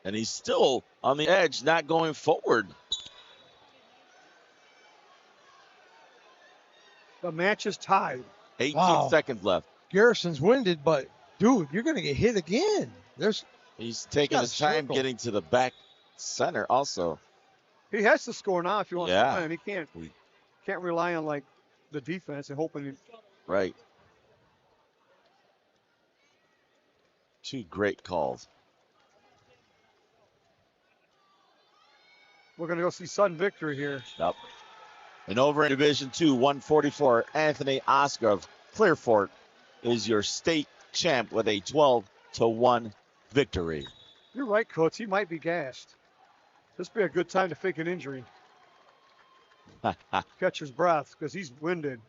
And he's still on the edge, not going forward. The match is tied. 18 seconds left. Garrison's winded, but dude, you're going to get hit again. He's taking his time getting to the back center also. He has to score now if he wants Yeah. to win. He can't rely on like the defense and hoping. Right. Two great calls. We're going to go see sudden victory here. Yep. And over in Division II, 144, Anthony Oscar of Clear Fork is your state champ with a 12-1 victory. You're right, Coach. He might be gassed. This would be a good time to fake an injury. Catch his breath because he's winded.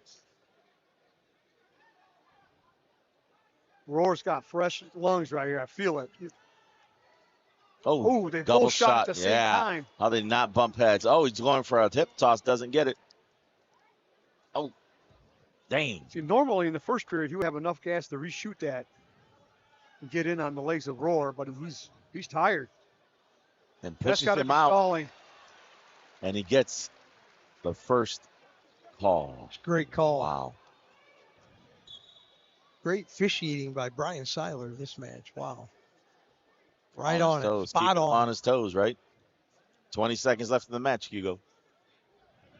Roar's got fresh lungs right here. I feel it. Oh, they double both shot at the same yeah. time. How they not bump heads? Oh, he's going for a hip toss. Doesn't get it. Oh, dang. See, normally in the first period, he would have enough gas to reshoot that and get in on the legs of Roar, but he's tired. And That's pushes got to him be out. stalling. And he gets the first call. Great call. Wow. Great officiating by Brian Seiler this match. Wow. Right on on his it. toes. Spot Keep him on. on his toes, right? 20 seconds left in the match, Hugo.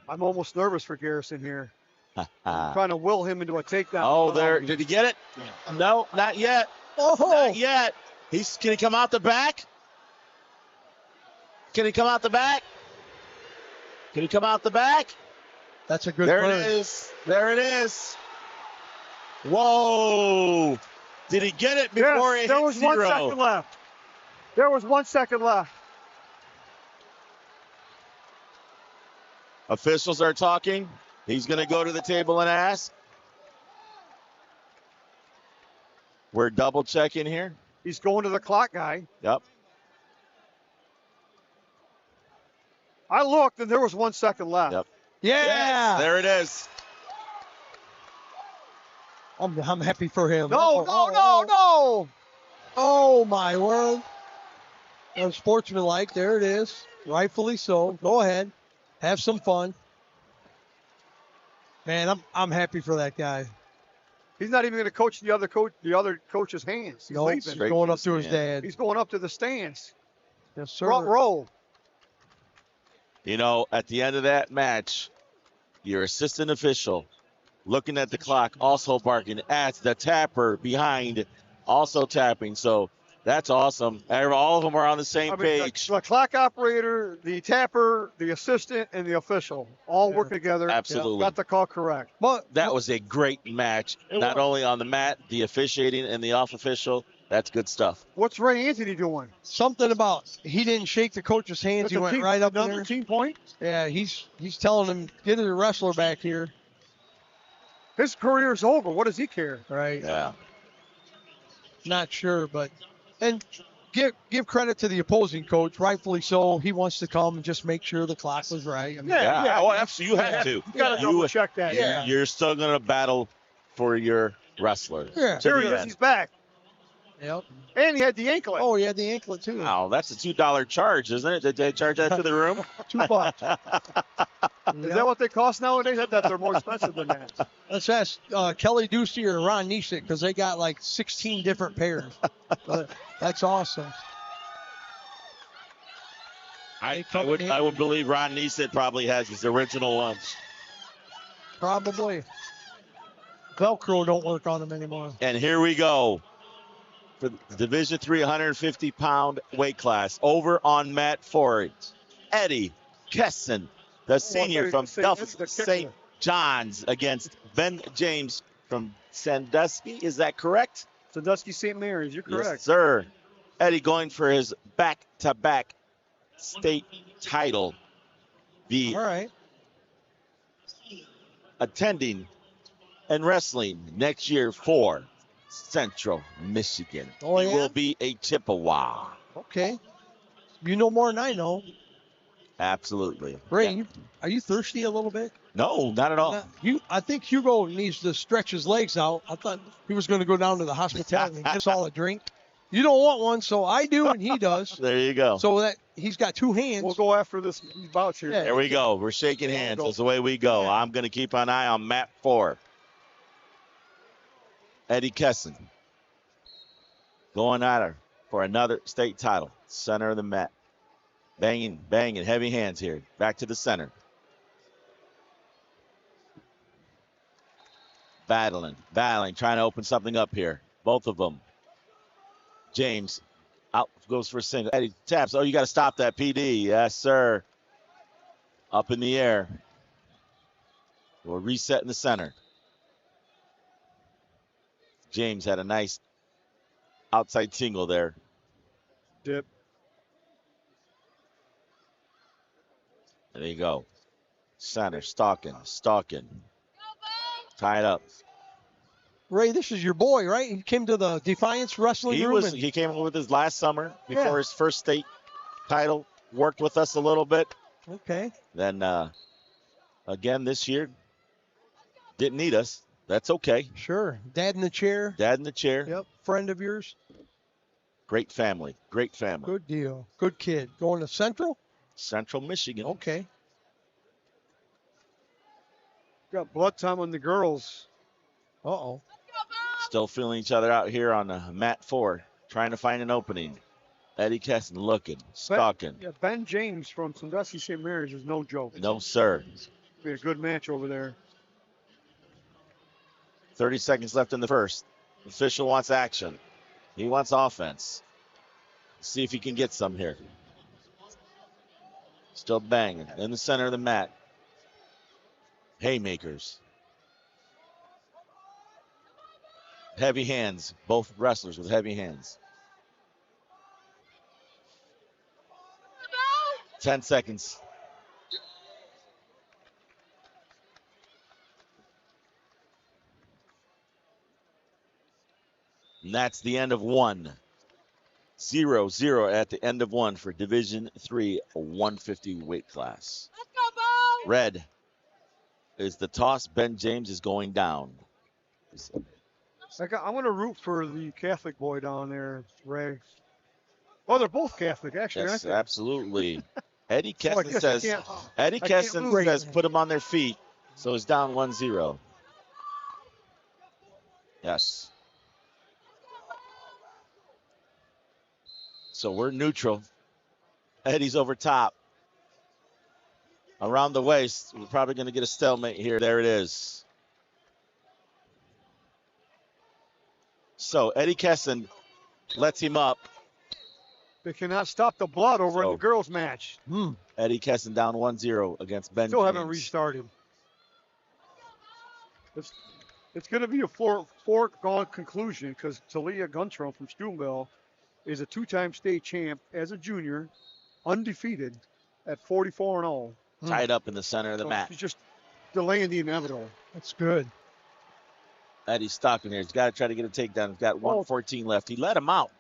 I'm almost nervous for Garrison here. I'm trying to will him into a takedown. Oh, there. Did he get it? No, not yet. Oh, not yet. Can he come out the back? Can he come out the back? Can he come out the back? That's a good There burn. it is. There it is. Whoa. Did he get it before Yes, it there hit was zero? 1 second left. There was 1 second left. Officials are talking. He's going to go to the table and ask. We're double checking here. He's going to the clock guy. Yep. I looked and there was 1 second left. Yep. Yeah. Yes, there it is. I'm happy for him. No, no. Oh, my word. Unsportsmanlike. There it is. Rightfully so. Go ahead. Have some fun. Man, I'm happy for that guy. He's not even going to coach the other coach's hands. He's No, leaving. he's going up to his dad. He's going up to the stands. Yes, sir. Front row. You know, at the end of that match, your assistant official looking at the clock, also barking at the tapper behind, also tapping. So that's awesome. All of them are on the same page. The clock operator, the tapper, the assistant, and the official all work together. Absolutely. Got the call correct. But that was a great match, not only on the mat, the officiating and the off official. That's good stuff. What's Ray Anthony doing? Something about he didn't shake the coach's hands. He went right up there. Team point? Yeah, he's telling him, get a wrestler back here. His career's over. What does he care? Right. Yeah. Not sure, but and give credit to the opposing coach, rightfully so. He wants to come and just make sure the clock was right. I mean, Yeah. Oh, absolutely. You have to. You got to double check that. Yeah. You're still going to battle for your wrestler. Yeah. Here he is. He's back. Yep. And he had the anklet. Oh, he had the anklet too. Wow, that's a $2 charge, isn't it? Did they charge that to the room? $2. Is that what they cost nowadays? I thought they're more expensive than that. Let's ask Kelly Ducey or Ron Niesick because they got like 16 different pairs. But that's awesome. I would believe Ron Neeson probably has his original ones. Probably. Velcro don't work on them anymore. And here we go for the Division III 150-pound weight class. Over on mat 4, Eddie Kesson, the senior from St. John's, against Ben James from Sandusky. Is that correct? Sandusky St. Mary's. You're correct. Yes, sir. Eddie going for his back-to-back state title. All right. Attending and wrestling next year for Central Michigan. Oh, yeah? He will be a Chippewa. Okay. You know more than I know. Absolutely. Ray, are you thirsty a little bit? No, not at all. I think Hugo needs to stretch his legs out. I thought he was going to go down to the hospitality and get us all a drink. You don't want one, so I do, and he does. There you go. So that he's got two hands. We'll go after this bout here. Yeah. There we go. We're shaking hands. That's the way we go. Yeah. I'm going to keep an eye on mat 4. Eddie Kesson going at her for another state title. Center of the mat. Banging, heavy hands here. Back to the center. Battling, trying to open something up here. Both of them. James out goes for a single. Eddie taps. Oh, you got to stop that, PD. Yes, sir. Up in the air. We'll reset in the center. James had a nice outside single there. Dip. There you go. Center, stalking. Tied up. Ray, this is your boy, right? He came to the Defiance Wrestling Room. He came over with us last summer before his first state title. Worked with us a little bit. Okay. Then again this year, didn't need us. That's okay. Sure. Dad in the chair. Yep. Friend of yours. Great family. Good deal. Good kid. Going to Central? Central Michigan. Okay. Got blood time on the girls. Uh-oh. Still feeling each other out here on mat 4, trying to find an opening. Eddie Kesson looking, stalking. Ben James from Sandusky St. Mary's is no joke. No, sir. Be a good match over there. 30 seconds left in the first. The official wants action. He wants offense. See if he can get some here. Still banging in the center of the mat. Haymakers. Heavy hands. Both wrestlers with heavy hands. 10 seconds. And that's the end of 1. 0-0 at the end of 1 for Division III 150 weight class. Red is the toss. Ben James is going down. I'm going to root for the Catholic boy down there, Ray. Oh, they're both Catholic, actually, Yes, aren't they? absolutely. Eddie I Kesson guess says, I can't lose. put them on their feet. So it's down 1-0. Yes. So we're neutral. Eddie's over top. Around the waist. We're probably going to get a stalemate here. There it is. So Eddie Kesson lets him up. They cannot stop the blood over in the girls' match. Eddie Kesson down 1-0 against Ben Still James. haven't restarted. It's going to be a foregone conclusion because Talia Guntram from Steubenville is a 2-time state champ as a junior, undefeated at 44-0. Tied up in the center of the So mat. she's just delaying the inevitable. That's good. Eddie's stalking here. He's got to try to get a takedown. He's got 1:14 left. He let him out.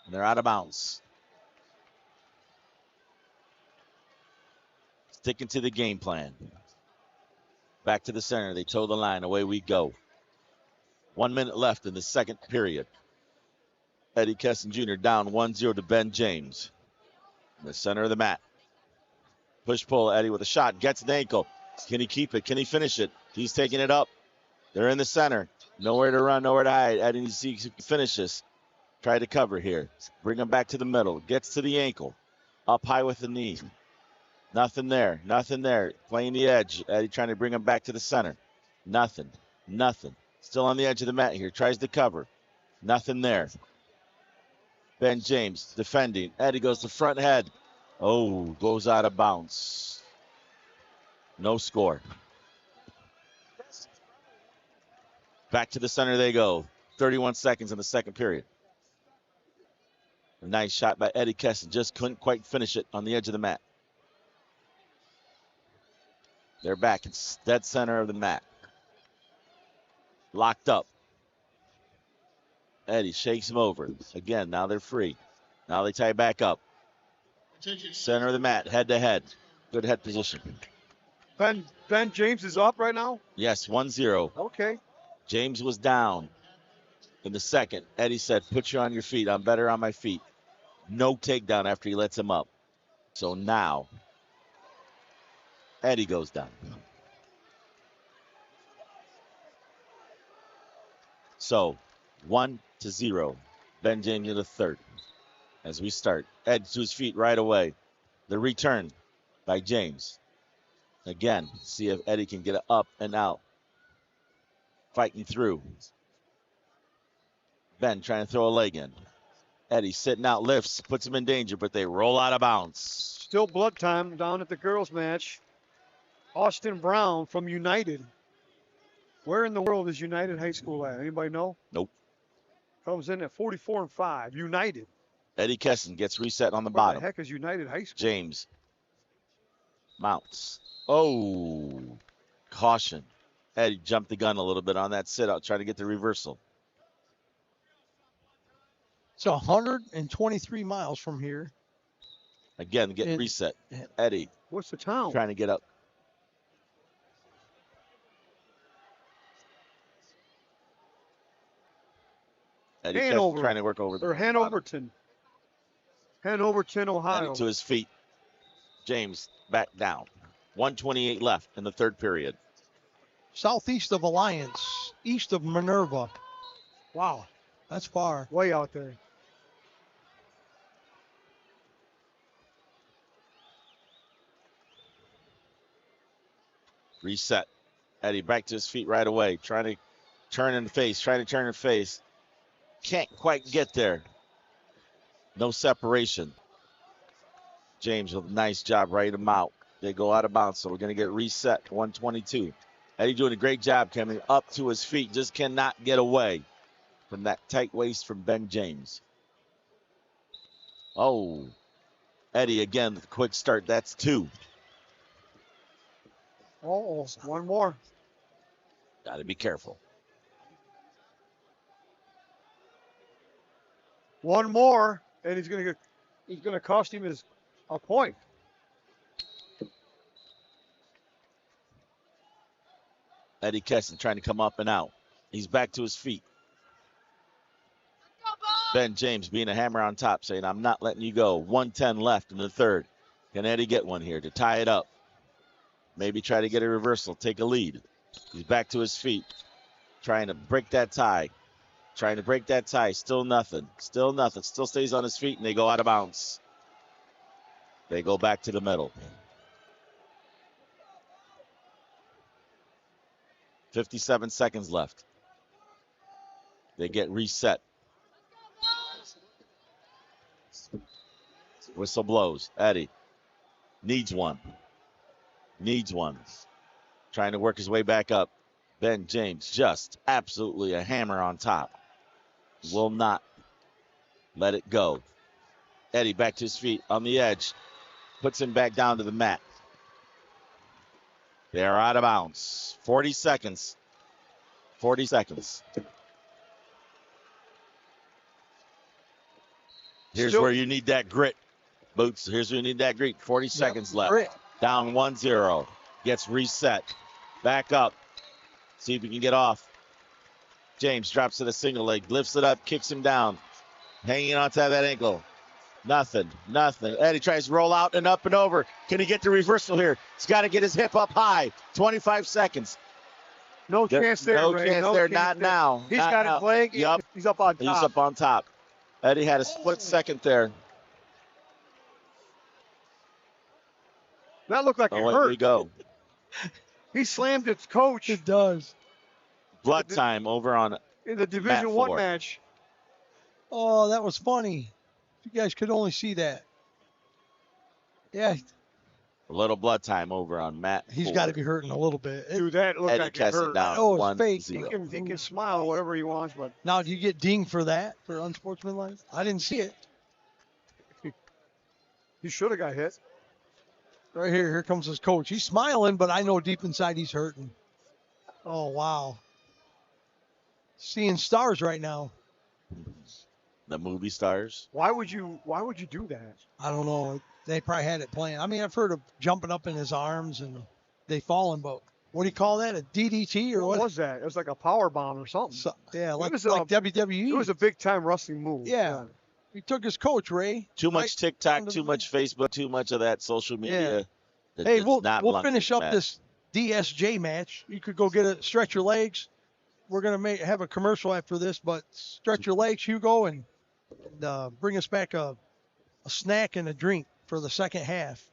And they're out of bounds. Sticking to the game plan. Back to the center. They toe the line. Away we go. 1 minute left in the second period. Eddie Kesson Jr. down 1-0 to Ben James. In the center of the mat. Push-pull. Eddie with a shot. Gets the ankle. Can he keep it? Can he finish it? He's taking it up. They're in the center. Nowhere to run, nowhere to hide. Eddie needs to see if he can finish this. Try to cover here. Bring him back to the middle. Gets to the ankle. Up high with the knee. Nothing there. Nothing there. Playing the edge. Eddie trying to bring him back to the center. Nothing. Nothing. Still on the edge of the mat here. Tries to cover. Nothing there. Ben James defending. Eddie goes to front head. Oh, goes out of bounds. No score. Back to the center they go. 31 seconds in the second period. A nice shot by Eddie Kesson. Just couldn't quite finish it on the edge of the mat. They're back. It's dead center of the mat. Locked up. Eddie shakes him over. Again, now they're free. Now they tie back up. Center of the mat, head to head. Good head position. Ben James is up right now? Yes, 1-0. Okay. James was down in the second. Eddie said, put you on your feet. I'm better on my feet. No takedown after he lets him up. So now, Eddie goes down. So, 1-0. Ben James in the third. As we start, Ed to his feet right away. The return by James. Again, see if Eddie can get it up and out. Fighting through. Ben trying to throw a leg in. Eddie sitting out, lifts, puts him in danger, but they roll out of bounds. Still blood time down at the girls' match. Austin Brown from United Where in the world is United High School at? Anybody know? Nope. Comes in at 44-5. United. Eddie Kesson gets reset on the What bottom. the heck is United High School? James mounts. Oh, caution. Eddie jumped the gun a little bit on that sit-out, trying to get the reversal. It's 123 miles from here. Again, getting reset. Eddie. What's the town? Trying to get up. Eddie Hanover. trying to work over Or Hanoverton. Hanoverton, Ohio. Eddie to his feet. James back down. 1:28 left in the third period. Southeast of Alliance, east of Minerva. Wow, that's far. Way out there. Reset. Eddie back to his feet right away. Trying to turn and face. Can't quite get there. No separation. James with a nice job writing him out. They go out of bounds, so we're going to get reset. 122. Eddie doing a great job coming up to his feet. Just cannot get away from that tight waist from Ben James. Oh, Eddie again with a quick start. That's 2. Oh, one more. Got to be careful. One more, and he's going to cost him a point. Eddie Kesson trying to come up and out. He's back to his feet. Ben James being a hammer on top, saying, I'm not letting you go. 1:10 left in the third. Can Eddie get one here to tie it up? Maybe try to get a reversal, take a lead. He's back to his feet, trying to break that tie. Still nothing. Still stays on his feet, and they go out of bounds. They go back to the middle. 57 seconds left. They get reset. Whistle blows. Eddie needs one. Trying to work his way back up. Ben James just absolutely a hammer on top. Will not let it go. Eddie back to his feet on the edge. Puts him back down to the mat. They are out of bounds. 40 seconds. Here's where you need that grit, Boots. 40 seconds left. Grit. Down 1-0. Gets reset. Back up. See if he can get off. James drops to the single leg. Lifts it up. Kicks him down. Hanging onto that ankle. Nothing. Eddie tries to roll out and up and over. Can he get the reversal here? He's got to get his hip up high. 25 seconds. No chance there, No Ray. chance there. Not now. He's got his leg. Yep. He's up on top. Eddie had a split second there. That looked like it hurt. Here we go. He slammed his coach. It does. Blood time over on in the Division Matt 1 match. Oh, that was funny. You guys could only see that. Yeah, a little blood time over on Matt. he's got to be hurting a little bit. Dude, that looked Eddie like it Kesson hurt. down. Oh, it's fake. 1-0. He can smile whatever he wants, but Now, do you get dinged for that, for unsportsmanlike? I didn't see it. he should have got hit. Right here comes his coach. He's smiling, but I know deep inside he's hurting. Oh, wow. Seeing stars right now. The movie stars. Why would you do that? I don't know. They probably had it planned. I mean, I've heard of jumping up in his arms and they falling, but what do you call that? A DDT or what? What was that? It was like a power bomb or something. Yeah, like was WWE. It was a big time wrestling move. Yeah. He took his coach, Ray. Too much TikTok, too much Facebook, too much of that social media. Yeah. Hey, we'll finish up match. this DSJ match. You could go stretch your legs. We're gonna have a commercial after this, but stretch your legs, Hugo, and bring us back a snack and a drink for the second half.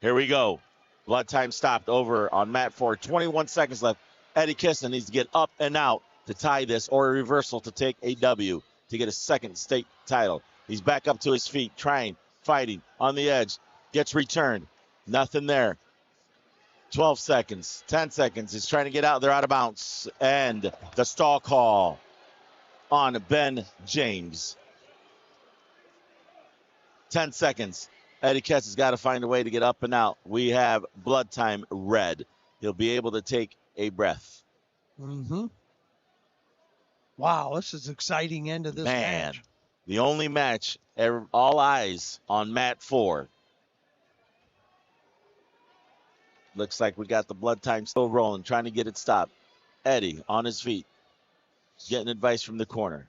Here we go. Blood time stopped over on mat 4. 21 seconds left. Eddie Kesson needs to get up and out to tie this or a reversal to take a W to get a second state title. He's back up to his feet, trying, fighting on the edge. Gets returned. Nothing there. 12 seconds, 10 seconds. He's trying to get out. They're out of bounds. And the stall call on Ben James. 10 seconds. Eddie Kess has got to find a way to get up and out. We have blood time red. He'll be able to take a breath. Mm-hmm. Wow, this is an exciting end of this match. The only match, all eyes on mat 4. Looks like we got the blood time still rolling, trying to get it stopped. Eddie on his feet, getting advice from the corner.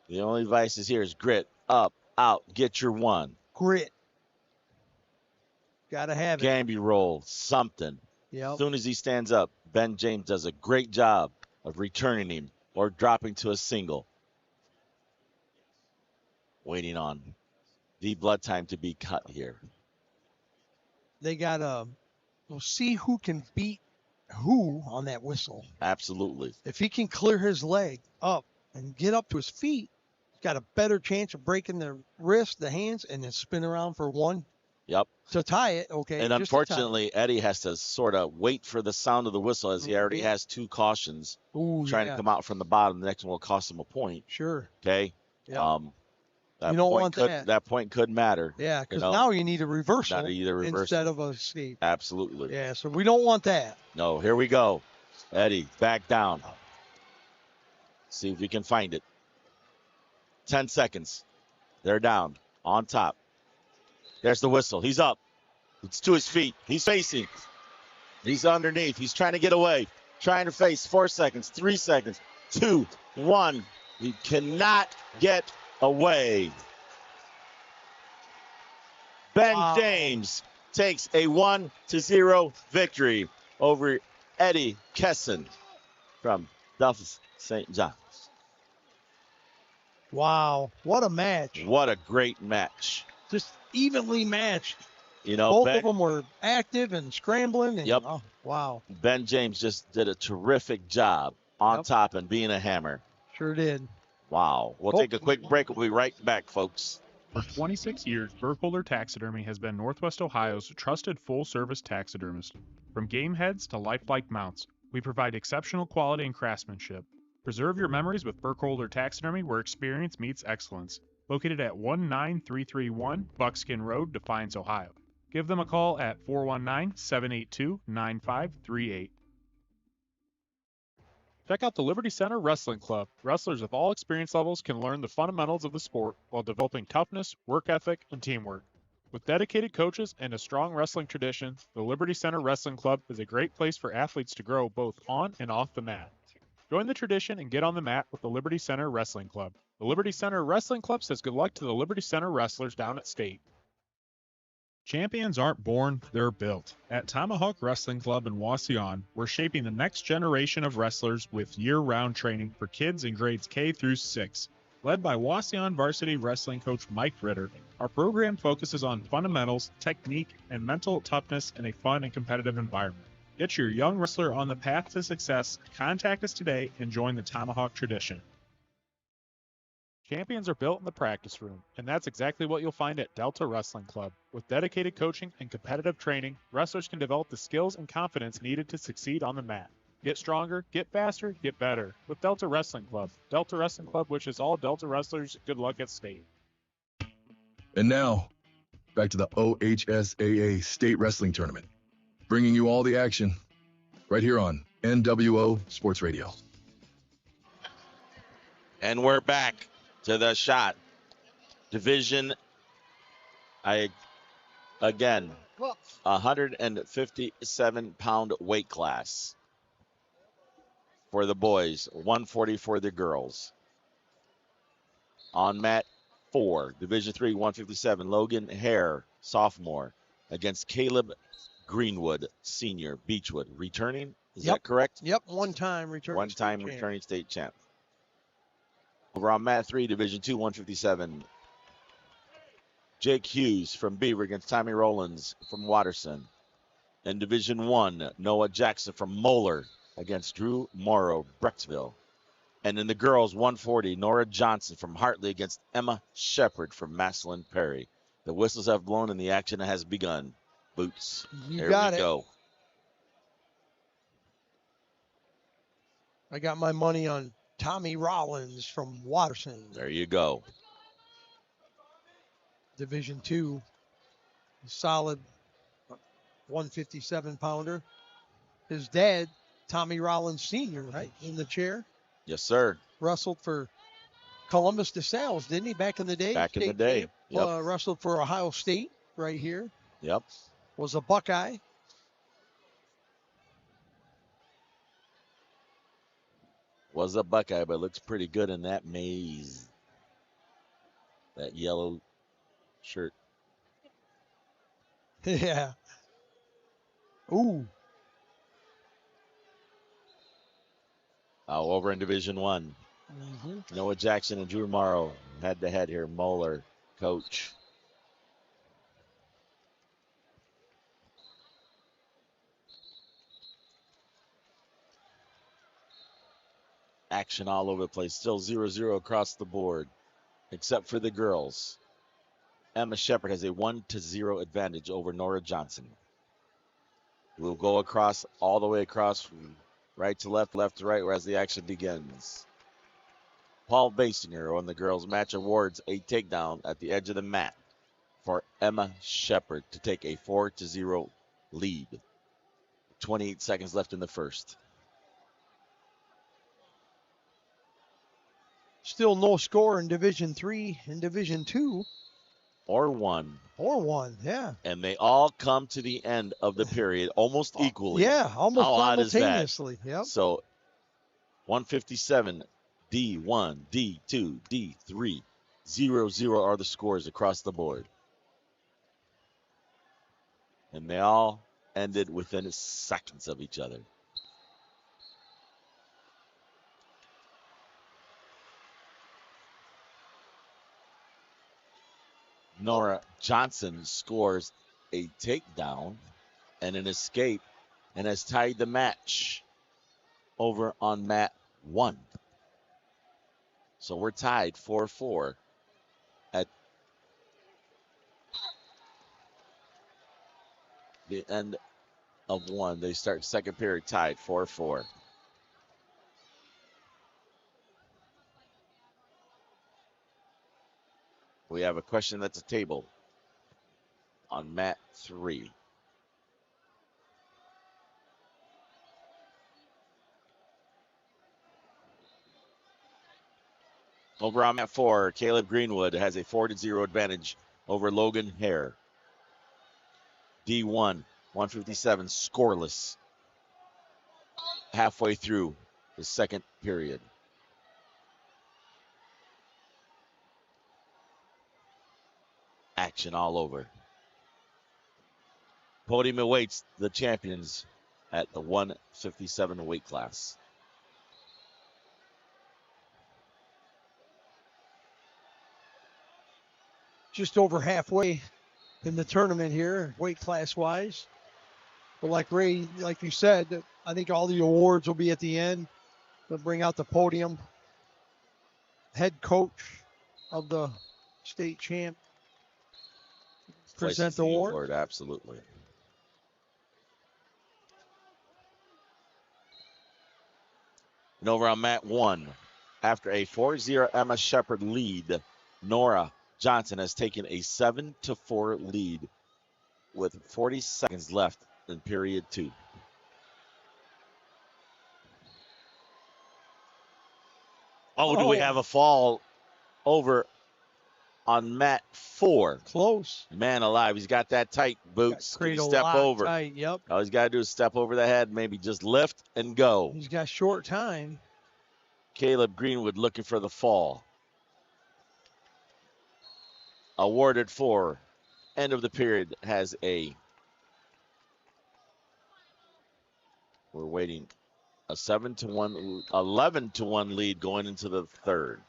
The only advice is here is grit, up, out, get your one. Grit. Got to have it. Gamby roll, something. Yep. As soon as he stands up, Ben James does a great job of returning him or dropping to a single. Waiting on the blood time to be cut here. They got to we'll see who can beat who on that whistle. Absolutely. If he can clear his leg up and get up to his feet, he's got a better chance of breaking the wrist, the hands, and then spin around for one. Yep. To tie it, okay. And unfortunately, Eddie has to sort of wait for the sound of the whistle as he already has 2 cautions trying to come out from the bottom. The next one will cost him a point. Sure. Okay. Yep. You don't want that. That point could matter. Yeah, because now you need a reversal instead of a escape. Absolutely. Yeah, so we don't want that. No, here we go. Eddie, back down. See if we can find it. 10 seconds. They're down. On top. There's the whistle. He's up. It's to his feet. He's facing. He's underneath. He's trying to get away. Trying to face. 4 seconds. 3 seconds. 2, 1. He cannot get away. Ben James takes a 1-0 victory over Eddie Kesson from Duffus St. John's. Wow, what a match. What a great match. Just evenly matched. You know, both of them were active and scrambling. And, yep. Oh, wow. Ben James just did a terrific job on top and being a hammer. Sure did. Wow. We'll take a quick break. We'll be right back, folks. For 26 years, Burkholder Taxidermy has been Northwest Ohio's trusted full-service taxidermist. From game heads to lifelike mounts, we provide exceptional quality and craftsmanship. Preserve your memories with Burkholder Taxidermy, where experience meets excellence. Located at 19331 Buckskin Road, Defiance, Ohio. Give them a call at 419-782-9538. Check out the Liberty Center Wrestling Club. Wrestlers of all experience levels can learn the fundamentals of the sport while developing toughness, work ethic, and teamwork. With dedicated coaches and a strong wrestling tradition, the Liberty Center Wrestling Club is a great place for athletes to grow both on and off the mat. Join the tradition and get on the mat with the Liberty Center Wrestling Club. The Liberty Center Wrestling Club says good luck to the Liberty Center wrestlers down at State. Champions aren't born, they're built. At Tomahawk Wrestling Club in Wauseon, we're shaping the next generation of wrestlers with year-round training for kids in grades K through 6. Led by Wauseon varsity wrestling coach Mike Ritter, our program focuses on fundamentals, technique, and mental toughness in a fun and competitive environment. Get your young wrestler on the path to success. Contact us today and join the Tomahawk tradition. Champions are built in the practice room, and that's exactly what you'll find at Delta Wrestling Club. With dedicated coaching and competitive training, wrestlers can develop the skills and confidence needed to succeed on the mat. Get stronger, get faster, get better with Delta Wrestling Club. Delta Wrestling Club wishes all Delta wrestlers good luck at State. And now, back to the OHSAA State Wrestling Tournament, bringing you all the action right here on NWO Sports Radio. And we're back to the shot. Division, 157-pound weight class for the boys, 140 for the girls. On mat 4, Division 3, 157, Logan Hare, sophomore, against Caleb Greenwood, senior, Beechwood. Returning, is that correct? Yep, one-time returning state champ. Over on mat 3, Division 2, 157, Jake Hughes from Beaver against Tommy Rollins from Watterson. In Division 1, Noah Jackson from Moeller against Drew Morrow, Brecksville. And in the girls, 140, Nora Johnson from Hartley against Emma Shepard from Massillon Perry. The whistles have blown and the action has begun. Boots. You Here got we it. go. I got my money on Tommy Rollins from Watterson. There you go. Division II, solid 157-pounder. His dad, Tommy Rollins Sr., right, in the chair. Yes, sir. Wrestled for Columbus DeSales, didn't he, back in the day? Back in the day. Yep. Wrestled for Ohio State right here. Yep. Was a Buckeye. Was a Buckeye, but looks pretty good in that maze. That yellow shirt. Yeah. Ooh. Over in Division One. Mm-hmm. Noah Jackson and Drew Morrow head to head here. Moeller, coach. Action all over the place. Still 0-0 across the board, except for the girls. Emma Shepard has a 1-0 advantage over Nora Johnson. We'll go across, all the way across from right to left, left to right, as the action begins. Paul Basinger on the girls' match awards a takedown at the edge of the mat for Emma Shepard to take a 4-0 lead. 28 seconds left in the first. Still no score in Division III and Division II. Or one. Yeah. And they all come to the end of the period almost equally. Yeah, almost How odd is that? simultaneously. Yep. So 157, D1, D2, D3, 0-0 are the scores across the board. And they all ended within seconds of each other. Nora Johnson scores a takedown and an escape and has tied the match over on mat 1. So we're tied 4-4 at the end of 1. They start second period tied 4-4. We have a question at the table on mat 3. Over on mat 4, Caleb Greenwood has a 4-0 advantage over Logan Hare. D1, 157, scoreless. Halfway through the second period. Action all over. Podium awaits the champions at the 157 weight class. Just over halfway in the tournament here, weight class wise. But like Ray, like you said, I think all the awards will be at the end. They'll bring out the podium. Head coach of the state champ. Present the award. Absolutely. And over on mat 1, after a 4-0 Emma Shepard lead, Nora Johnson has taken a 7-4 lead with 40 seconds left in period 2. Do we have a fall over on mat 4? Close. Man alive, he's got that tight, Boots. Can he step over? Tight, yep. All he's got to do is step over the head, maybe just lift and go. He's got short time. Caleb Greenwood looking for the fall. Awarded for end of the period has a, we're waiting, a 7-1, 11-1 lead going into the third.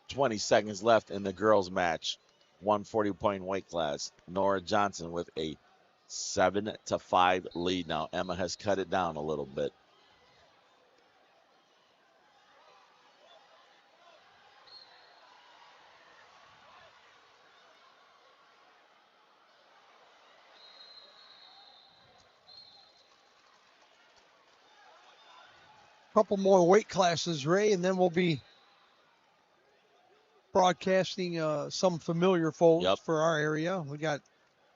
.20 seconds left in the girls' match. 140-point weight class. Nora Johnson with a 7-5 lead now. Emma has cut it down a little bit. couple more weight classes, Ray, and then we'll be broadcasting some familiar folks for our area. We got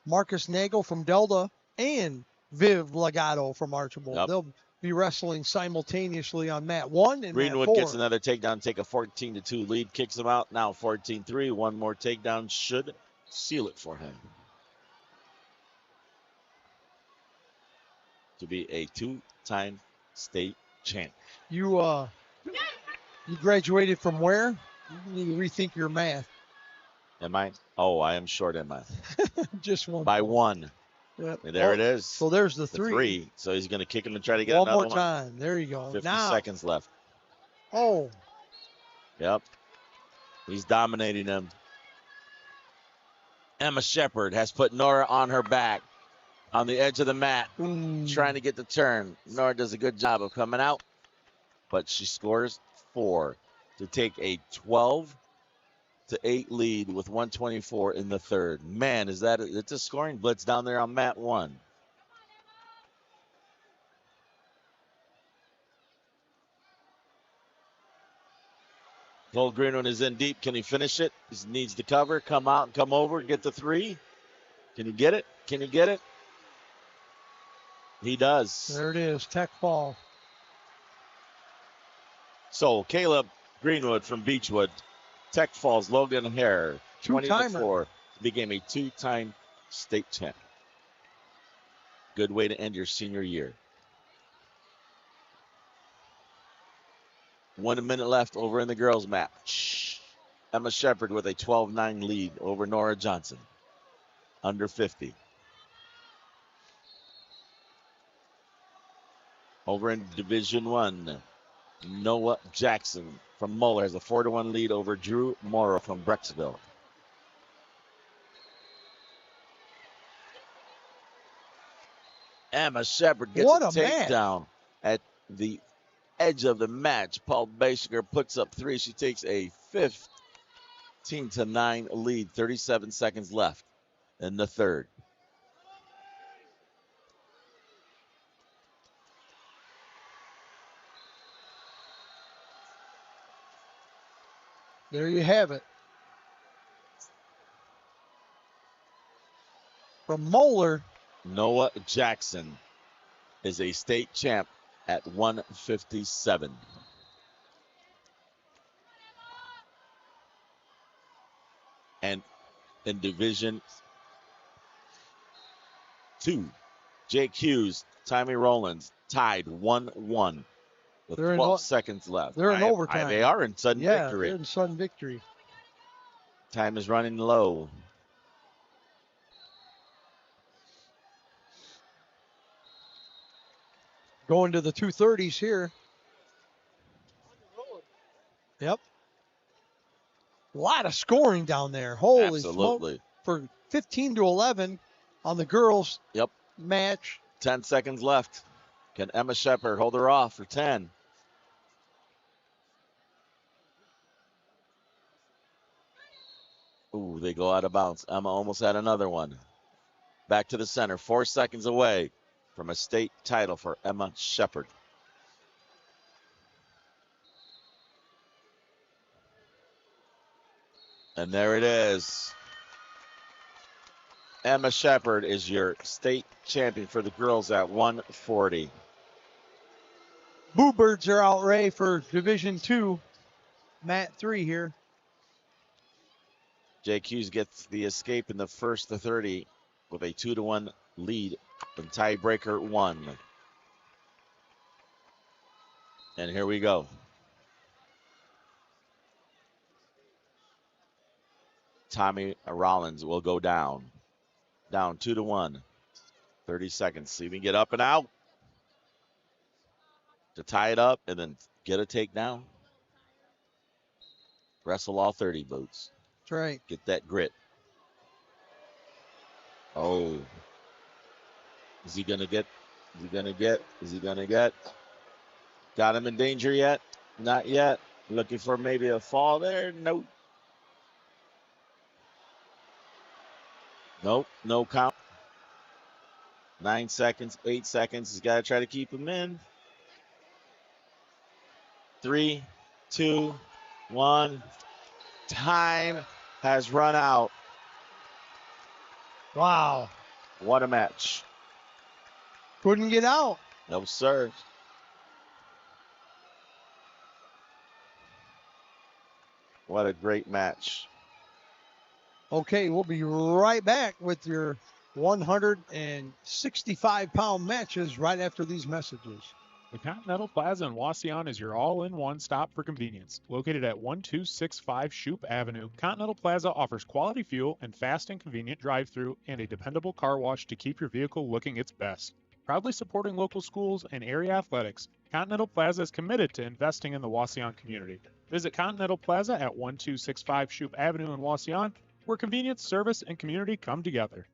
Marcus Nagel from Delta and Viv Legato from Archibald. They'll be wrestling simultaneously on mat 1 and Greenwood mat 4. gets another takedown, take a 14-2 lead, kicks him out. Now 14-3. One more takedown should seal it for him to be a 2-time state champ. You graduated from where? You need to rethink your math. Am I? Oh, I am short in math. Just one. By 1. Yep. There it is. So there's the 3. So he's going to kick him and try to get one another more time. There you go. 50 now. seconds left. Oh. Yep. He's dominating him. Emma Shepard has put Nora on her back on the edge of the mat, trying to get the turn. Nora does a good job of coming out, but she scores 4 to take a 12-8 lead with 1:24 in the third. Man, it's a scoring blitz down there on mat 1. Cole Greenwood is in deep. Can he finish it? He needs to cover, come out and come over, get the 3. Can he get it? Can he get it? He does. There it is, tech fall. So Caleb Greenwood from Beechwood, Tech Falls, Logan Hare, 20-4, became a 2-time state champ. Good way to end your senior year. 1 minute left over in the girls' match. Emma Shepard with a 12-9 lead over Nora Johnson, under 50. Over in Division 1, Noah Jackson from Muller has a 4-1 lead over Drew Morrow from Brecksville. Emma Shepard gets a takedown at the edge of the match. Paul Bashiger puts up 3. She takes a 15-9 lead. 37 seconds left in the third. There you have it. From Moeller, Noah Jackson is a state champ at 157. And in Division 2, Jake Hughes, Tommy Rollins tied 1-1 with 12 seconds left. They're in overtime. They are in sudden victory. They're in sudden victory. Time is running low. Going to the 230s here. Yep. A lot of scoring down there. Holy smoke. For 15-11 on the girls match. 10 seconds left. Can Emma Shepard hold her off for 10? Ooh, they go out of bounds. Emma almost had another one. Back to the center. 4 seconds away from a state title for Emma Shepard. And there it is. Emma Shepard is your state champion for the girls at 140. Boo Birds are out, Ray, for Division 2. Mat 3 here. Jake Hughes gets the escape in the first to 30 with a 2-1 lead in tiebreaker 1. And here we go. Tommy Rollins will go down. Down 2-1. 30 seconds. See if we can get up and out to tie it up and then get a takedown. Wrestle all 30, Boots. That's right. Get that grit. Oh. Is he going to get? Is he going to get? Is he going to get? Got him in danger yet? Not yet. Looking for maybe a fall there? Nope. Nope. No count. 9 seconds, 8 seconds. He's got to try to keep him in. 3, 2, 1. Time has run out. Wow. What a match. Couldn't get out. No, sir. What a great match. Okay, we'll be right back with your 165-pound matches right after these messages. The Continental Plaza in Wauseon is your all-in-one stop for convenience. Located at 1265 Shoup Avenue, Continental Plaza offers quality fuel and fast and convenient drive-thru and a dependable car wash to keep your vehicle looking its best. Proudly supporting local schools and area athletics, Continental Plaza is committed to investing in the Wauseon community. Visit Continental Plaza at 1265 Shoup Avenue in Wauseon, where convenience, service, and community come together.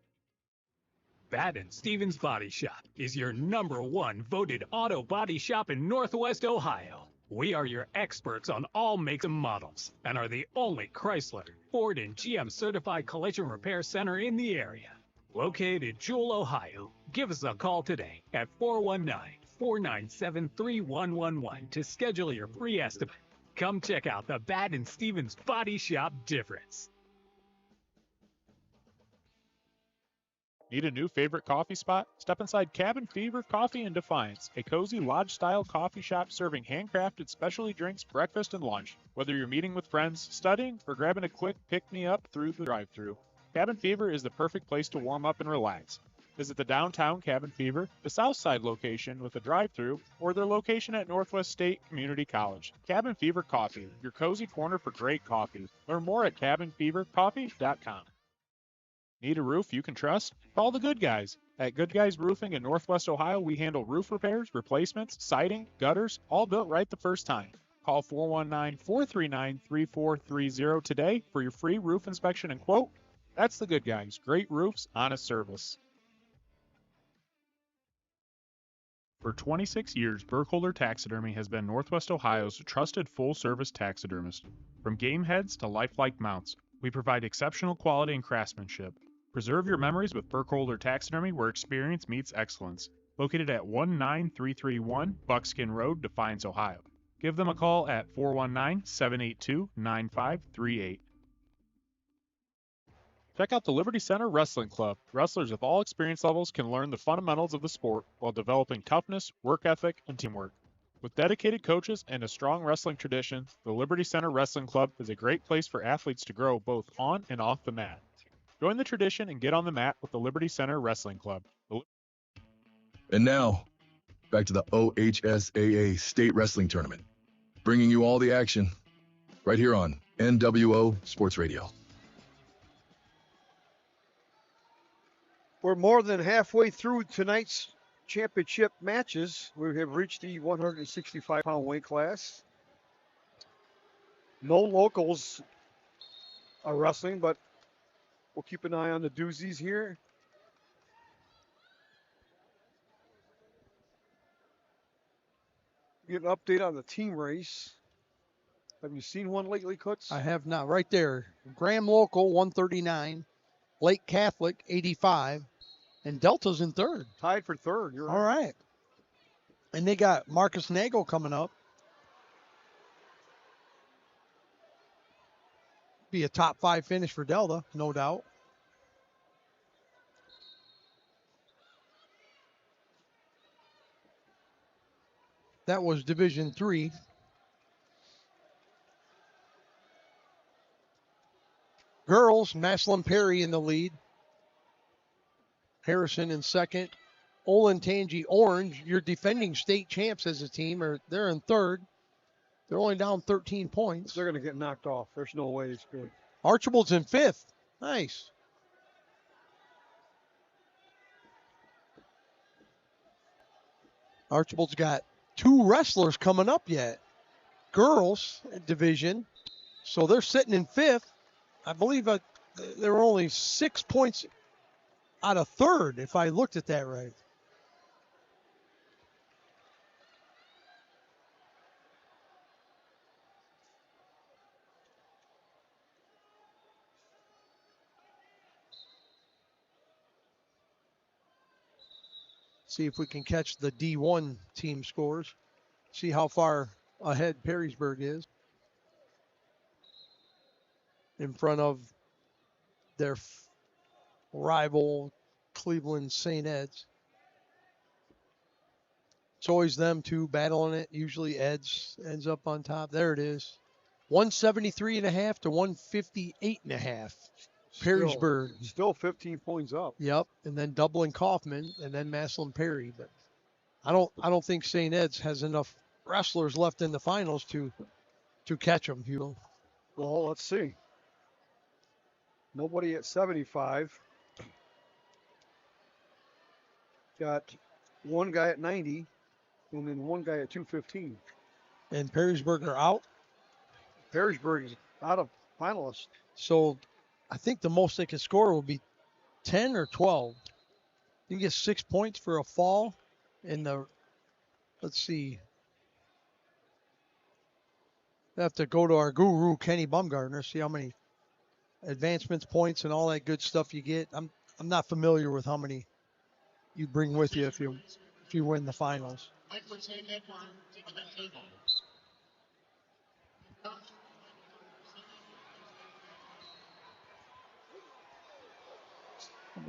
Baden Stevens Body Shop is your #1 voted auto body shop in Northwest Ohio. We are your experts on all makes and models and are the only Chrysler, Ford, and GM certified collision repair center in the area. Located in Jewel, Ohio, give us a call today at 419-497-3111 to schedule your free estimate. Come check out the Baden Stevens Body Shop difference. Need a new favorite coffee spot? Step inside Cabin Fever Coffee in Defiance, a cozy lodge-style coffee shop serving handcrafted specialty drinks, breakfast, and lunch. Whether you're meeting with friends, studying, or grabbing a quick pick-me-up through the drive-thru, Cabin Fever is the perfect place to warm up and relax. Visit the downtown Cabin Fever, the south side location with a drive-thru, or their location at Northwest State Community College. Cabin Fever Coffee, your cozy corner for great coffee. Learn more at cabinfevercoffee.com. Need a roof you can trust? Call the Good Guys. At Good Guys Roofing in Northwest Ohio, we handle roof repairs, replacements, siding, gutters, all built right the first time. Call 419-439-3430 today for your free roof inspection and quote. That's the Good Guys. Great roofs, honest service. For 26 years, Burkholder Taxidermy has been Northwest Ohio's trusted full-service taxidermist. From game heads to lifelike mounts, we provide exceptional quality and craftsmanship. Preserve your memories with Burkholder Taxidermy, where experience meets excellence. Located at 19331 Buckskin Road, Defiance, Ohio. Give them a call at 419-782-9538. Check out the Liberty Center Wrestling Club. Wrestlers of all experience levels can learn the fundamentals of the sport while developing toughness, work ethic, and teamwork. With dedicated coaches and a strong wrestling tradition, the Liberty Center Wrestling Club is a great place for athletes to grow both on and off the mat. Join the tradition and get on the mat with the Liberty Center Wrestling Club. And now, back to the OHSAA State Wrestling Tournament, bringing you all the action right here on NWO Sports Radio. We're more than halfway through tonight's championship matches. We have reached the 165-pound weight class. No locals are wrestling, but we'll keep an eye on the doozies here. Get an update on the team race. Have you seen one lately, Kutz? I have not. Right there. Graham Local, 139. Lake Catholic, 85. And Delta's in third. Tied for third. You're all right. And they got Marcus Nagel coming up. Be a top 5 finish for Delta, no doubt. That was Division 3. Girls, Maslin Perry in the lead. Harrison in second. Olentangy Orange, your defending state champs as a team, they're in third. They're only down 13 points. They're going to get knocked off. There's no way it's good. Archibald's in fifth. Nice. Archibald's got 2 wrestlers coming up yet. Girls division. So they're sitting in fifth. I believe they were only 6 points out of third, if I looked at that right. See if we can catch the D1 team scores. See how far ahead Perrysburg is in front of their rival Cleveland St. Ed's. It's always them two battling it. Usually Ed's ends up on top. There it is. 173.5 to 158.5. Perrysburg. Still 15 points up. Yep. And then Dublin Kaufman and then Massillon Perry. But I don't think St. Ed's has enough wrestlers left in the finals to catch them, Hugo. Well, let's see. Nobody at 75. Got one guy at 90 and then one guy at 215. And Perrysburg are out. Perrysburg is out of finalists. So I think the most they can score will be 10 or 12. You can get 6 points for a fall in the, let's see. I have to go to our guru, Kenny Bumgardner, see how many advancements, points, and all that good stuff you get. I'm not familiar with how many you bring with you if you win the finals.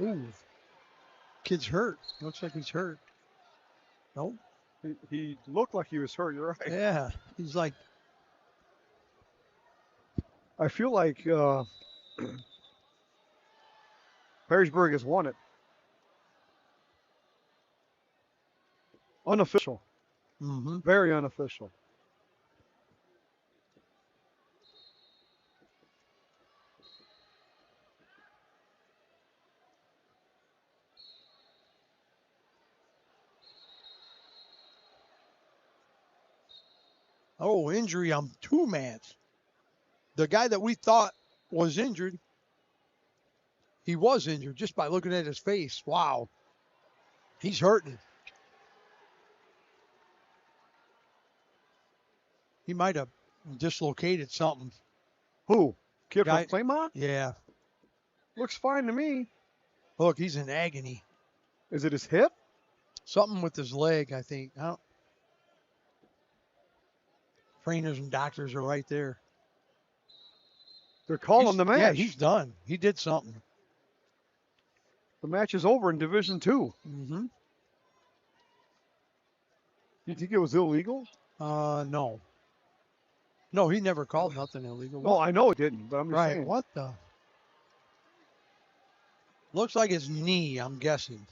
Ooh, kid's hurt. Looks like he's hurt. Nope. He looked like he was hurt. You're right. Yeah, he's like. I feel like Perrysburg has won it. Unofficial. Mm-hmm. Very unofficial. Oh, injury on 2 mats. The guy that we thought was injured, he was injured just by looking at his face. Wow. He's hurting. He might have dislocated something. Who? Kid Guy, from Claymont? Yeah. Looks fine to me. Look, he's in agony. Is it his hip? Something with his leg, I think. Trainers and doctors are right there. They're calling the match. Yeah, he's done. He did something. The match is over in Division 2. Mm-hmm. You think it was illegal? No. No, he never called nothing illegal. No, I know it didn't, but I'm just saying. What the? Looks like his knee, I'm guessing.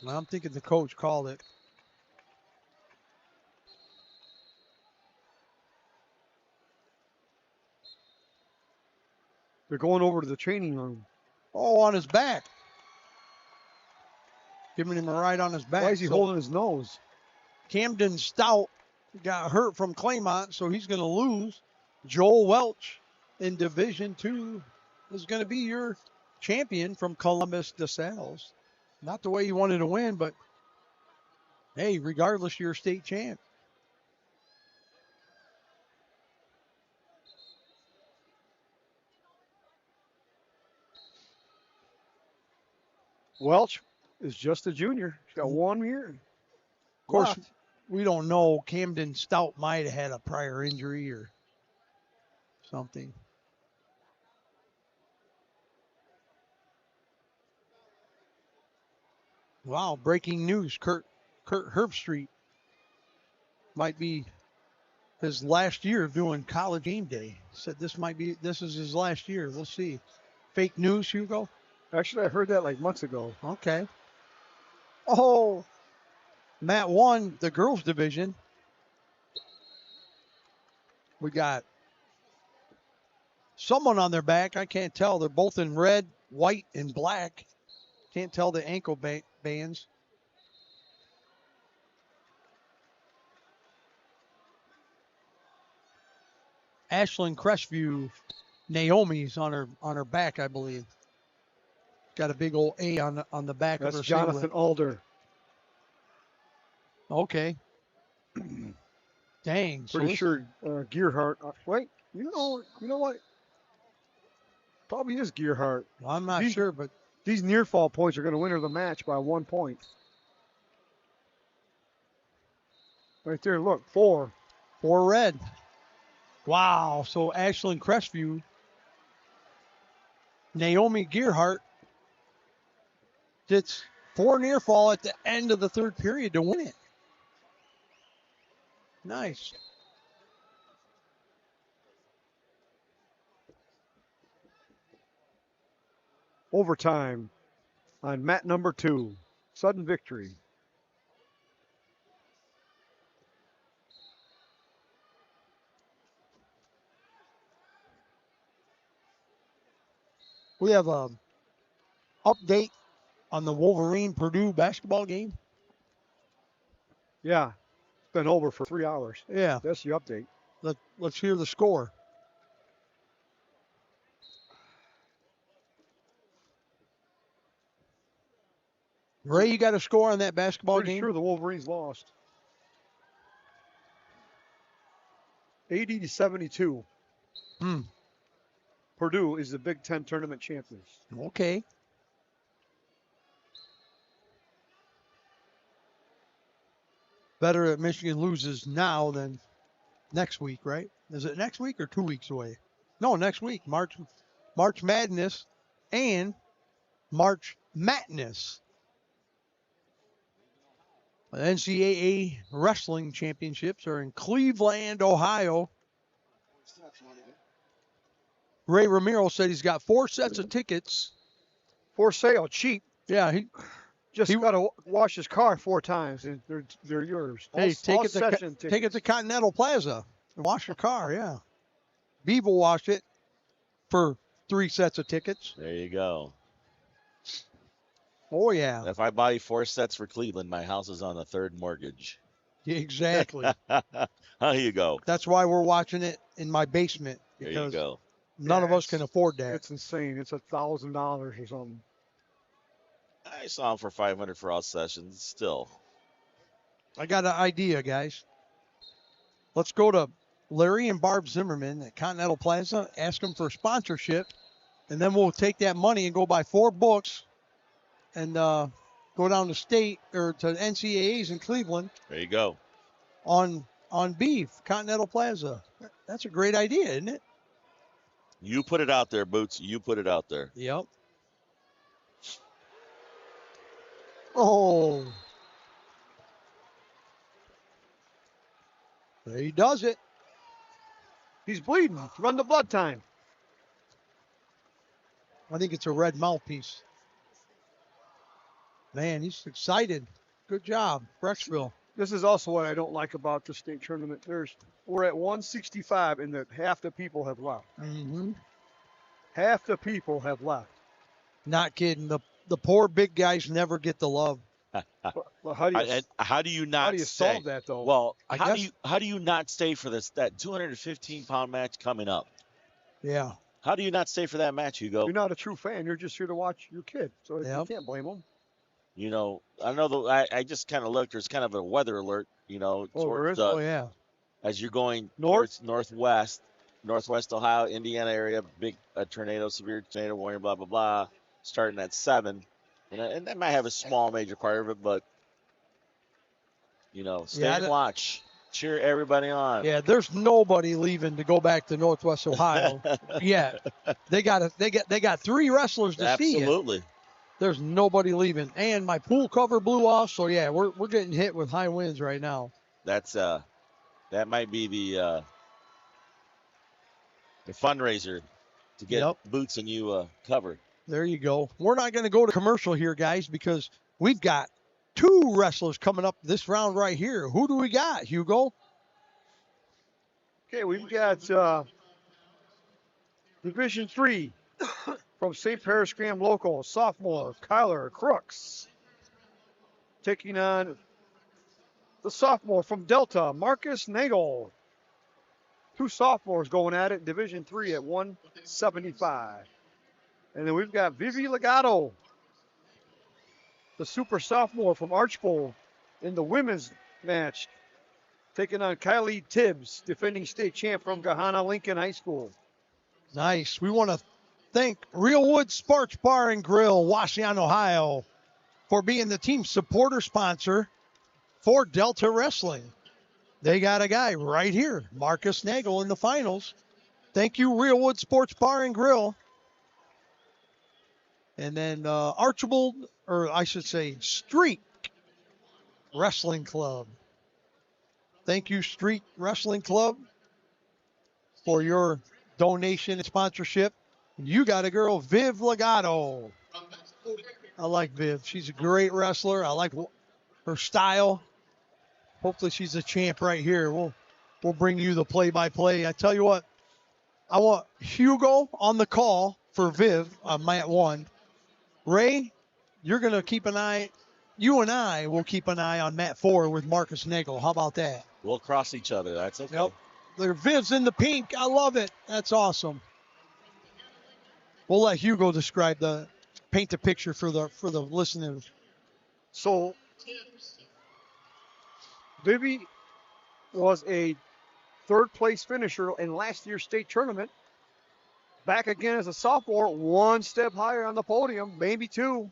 Well, I'm thinking the coach called it. They're going over to the training room. Oh, on his back. Giving him a ride on his back. Why is he holding his nose? Camden Stout got hurt from Claymont, so he's going to lose. Joel Welch in Division 2 is going to be your champion from Columbus DeSales. Not the way you wanted to win, but hey, regardless, you're a state champ. Welch is just a junior. He's got 1 year. Of course, we don't know. Camden Stout might have had a prior injury or something. Wow, breaking news. Kurt Herbstreit might be his last year of doing college game day. Said this is his last year. We'll see. Fake news, Hugo? Actually, I heard that like months ago. Okay. Oh, Matt won the girls division. We got someone on their back. I can't tell. They're both in red, white, and black. Can't tell the ankle bands. Ashlyn Crestview, Naomi's on her back, I believe. Got a big old A on the back of her That's Jonathan singlet. Alder. Okay. Dang. Pretty sure Gearhart. Wait, you know what? Probably is Gearhart. I'm not sure, but these near fall points are going to win her the match by 1 point. Right there, look, 4. 4 red. Wow. So Ashlyn Crestview, Naomi Gearhart did 4 near fall at the end of the third period to win it. Nice. Overtime on mat number 2. Sudden victory. We have a update on the Wolverine-Purdue basketball game. Yeah, it's been over for 3 hours. Yeah. That's the update. Let's hear the score. Ray, you got a score on that basketball Pretty game? sure the Wolverines lost. 80-72. Purdue is the Big Ten tournament champions. Okay. Better that Michigan loses now than next week, right? Is it next week or 2 weeks away? No, next week. March Madness and March Madness. The NCAA Wrestling Championships are in Cleveland, Ohio. Ray Ramiro said he's got 4 sets of tickets. For sale, cheap. Yeah, he got to wash his car 4 times, and they're yours. Hey, take it to Continental Plaza and wash your car, yeah. Beav will wash it for 3 sets of tickets. There you go. Oh, yeah. If I buy you 4 sets for Cleveland, my house is on the 3rd mortgage. Exactly. There you go. That's why we're watching it in my basement. There you go. None of us can afford that. It's insane. It's $1,000 or something. I saw him for $500 for all sessions. Still. I got an idea, guys. Let's go to Larry and Barb Zimmerman at Continental Plaza, ask them for sponsorship, and then we'll take that money and go buy 4 books and go down to state or to NCAAs in Cleveland. There you go. On Beef, Continental Plaza. That's a great idea, isn't it? You put it out there, Boots. You put it out there. Yep. Oh. There he does it. He's bleeding. Run the blood time. I think it's a red mouthpiece. Man, he's excited. Good job, Brecksville. This is also what I don't like about the state tournament. We're at 165, and half the people have left. Mm-hmm. Half the people have left. Not kidding. The poor big guys never get the love. Well, how do you stay? solve that though? Well, how do you not stay for that 215-pound match coming up? Yeah. How do you not stay for that match, Hugo? You're not a true fan. You're just here to watch your kid, so you can't blame them. You know, I know I just kind of looked. There's kind of a weather alert. You know, towards, yeah. As you're going northwest Ohio, Indiana area, big tornado, severe tornado warning, blah blah blah, starting at 7. And that might have a small major part of it, but, you know, stay and watch. Cheer everybody on. Yeah, there's nobody leaving to go back to Northwest Ohio yet. They got 3 wrestlers to see it. Absolutely. There's nobody leaving. And my pool cover blew off, so yeah, we're getting hit with high winds right now. That's that might be the fundraiser to get Boots and you covered. There you go. We're not going to go to commercial here, guys, because we've got 2 wrestlers coming up this round right here. Who do we got, Hugo? Okay, we've got Division 3 from St. Paris Graham local, sophomore Kyler Crooks, taking on the sophomore from Delta, Marcus Nagel. 2 sophomores going at it, Division 3 at 175. And then we've got Vivi Legato, the super sophomore from Archbold in the women's match, taking on Kylie Tibbs, defending state champ from Gahanna Lincoln High School. Nice. We want to thank Realwood Sports Bar and Grill, Washington, Ohio, for being the team supporter sponsor for Delta Wrestling. they got a guy right here, Marcus Nagel, in the finals. Thank you, Realwood Sports Bar and Grill. And then Archibald, or I should say Street Wrestling Club. Thank you, Street Wrestling Club, for your donation and sponsorship. You got a girl, Viv Legato. I like Viv. She's a great wrestler. I like her style. Hopefully she's a champ right here. We'll bring you the play-by-play. I tell you what, I want Hugo on the call for Viv on mat 1. Ray, you're going to keep an eye. You and I will keep an eye on mat 4 with Marcus Nagel. How about that? We'll cross each other. That's okay. Yep. Their Viv's in the pink. I love it. That's awesome. We'll let Hugo paint the picture for the listeners. So, Vivi was a third-place finisher in last year's state tournament. Back again as a sophomore, one step higher on the podium, maybe two.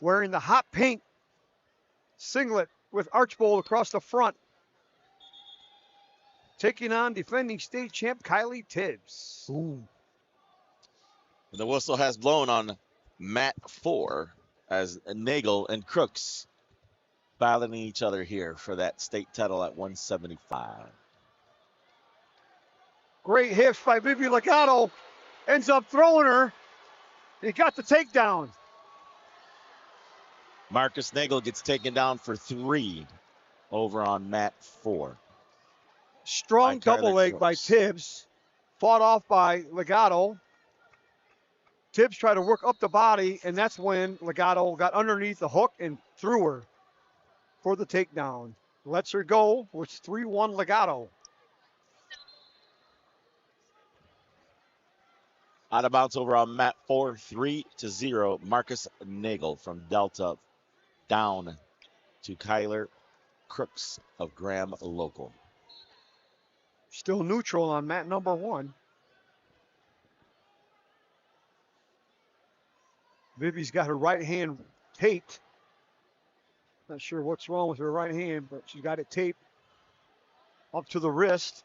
Wearing the hot pink singlet with Archbold across the front. Taking on defending state champ Kylie Tibbs. Ooh. The whistle has blown on mat 4 as Nagel and Crooks battling each other here for that state title at 175. Great hips by Vivi Legato. Ends up throwing her. He got the takedown. Marcus Nagel gets taken down for 3 over on mat 4. Strong double leg by Tibbs. Fought off by Legato. Tibbs tried to work up the body, and that's when Legato got underneath the hook and threw her for the takedown. Lets her go. It's 3-1 Legato. Out of bounds over on mat 4, 3-0. Marcus Nagel from Delta down to Kyler Crooks of Graham Local. Still neutral on mat number 1. Vivi's got her right hand taped. Not sure what's wrong with her right hand, but she's got it taped up to the wrist.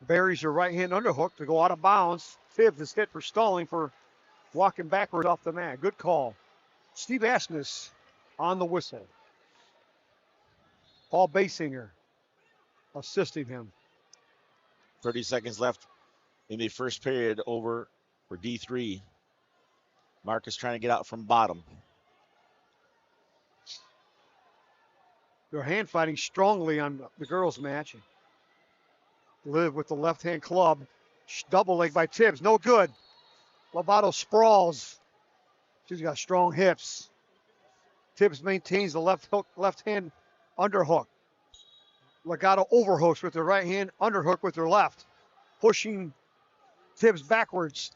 Buries her right hand underhook to go out of bounds. Tibbs is hit for stalling for walking backwards off the mat. Good call. Steve Asmus on the whistle. Paul Basinger assisting him. 30 seconds left in the first period over for D3. Marcus trying to get out from bottom. They're hand fighting strongly on the girls' match. Liv with the left-hand club. Double leg by Tibbs. No good. Lovato sprawls. She's got strong hips. Tibbs maintains the left hand underhook. Legato overhooks with her right hand, underhook with her left. Pushing Tibbs backwards.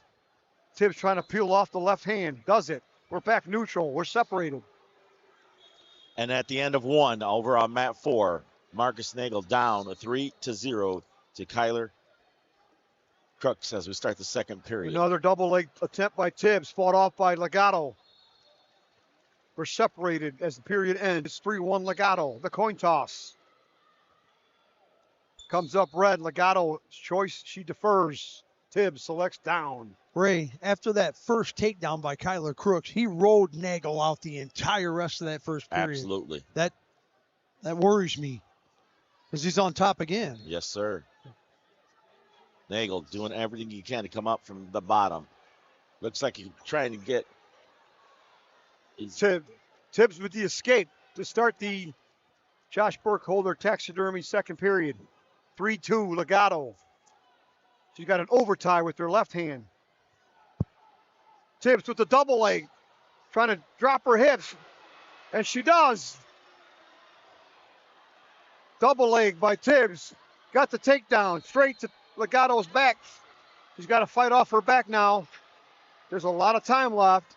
Tibbs trying to peel off the left hand. Does it. We're back neutral. We're separated. And at the end of 1 over on mat 4, Marcus Nagel down 3-0 to Kyler Crooks as we start the second period. Another double leg attempt by Tibbs, fought off by Legato. We're separated as the period ends. It's 3-1 Legato. The coin toss. Comes up red. Legato's choice. She defers. Tibbs selects down. Ray, after that first takedown by Kyler Crooks, he rode Nagel out the entire rest of that first period. Absolutely. That worries me because he's on top again. Yes, sir. Nagel doing everything he can to come up from the bottom. Looks like he's trying to get Tibbs with the escape to start the Josh Burkholder taxidermy second period. 3-2 Legato. She's got an overtie with her left hand. Tibbs with the double leg, trying to drop her hips, and she does. Double leg by Tibbs. Got the takedown straight to Legato's back. She's got to fight off her back now. There's a lot of time left.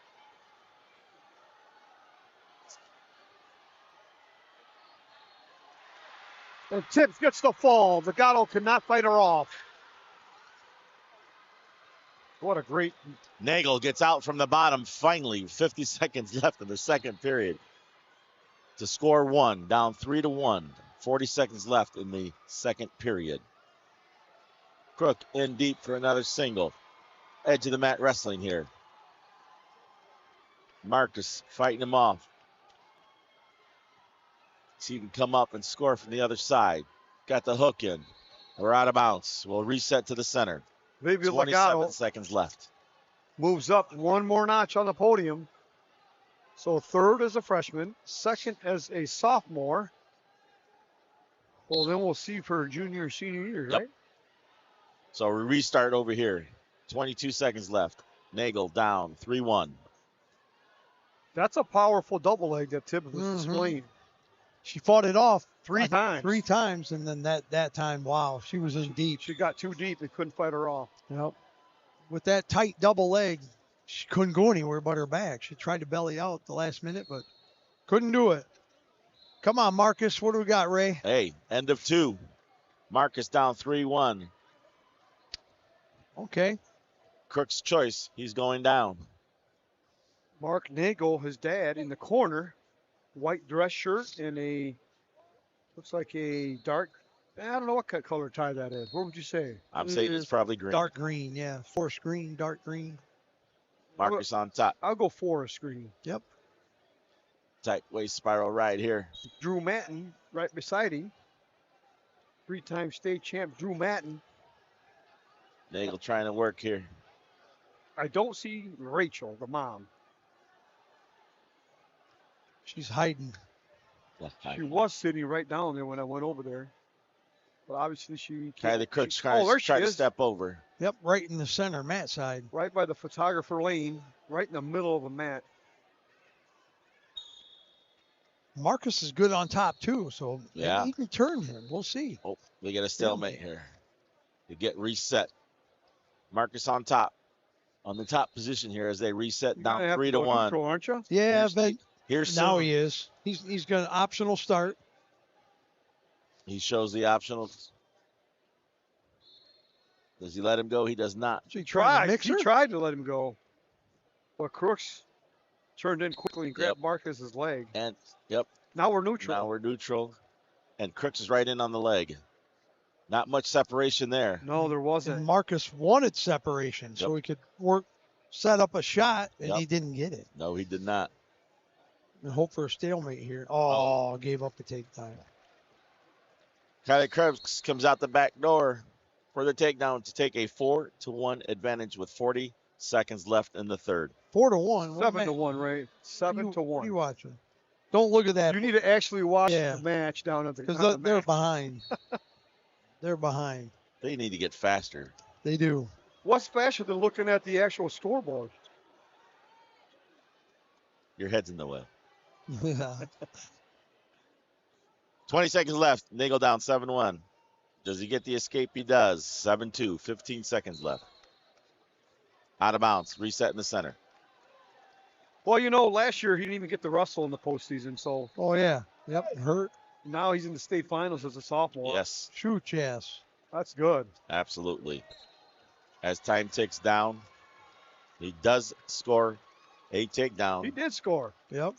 And Tibbs gets the fall. Legato cannot fight her off. What a great... Nagel gets out from the bottom finally. 50 seconds left in the second period to score 1, down 3-1. 40 seconds left in the second period. Crook in deep for another single. Edge of the mat wrestling here. Marcus fighting him off. See if he can come up and score from the other side. Got the hook in. We're out of bounds. We'll reset to the center. Maybe 27 seconds left. Moves up one more notch on the podium. So third as a freshman, second as a sophomore. Well, then we'll see for junior, senior year, right? So we restart over here. 22 seconds left. Nagel down 3-1. That's a powerful double leg that Tibbs was displaying. She fought it off Three times, and then that time, wow, she was in deep. She got too deep and couldn't fight her off. Yep. With that tight double leg, she couldn't go anywhere but her back. She tried to belly out the last minute, but couldn't do it. Come on, Marcus. What do we got, Ray? Hey, end of 2. Marcus down 3-1. Okay. Crook's choice. He's going down. Mark Nagel, his dad, in the corner. White dress shirt and looks like a dark, I don't know what color tie that is. What would you say? I'm saying it's probably green. Dark green, yeah. Forest green, dark green. Marcus on top. I'll go forest green. Yep. Tight waist spiral right here. Drew Matton right beside him. 3-time state champ Drew Matton. Nagel trying to work here. I don't see Rachel, the mom. She's hiding. She was sitting right down there when I went over there. But obviously she can't. Kylie Crook's trying to step over. Yep, right in the center, mat side. Right by the photographer lane, right in the middle of the mat. Marcus is good on top, too, so yeah, he can turn him. We'll see. Oh, we get a stalemate here. You get reset. Marcus on top. On the top position here as they reset down 3-1. Neutral, aren't you? Yeah, but here's now he is. He's got an optional start. He shows the optional. Does he let him go? He does not. He tried to let him go. But Crooks turned in quickly and grabbed Marcus's leg. And now we're neutral. And Crooks is right in on the leg. Not much separation there. No, there wasn't. And Marcus wanted separation so he could set up a shot, and he didn't get it. No, he did not. And hope for a stalemate here. Gave up the takedown. Kylie Crooks comes out the back door for the takedown to take a 4-1 advantage with 40 seconds left in the third. 4-1. 7-1, right? 7-1. What are you watching? Don't look at that. You need to actually watch the match down at the because they're behind. They're behind. They need to get faster. They do. What's faster than looking at the actual scoreboard? Your head's in the way. 20 seconds left. Nagel down 7-1. Does he get the escape? He does. 7-2. 15 seconds left. Out of bounds. Reset in the center. Well, last year he didn't even get the wrestle in the postseason, so. Oh, yeah. Yep, hurt. Now he's in the state finals as a sophomore. Yes. Shoot, yes. That's good. Absolutely. As time ticks down, he does score a takedown. He did score. Yep.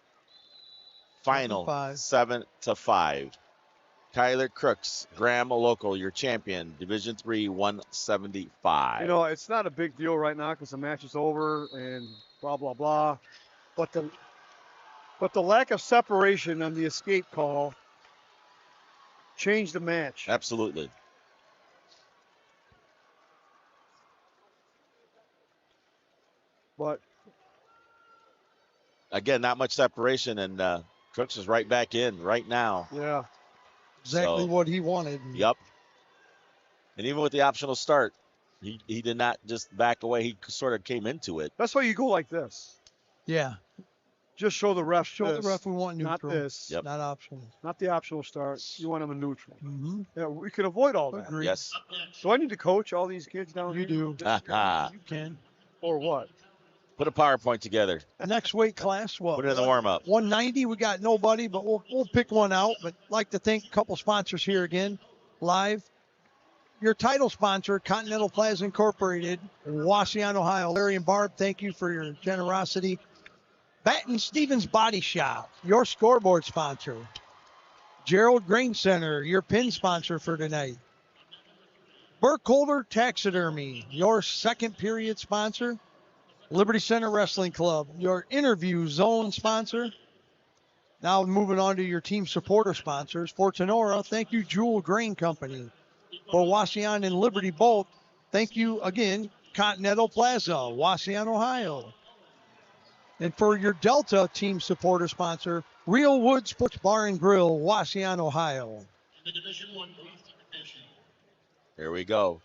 Final 7-5. Kyler Crooks, Graham local, your champion, Division III, 175. It's not a big deal right now because the match is over and blah, blah, blah. But the lack of separation on the escape call changed the match. Absolutely. But again, not much separation, and Crooks is right back in right now. Yeah. Exactly what he wanted. Yep. And even with the optional start, he did not just back away. He sort of came into it. That's why you go like this. Yeah. Just show the ref. Show the ref we want neutral. Not this. Yep. Not optional. Not the optional start. You want them in neutral. Mm-hmm. Yeah, we can avoid all that. Agreed. Yes. Do I need to coach all these kids down here? You do. You can. Or what? Put a PowerPoint together. Next weight class, what? Put it in the warm-up. 190, we got nobody, but we'll pick one out. But like to thank a couple sponsors here again, live. Your title sponsor, Continental Plaza Incorporated, Waseon, Ohio. Larry and Barb, thank you for your generosity. Baton Stevens Body Shop, your scoreboard sponsor. Gerald Grain Center, your pin sponsor for tonight. Burkholder Taxidermy, your second period sponsor. Liberty Center Wrestling Club, your interview zone sponsor. Now moving on to your team supporter sponsors. For Tenora, thank you, Jewel Grain Company. For Wauseon and Liberty both, thank you again, Continental Plaza, Wauseon, Ohio. And for your Delta team supporter sponsor, Real Wood Sports Bar and Grill, Wauseon, Ohio. Here we go.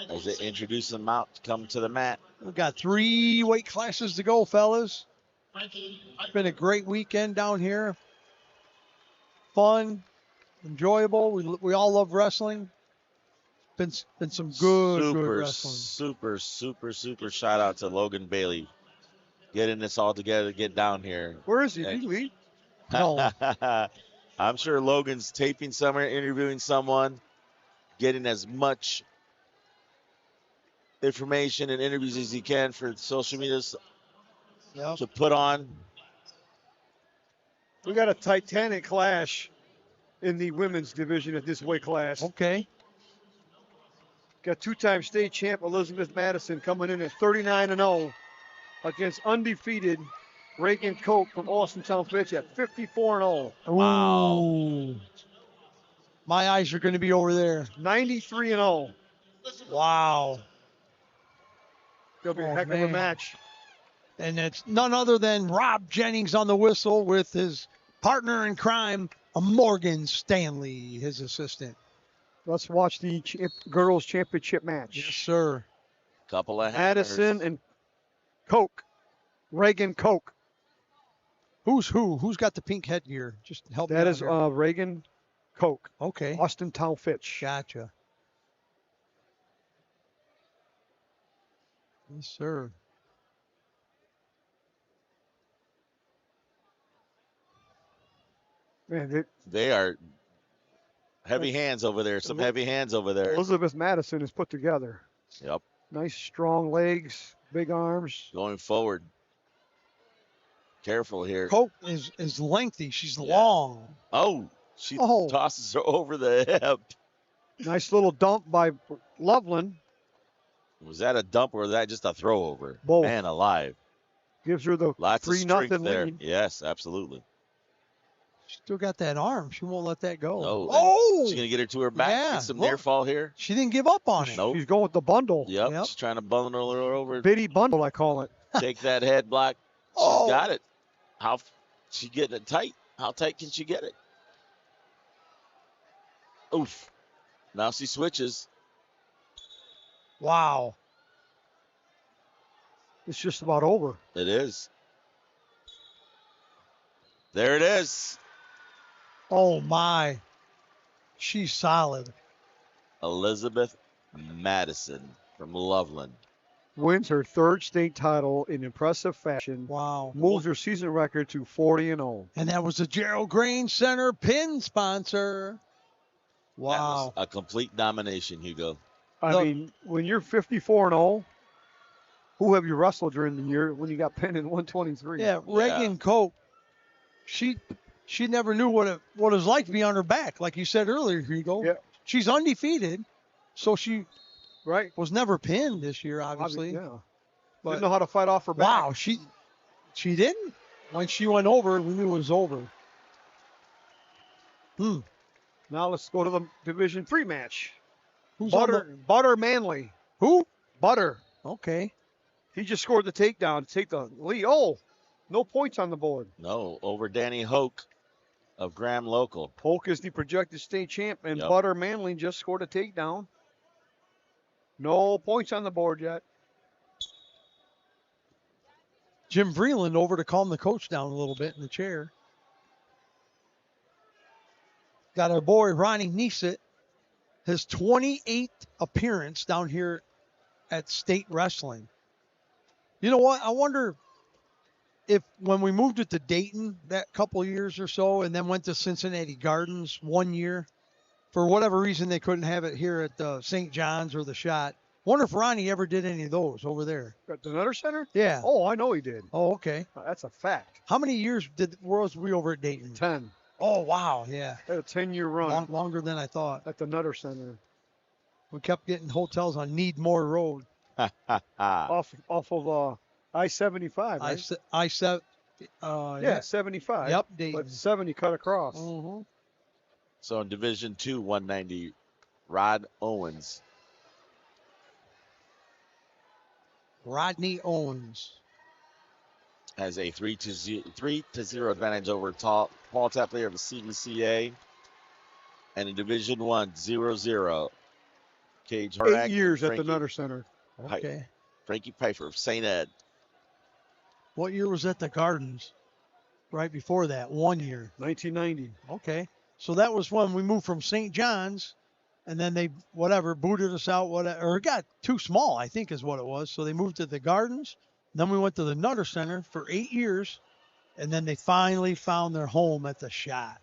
As they introduce them out to come to the mat. We've got 3 weight classes to go, fellas. It's been a great weekend down here. Fun, enjoyable. We all love wrestling. Been some good wrestling. Super shout out to Logan Bailey. Getting this all together to get down here. Where is he? Did he leave? No. I'm sure Logan's taping somewhere, interviewing someone, getting as much information and interviews as he can for social media to put on. We got a Titanic clash in the women's division at this weight class. Okay. Got 2-time state champ Elizabeth Madison coming in at 39-0 against undefeated Reagan Koch from Austintown Fitch at 54-0. Wow. My eyes are going to be over there. 93-0. Wow. It'll be a heck of a match. And it's none other than Rob Jennings on the whistle with his partner in crime, Morgan Stanley, his assistant. Let's watch the girls' championship match. Yes, sir. Couple of Madison and Koch. Reagan Koch. Who's who? Who's got the pink headgear? Just help me out. That is Reagan Koch. Okay. Austintown Fitch. Gotcha. Yes, sir. Man, they are heavy hands over there. Some heavy hands over there. Elizabeth Madison is put together. Yep. Nice, strong legs, big arms. Going forward. Careful here. Koch is lengthy. She's long. Oh, she tosses her over the hip. Nice little dump by Loveland. Was that a dump or was that just a throw over? Both. Man alive. Gives her the Lots of 3-0 strength there. lead. Yes, absolutely. Still got that arm. She won't let that go. Oh! She's going to get her to her back. Yeah, Get some near fall here. She didn't give up on it. Nope. She's going with the bundle. Yep. She's trying to bundle her over. Bitty bundle, I call it. Take that head block. She's got it. How she getting it tight? How tight can she get it? Oof. Now she switches. Wow. It's just about over. It is. There it is. Oh, my. She's solid. Elizabeth Madison from Loveland. Wins her 3rd state title in impressive fashion. Wow. Moves her season record to 40-0. And that was the Gerald Grain Center pin sponsor. Wow. That was a complete domination, Hugo. I mean, when you're 54-0, who have you wrestled during the year when you got pinned in 123? Yeah, Reagan Koch. She never knew what it was like to be on her back, like you said earlier, Hugo. Yeah. She's undefeated, so she was never pinned this year, obviously. Yeah. But didn't know how to fight off her back. Wow, she didn't. When she went over, we knew it was over. Now let's go to the Division 3 match. Who's Butter Manley. Who? Butter. Okay. He just scored the takedown to take the lead. Oh, no points on the board. No, over Danny Hoke of Graham Local. Polk is the projected state champ, and Butter Manley just scored a takedown. No points on the board yet. Jim Vreeland over to calm the coach down a little bit in the chair. Got our boy Ronnie Neesett, his 28th appearance down here at State Wrestling. You know what? I wonder if when we moved it to Dayton that couple years or so and then went to Cincinnati Gardens 1 year, for whatever reason they couldn't have it here at St. John's or the Schott. Wonder if Ronnie ever did any of those over there. At the Nutter Center? Yeah. Oh, I know he did. Oh, okay. That's a fact. How many years was we over at Dayton? 10. Oh, wow, yeah. Had a 10-year run. Longer than I thought. At the Nutter Center. We kept getting hotels on Needmore Road. off of I-75, right? Yeah, 75. Yep, Dayton. But 70 cut across. Mm-hmm. So in Division II, 190, Rod Owens. Rodney Owens has a 3-0 advantage over Paul Taplier of the CDCA. And in Division I, 0-0. Cage Hardak. 8 years at the Nutter Center. Okay. Frankie Pfeiffer of St. Ed. What year was at the Gardens? Right before that, 1 year. 1990. Okay. So that was when we moved from St. John's, and then they, booted us out, or it got too small, I think is what it was. So they moved to the Gardens. Then we went to the Nutter Center for 8 years, and then they finally found their home at the Schott.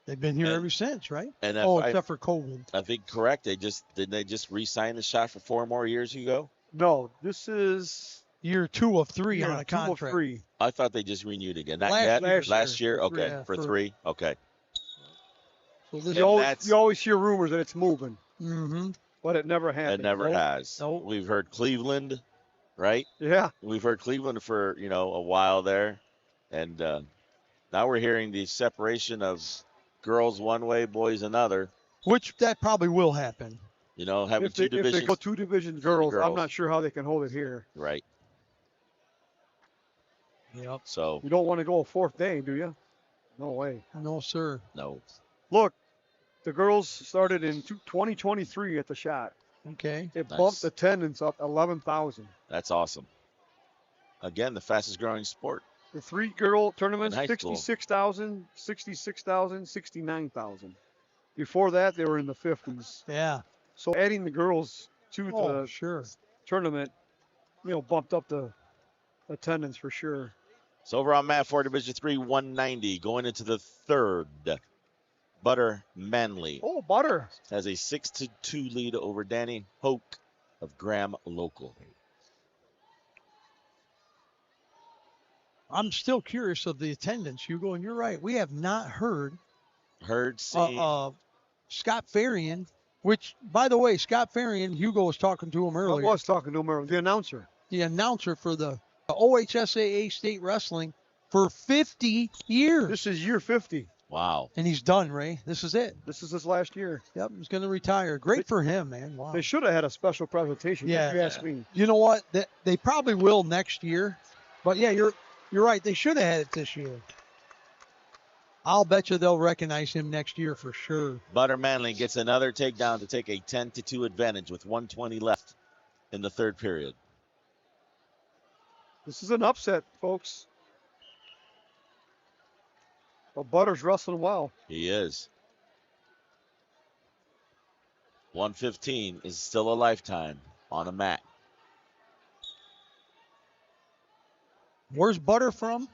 They've been here ever since, right? And except for COVID. I think correct. Didn't they just re-sign the Schott for 4 more years ago? No, this is year 2 of 3 on a contract. 2 of 3. I thought they just renewed again. Last year. Okay, Yeah, for 3. Okay. So you always hear rumors that it's moving. Mm-hmm. But it never happened. It never has. Nope. We've heard Cleveland, right? Yeah. We've heard Cleveland for, a while there. And now we're hearing the separation of girls one way, boys another. Which that probably will happen. Having two divisions. If they go 2 divisions girls, I'm not sure how they can hold it here. Right. Yep. So you don't want to go a 4th day, do you? No way. No, sir. No. Look, the girls started in 2023 at the Schott. Okay. It bumped attendance up 11,000. That's awesome. Again, the fastest growing sport. The 3 girl tournaments, In high school. 66,000, 66,000, 69,000. Before that, they were in the 50s. Yeah. So adding the girls to the tournament, bumped up the attendance for sure. So over on mat 4, Division 3, 190, going into the 3rd. Butter Manley. Oh, Butter. Has a 6-2 lead over Danny Hoke of Graham Local. I'm still curious of the attendance, Hugo, and you're right. We have not heard Scott Farian, which, by the way, Scott Farian, Hugo was talking to him earlier. I was talking to him earlier, the announcer. The announcer for the OHSAA State Wrestling for 50 years. This is year 50. Wow. And he's done, Ray. This is it. This is his last year. Yep, he's going to retire. Great for him, man. Wow. They should have had a special presentation, if you ask me. You know what? They probably will next year. But, yeah, you're right. They should have had it this year. I'll bet you they'll recognize him next year for sure. Butter Manley gets another takedown to take a 10-2 advantage with 1:20 left in the 3rd period. This is an upset, folks. Well, Butter's wrestling well. He is. 115 is still a lifetime on a mat. Where's Butter from?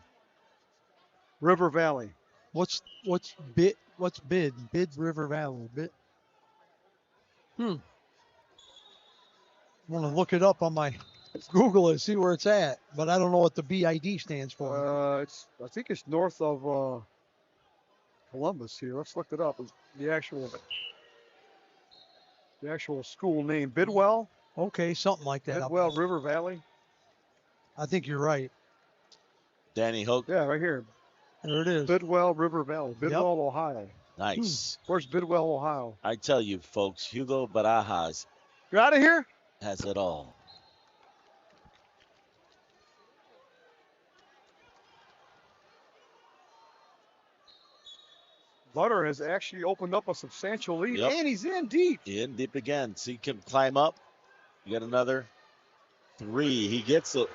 River Valley. What's bid? Bid River Valley. Bid. I want to look it up on my Google it, see where it's at, but I don't know what the BID stands for. I think it's north of Columbus here. Let's look it up. The actual school name, Bidwell. Okay, something like that. Bidwell River Valley. I think you're right. Danny Hoke. Yeah, right here. There it is. Bidwell River Valley, Bidwell, Ohio. Nice. Where's Bidwell, Ohio? I tell you, folks, Hugo Barajas. You're out of here? Has it all. Butter has actually opened up a substantial lead, Yep. and he's in deep. In deep again. See, he can climb up. You got another 3. He gets it.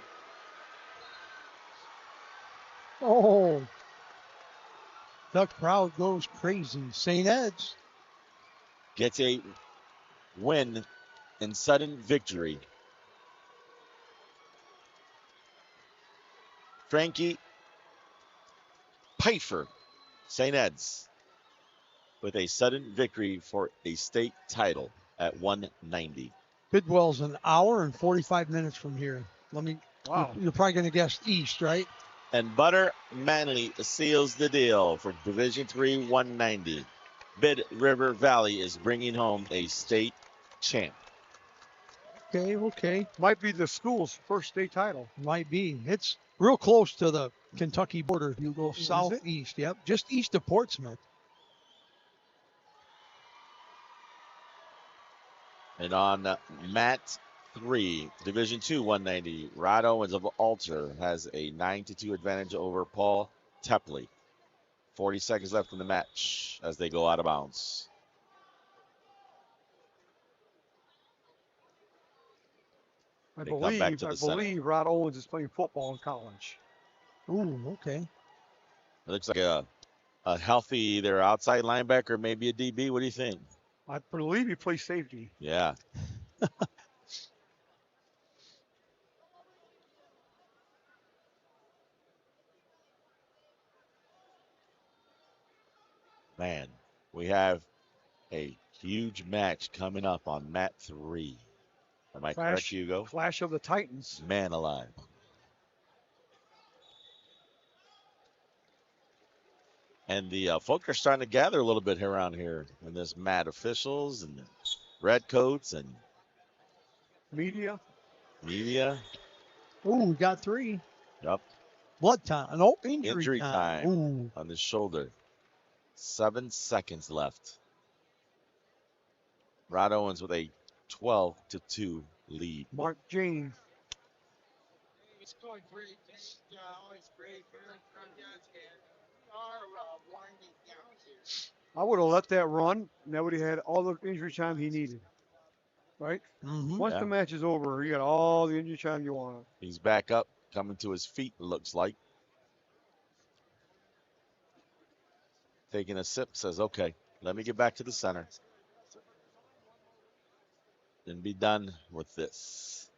Oh. The crowd goes crazy. St. Ed's. Gets a win and sudden victory. Frankie Pfeiffer, St. Ed's, with a sudden victory for a state title at 190. Bidwell's an hour and 45 minutes from here. Wow. You're probably going to guess east, right? And Butter Manley seals the deal for Division III 190. Mid River Valley is bringing home a state champ. Okay. Might be the school's first state title. Might be. It's real close to the Kentucky border. You go southeast. Yep, just east of Portsmouth. And on mat 3, Division II 190, Rod Owens of Alter has a 9-2 advantage over Paul Tepley. 40 seconds left in the match as they go out of bounds. I They come back to the center. believe Rod Owens is playing football in college. Ooh, okay. It looks like a healthy either outside linebacker, maybe a DB. What do you think? I believe he plays safety. Yeah. Man, we have a huge match coming up on mat 3. Am I correct, Hugo? Clash of the Titans. Man alive. And the folk are starting to gather a little bit around here in this mat. Officials and red coats and media. Ooh, we got 3. Yep. Blood time. No, injury time. Ooh. On the shoulder. 7 seconds left. Rod Owens with a 12-2 lead. Mark Jane. It's going great. It's always great. Winding down here. I would have let that run, and that would have had all the injury time he needed. Right? Mm-hmm. Once the match is over, you got all the injury time you want. He's back up, coming to his feet, looks like. Taking a sip, says, okay, let me get back to the center and be done with this.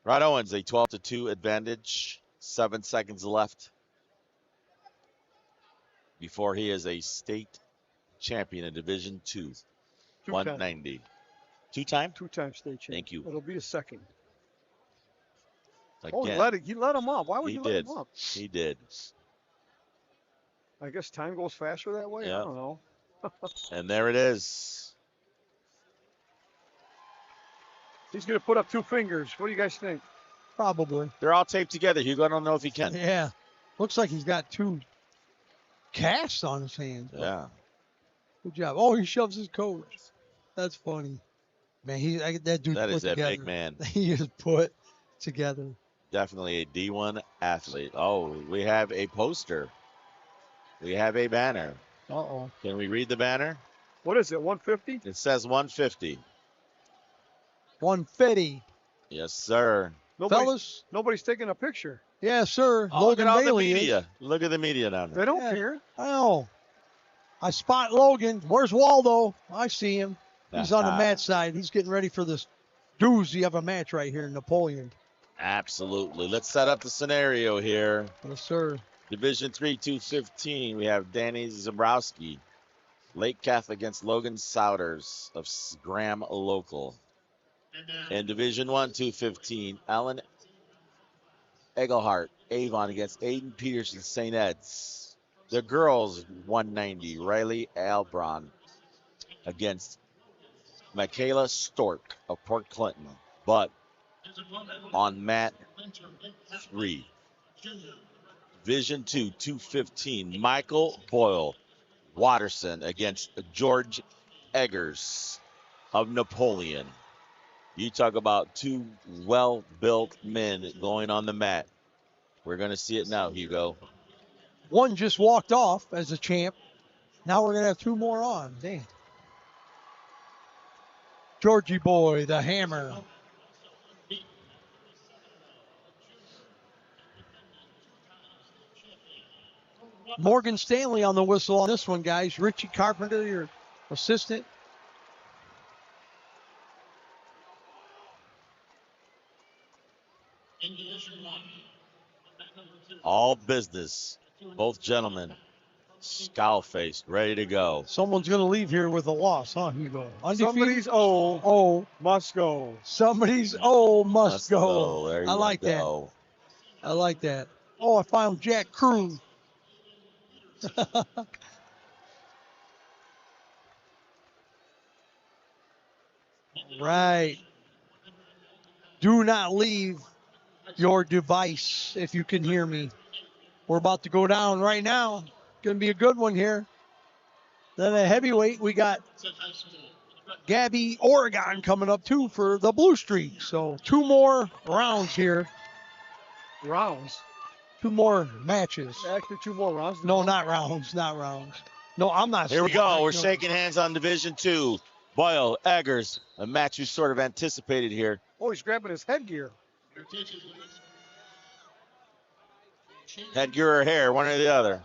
Rod Owens, a 12-2 advantage, 7 seconds left before he is a state champion in Division II, 190. Two-time? Two-time state champion. Thank you. It'll be a second. Again, he let him up. Why would you let him up? He did. I guess time goes faster that way. Yeah. I don't know. And there it is. He's going to put up 2 fingers. What do you guys think? Probably. They're all taped together. Hugo, I don't know if he can. Yeah. Looks like he's got 2 casts on his hands. Yeah. Good job. Oh, he shoves his coach. That's funny. Man, that dude That put is a together. big man. He is put together. Definitely a D1 athlete. Oh, we have a poster. We have a banner. Uh-oh. Can we read the banner? What is it, 150? It says 150. 150. Yes, sir. Nobody's taking a picture. Yes, sir. Oh, look Logan at all Bailey the is. media. Look at the media down there. They don't care. I know. I spot Logan. Where's Waldo? I see him. He's on the match side. He's getting ready for this doozy of a match right here in Napoleon. Absolutely. Let's set up the scenario here. Yes, sir. Division III 215. We have Danny Zabrowski, Lake Catholic against Logan Souders of Graham Local. In Division I 215, Alan Egelhart, Avon against Aiden Peterson, St. Ed's. The girls 190, Riley Albron against Michaela Stork of Port Clinton. But on mat 3, Division II 215, Michael Boyle Watterson against George Eggers of Napoleon. You talk about 2 well-built men going on the mat. We're going to see it now, Hugo. One just walked off as a champ. Now we're going to have 2 more on. Damn. Georgie boy, the hammer. Morgan Stanley on the whistle on this one, guys. Richie Carpenter, your assistant. All business. Both gentlemen scowl-faced, ready to go. Someone's going to leave here with a loss, huh, Hugo? Somebody's O must go. Somebody's O must go. There you I like go. I like that. Oh, I found Jack Crew. Right. Do not leave your device if you can hear me. We're about to go down right now. Going to be a good one here. Then at heavyweight, we got Gabby Oregon coming up too for the Blue Streak. So 2 more rounds here. Rounds. 2 more matches. Actually, 2 more rounds. No, not rounds. Not rounds. No, I'm not. Here we go. We're No. shaking hands on Division 2. Boyle, Eggers, a match we sort of anticipated here. Oh, he's grabbing his headgear. Headgear or hair, one or the other.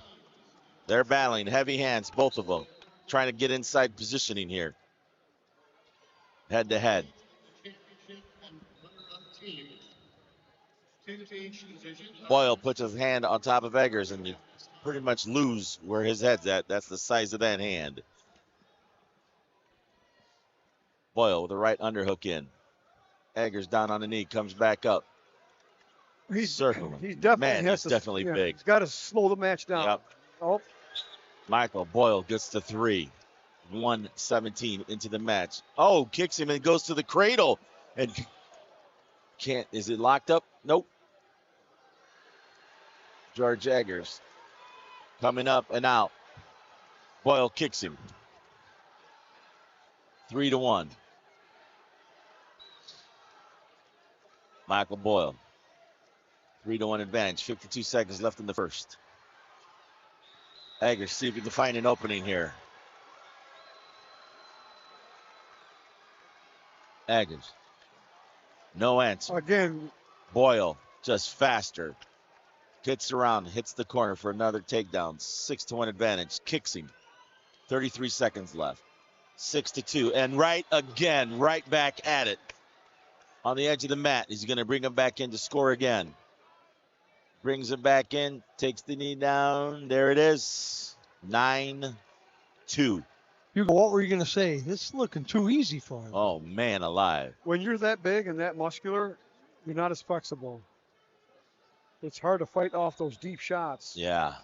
They're battling. Heavy hands, both of them. Trying to get inside positioning here. Head to head. Boyle puts his hand on top of Eggers, and you pretty much lose where his head's at. That's the size of that hand. Boyle with the right underhook in. Eggers down on the knee, comes back up. He's circling. He's definitely, Man, he's definitely big. He's got to slow the match down. Yep. Oh, Michael Boyle gets to 3. 1:17 into the match. Oh, kicks him and goes to the cradle. And can't, is it locked up? Nope. George Eggers coming up and out. Boyle kicks him. 3-1. Michael Boyle. 3-1 advantage. 52 seconds left in the first. Eggers, see if he can find an opening here. Eggers. No answer. Again. Boyle, just faster. Gets around, hits the corner for another takedown. 6-1 advantage. Kicks him. 33 seconds left. 6-2. And right again, right back at it. On the edge of the mat. He's going to bring him back in to score again. Brings him back in. Takes the knee down. There it is. 9-2. Hugo, what were you going to say? This is looking too easy for him. Oh, man alive. When you're that big and that muscular, you're not as flexible. It's hard to fight off those deep shots. Yeah.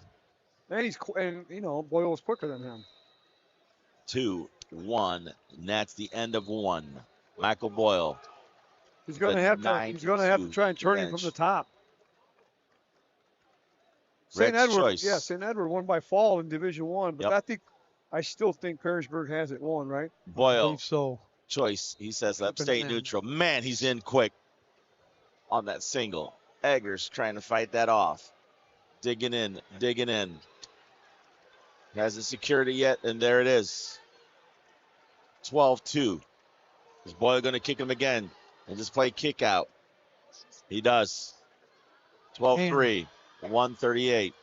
And Boyle was quicker than him. 2-1. And that's the end of 1. Michael Boyle. He's going to have to. He's going to have to try and turn him from the top. St. Edward, yeah, St. Edward won by fall in Division 1, but I still think Perrysburg has it won, right? Boyle. So. Choice. He says left, stay neutral. Man, he's in quick on that single. Eggers trying to fight that off. Digging in. Hasn't secured it yet, and there it is. 12-2. Is Boyle going to kick him again and just play kick out? He does. 12-3. 138.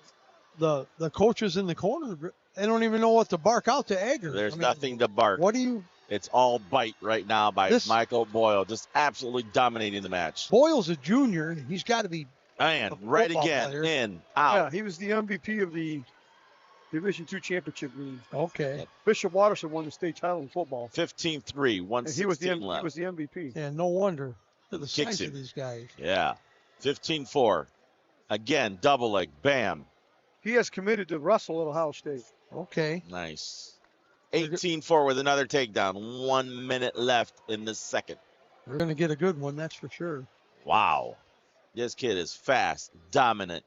The coaches in the corner, they don't even know what to bark out to Eggers. There's nothing to bark. What do you? It's all bite right now by Michael Boyle, just absolutely dominating the match. Boyle's a junior. He's got to be. And right again, player. In, out. Yeah, he was the MVP of the Division II championship game. Okay. Bishop Watterson won the state title in football. 15-3, 116 left. He was the MVP. Yeah, no wonder. The Kicks size him. of these guys. Yeah. 15-4. Again, double leg. Bam. He has committed to wrestle at Ohio State. Okay. Nice. 18-4 with another takedown. 1 minute left in the second. We're going to get a good one, that's for sure. Wow. This kid is fast, dominant.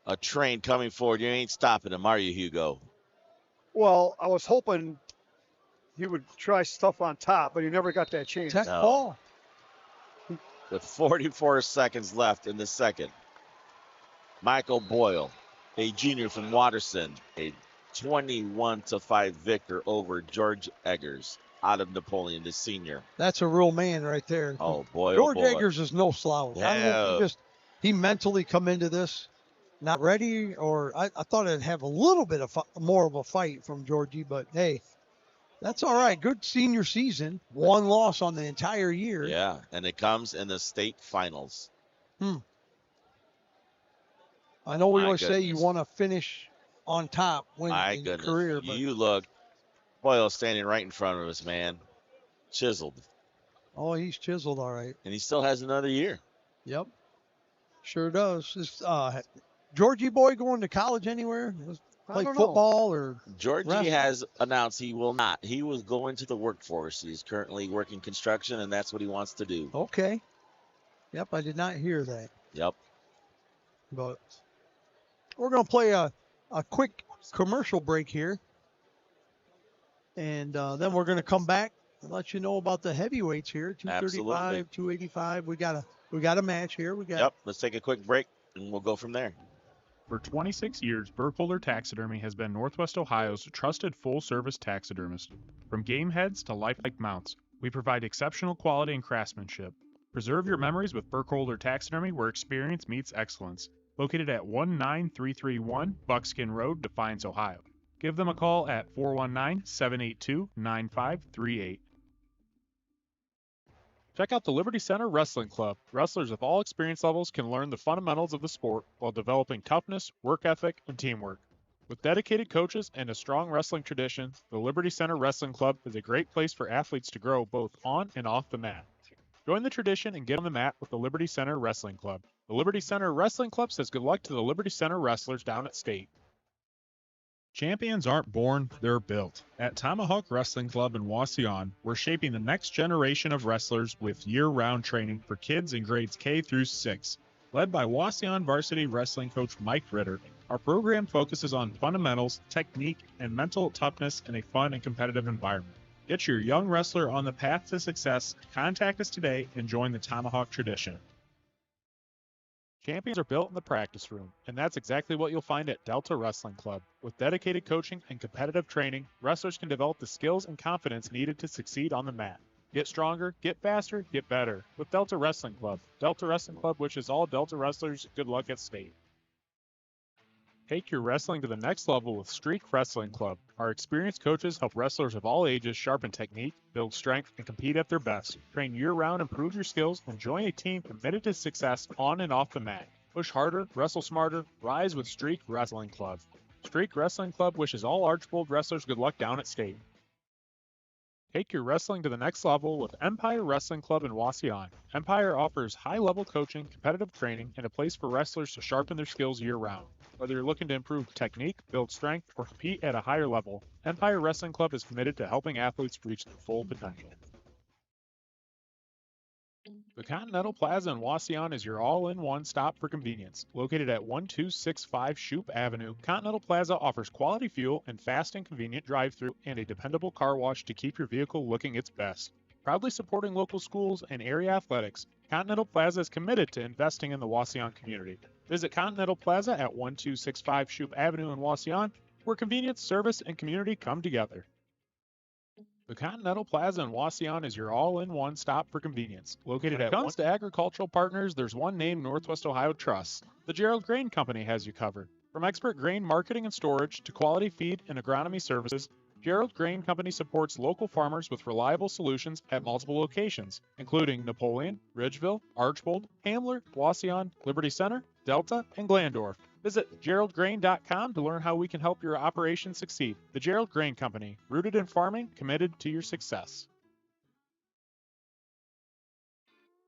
A train coming forward. You ain't stopping him, are you, Hugo? Well, I was hoping he would try stuff on top, but he never got that chance. Tech ball. With 44 seconds left in the second. Michael Boyle, a junior from Watterson, a 21-5 victor over George Eggers out of Napoleon, the senior. That's a real man right there. Oh, boy. George Eggers is no slouch. Yeah. I don't know if he mentally come into this not ready, or I thought it'd have a little bit of more of a fight from Georgie, but hey, that's all right. Good senior season. 1 loss on the entire year. Yeah, and it comes in the state finals. I know we always say you want to finish on top when in your goodness. career. But You look, Boyle standing right in front of us, man. Chiseled. oh, he's chiseled all right. And he still has another year. Yep. Sure does. Is Georgie boy going to college anywhere? Play don't know. football or Georgie wrestling? has announced he will not. He will go into the workforce. He's currently working construction, and that's what he wants to do. Okay. Yep, I did not hear that. Yep. But we're going to play a quick commercial break here. And then we're going to come back and let you know about the heavyweights here. 235, Absolutely. 285. We got a match here. Yep. Let's take a quick break, and we'll go from there. For 26 years, Burkholder Taxidermy has been Northwest Ohio's trusted full-service taxidermist. From game heads to lifelike mounts, we provide exceptional quality and craftsmanship. Preserve your memories with Burkholder Taxidermy, where experience meets excellence. Located at 19331 Buckskin Road, Defiance, Ohio. Give them a call at 419-782-9538. Check out the Liberty Center Wrestling Club. Wrestlers of all experience levels can learn the fundamentals of the sport while developing toughness, work ethic, and teamwork. With dedicated coaches and a strong wrestling tradition, the Liberty Center Wrestling Club is a great place for athletes to grow both on and off the mat. Join the tradition and get on the mat with the Liberty Center Wrestling Club. The Liberty Center Wrestling Club says good luck to the Liberty Center wrestlers down at State. Champions aren't born, they're built. At Tomahawk Wrestling Club in Wauseon, we're shaping the next generation of wrestlers with year-round training for kids in grades K through 6. Led by Wauseon varsity wrestling coach Mike Ritter, our program focuses on fundamentals, technique, and mental toughness in a fun and competitive environment. Get your young wrestler on the path to success. Contact us today and join the Tomahawk tradition. Champions are built in the practice room, and that's exactly what you'll find at Delta Wrestling Club. With dedicated coaching and competitive training, wrestlers can develop the skills and confidence needed to succeed on the mat. Get stronger, get faster, get better with Delta Wrestling Club. Delta Wrestling Club wishes all Delta wrestlers good luck at State. Take your wrestling to the next level with Streak Wrestling Club. Our experienced coaches help wrestlers of all ages sharpen technique, build strength, and compete at their best. Train year-round, improve your skills, and join a team committed to success on and off the mat. Push harder, wrestle smarter, rise with Streak Wrestling Club. Streak Wrestling Club wishes all Archbold wrestlers good luck down at State. Take your wrestling to the next level with Empire Wrestling Club in Wauseon. Empire offers high-level coaching, competitive training, and a place for wrestlers to sharpen their skills year-round. Whether you're looking to improve technique, build strength, or compete at a higher level, Empire Wrestling Club is committed to helping athletes reach their full potential. The Continental Plaza in Wauseon is your all-in-one stop for convenience. Located at 1265 Shoup Avenue, Continental Plaza offers quality fuel and fast and convenient drive-thru and a dependable car wash to keep your vehicle looking its best. Proudly supporting local schools and area athletics, Continental Plaza is committed to investing in the Wauseon community. Visit Continental Plaza at 1265 Shoup Avenue in Wauseon, where convenience, service, and community come together. The Continental Plaza in Wauseon is your all-in-one stop for convenience. Located at comes to agricultural partners, there's one name Northwest Ohio trusts. The Gerald Grain Company has you covered. From expert grain marketing and storage to quality feed and agronomy services, Gerald Grain Company supports local farmers with reliable solutions at multiple locations, including Napoleon, Ridgeville, Archbold, Hamler, Wauseon, Liberty Center, Delta, and Glandorf. Visit GeraldGrain.com to learn how we can help your operation succeed. The Gerald Grain Company, rooted in farming, committed to your success.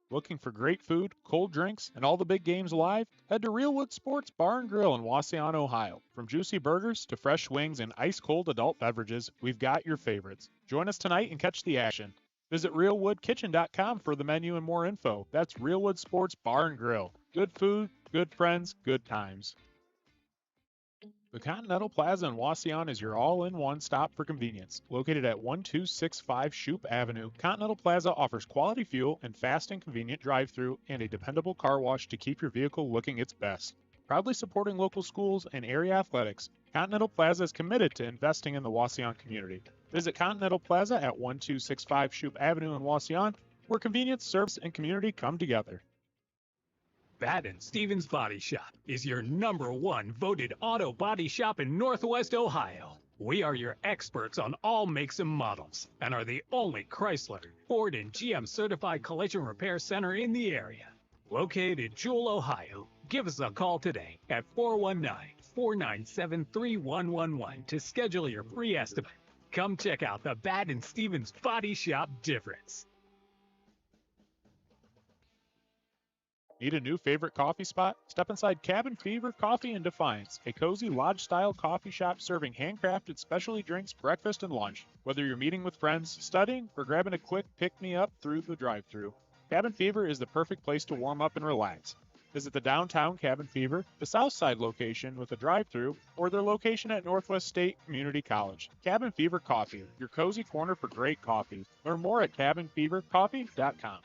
Looking for great food, cold drinks, and all the big games live? Head to Realwood Sports Bar and Grill in Wauseon, Ohio. From juicy burgers to fresh wings and ice-cold adult beverages, we've got your favorites. Join us tonight and catch the action. Visit RealwoodKitchen.com for the menu and more info. That's Realwood Sports Bar and Grill. Good food, good friends, good times. The Continental Plaza in Wauseon is your all-in-one stop for convenience. Located at 1265 Shoup Avenue, Continental Plaza offers quality fuel and fast and convenient drive-thru and a dependable car wash to keep your vehicle looking its best. Proudly supporting local schools and area athletics, Continental Plaza is committed to investing in the Wauseon community. Visit Continental Plaza at 1265 Shoup Avenue in Wauseon, where convenience, service, and community come together. Baden Stevens Body Shop is your #1 voted auto body shop in Northwest Ohio. We are your experts on all makes and models and are the only Chrysler, Ford, and GM certified collision repair center in the area. Located in Jewel, Ohio, give us a call today at 419-497-3111 to schedule your free estimate. Come check out the Baden Stevens Body Shop difference. Need a new favorite coffee spot? Step inside Cabin Fever Coffee in Defiance, a cozy lodge-style coffee shop serving handcrafted specialty drinks, breakfast, and lunch. Whether you're meeting with friends, studying, or grabbing a quick pick-me-up through the drive-thru, Cabin Fever is the perfect place to warm up and relax. Visit the downtown Cabin Fever, the south side location with a drive-thru, or their location at Northwest State Community College. Cabin Fever Coffee, your cozy corner for great coffee. Learn more at cabinfevercoffee.com.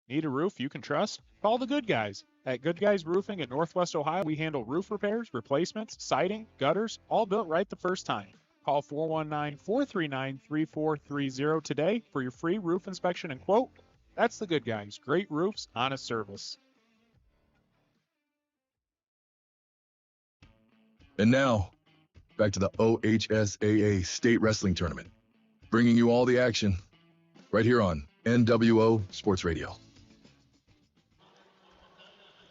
Need a roof you can trust? Call the good guys. At Good Guys Roofing in Northwest Ohio, we handle roof repairs, replacements, siding, gutters, all built right the first time. Call 419-439-3430 today for your free roof inspection and quote. That's the Good Guys. Great roofs, honest service. And now, back to the OHSAA State Wrestling Tournament, bringing you all the action right here on NWO Sports Radio.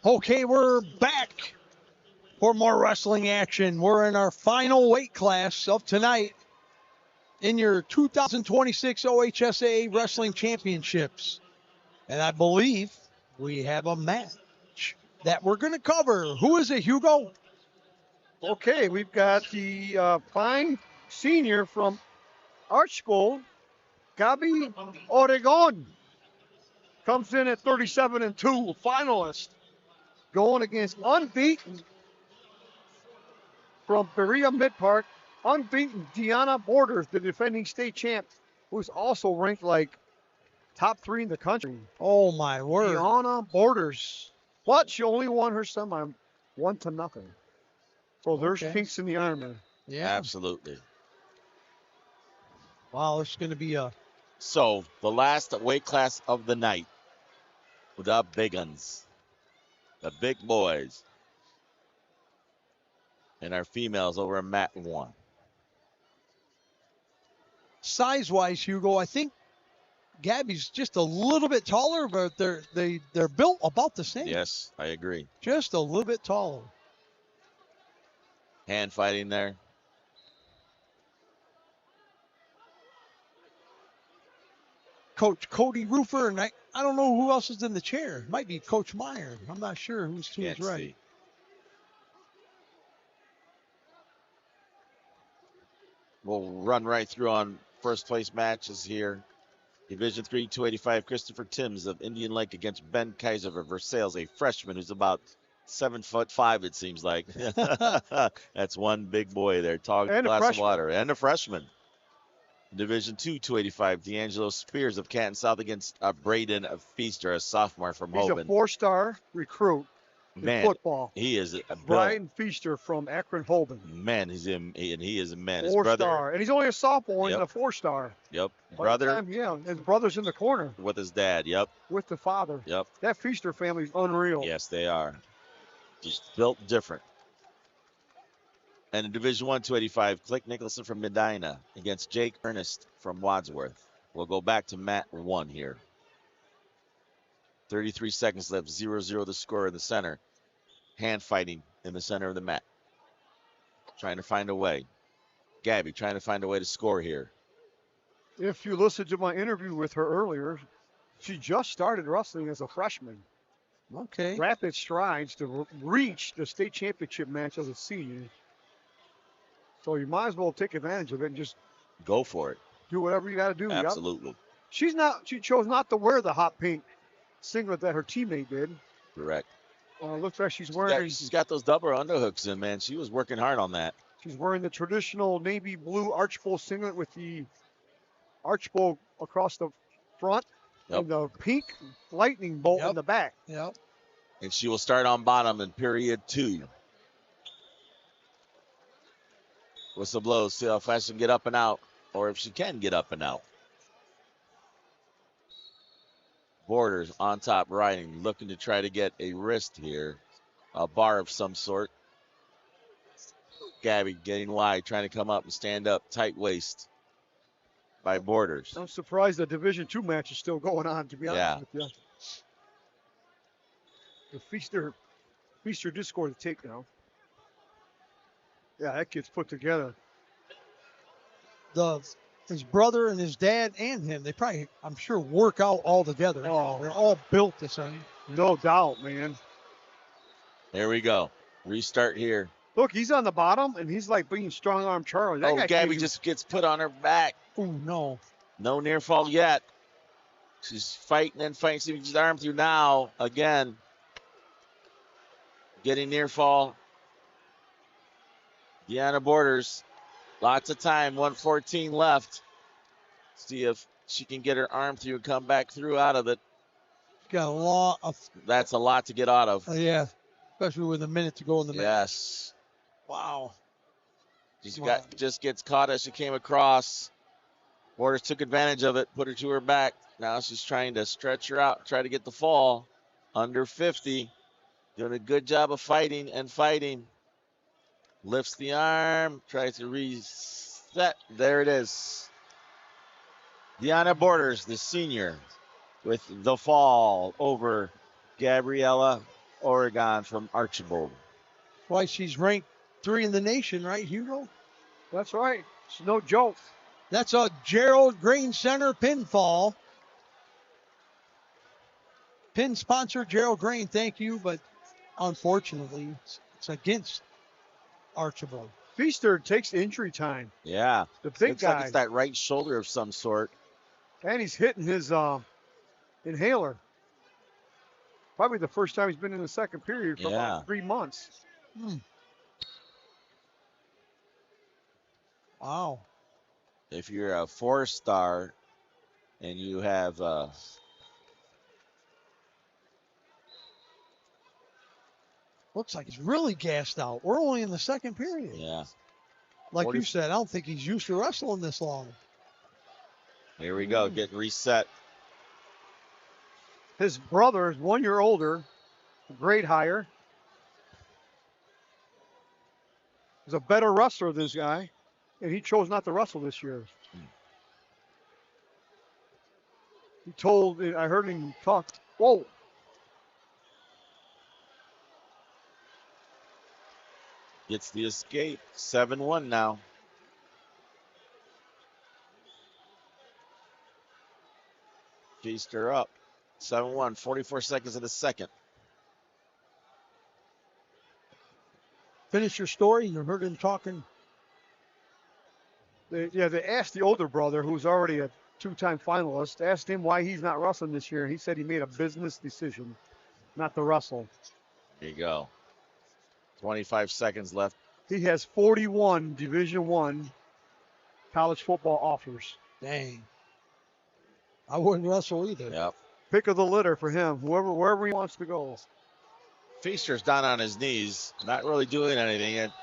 Okay, we're back for more wrestling action. We're in our final weight class of tonight in your 2026 OHSAA Wrestling Championships. And I believe we have a match that we're going to cover. Who is it, Hugo? Okay, we've got the fine senior from Art School, Gabi Oregon. Comes in at 37-2, finalist. Going against unbeaten from Berea Mid-Park, unbeaten Deanna Borders, the defending state champ, who's also ranked like top 3 in the country. Oh, my word. Deanna Borders. But she only won her semi 1-0. So there's kinks in the armor. Yeah. Absolutely. Wow, it's going to be a... So, the last weight class of the night. The big uns. The big boys. And our females over in mat 1. Size-wise, Hugo, I think Gabby's just a little bit taller, but they're built about the same. Yes, I agree. Just a little bit taller. Hand fighting there. Coach Cody Roofer, and I don't know who else is in the chair. Might be Coach Meyer. I'm not sure who's right. See. We'll run right through on first place matches here. Division 3, 285, Christopher Timms of Indian Lake against Ben Kaiser of Versailles, a freshman who's about 7'5", it seems like. That's one big boy there, tall glass of water. And a freshman. Division 2, 285, D'Angelo Spears of Canton South against Braden Feaster, a sophomore from Hoban. He's a 4-star recruit in football. He is a Brian Feaster from Akron Hoban. Man, he is a man. 4-star. And he's only a sophomore and a 4-star. Yep. Brother. His brother's in the corner. With his dad, yep. With the father. Yep. That Feaster family's unreal. Yes, they are. Just built different. And in Division 1, 285, Click Nicholson from Medina against Jake Ernest from Wadsworth. We'll go back to mat 1 here. 33 seconds left, 0-0 the score in the center. Hand fighting in the center of the mat. Trying to find a way. Gabby trying to find a way to score here. If you listened to my interview with her earlier, she just started wrestling as a freshman. Okay. Rapid strides to reach the state championship match as a senior. So you might as well take advantage of it and just go for it. Do whatever you got to do. Absolutely. Yep. She chose not to wear the hot pink singlet that her teammate did. Correct. Looks like she's wearing. She's got those double underhooks in, man. She was working hard on that. She's wearing the traditional navy blue archbowl singlet with the archbowl across the front and the pink lightning bolt in the back. Yep. And she will start on bottom in period 2. Whistle blows. See how fast she can get up and out, or if she can get up and out. Borders on top, riding, looking to try to get a wrist here, a bar of some sort. Gabby getting wide, trying to come up and stand up, tight waist by Borders. I'm surprised the Division 2 match is still going on, to be honest with you. The Feaster did score the takedown. Yeah, that kid's put together. His brother and his dad and him, they probably, I'm sure, work out all together. Oh, they're all built the same. No doubt, man. Here we go. Restart here. Look, he's on the bottom, and he's like being strong-arm Charlie. That Oh, guy Gabby can't just gets put on her back. Oh, no. No near fall yet. She's fighting and fighting. See if she's arm through now. Again. Getting near fall. Deanna Borders. Lots of time. 1:14 left. See if she can get her arm through and come back through out of it. Got a lot of. That's a lot to get out of. Yeah, especially with a minute to go in the match. Yes. Wow. Just gets caught as she came across. Borders took advantage of it, put her to her back. Now she's trying to stretch her out, try to get the fall. Under 50. Doing a good job of fighting and fighting. Lifts the arm, tries to reset. There it is. Deanna Borders, the senior, with the fall over Gabriella Oregon from Archibald. Why she's ranked 3 in the nation, right, Hugo? That's right. It's no joke. That's a Gerald Grain Center pinfall. Pin sponsor Gerald Grain, thank you, but unfortunately, it's against Archibald. Feaster takes injury time. Yeah. The big Looks guy. like it's that right shoulder of some sort. And he's hitting his inhaler. Probably the first time he's been in the second period for about 3 months. Wow. If you're a 4-star and you have looks like he's really gassed out. We're only in the second period. Yeah. Like you said, I don't think he's used to wrestling this long. Here we go, getting reset. His brother is 1 year older, grade higher. He's a better wrestler than this guy, and he chose not to wrestle this year. He told, I heard him talk, whoa. Gets the escape. 7-1 now. Feaster up. 7-1, 44 seconds in the second. Finish your story. You heard him talking. They asked the older brother, who's already a 2-time finalist, asked him why he's not wrestling this year. He said he made a business decision not to wrestle. There you go. 25 seconds left. He has 41 Division I college football offers. Dang. I wouldn't wrestle either. Yep. Pick of the litter for him, wherever he wants to go. Feaster's down on his knees, not really doing anything. And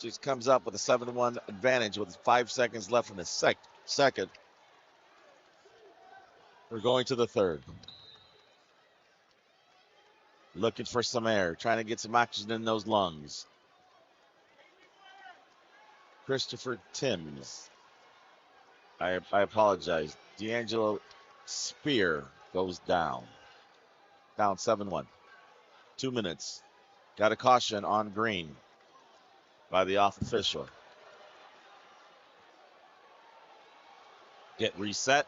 just comes up with a 7-1 advantage with 5 seconds left in the second. We're going to the third. Looking for some air, trying to get some oxygen in those lungs. Christopher Timms. I apologize. D'Angelo Spear goes down. Down 7-1. 2 minutes. Got a caution on green by the off official. Get reset.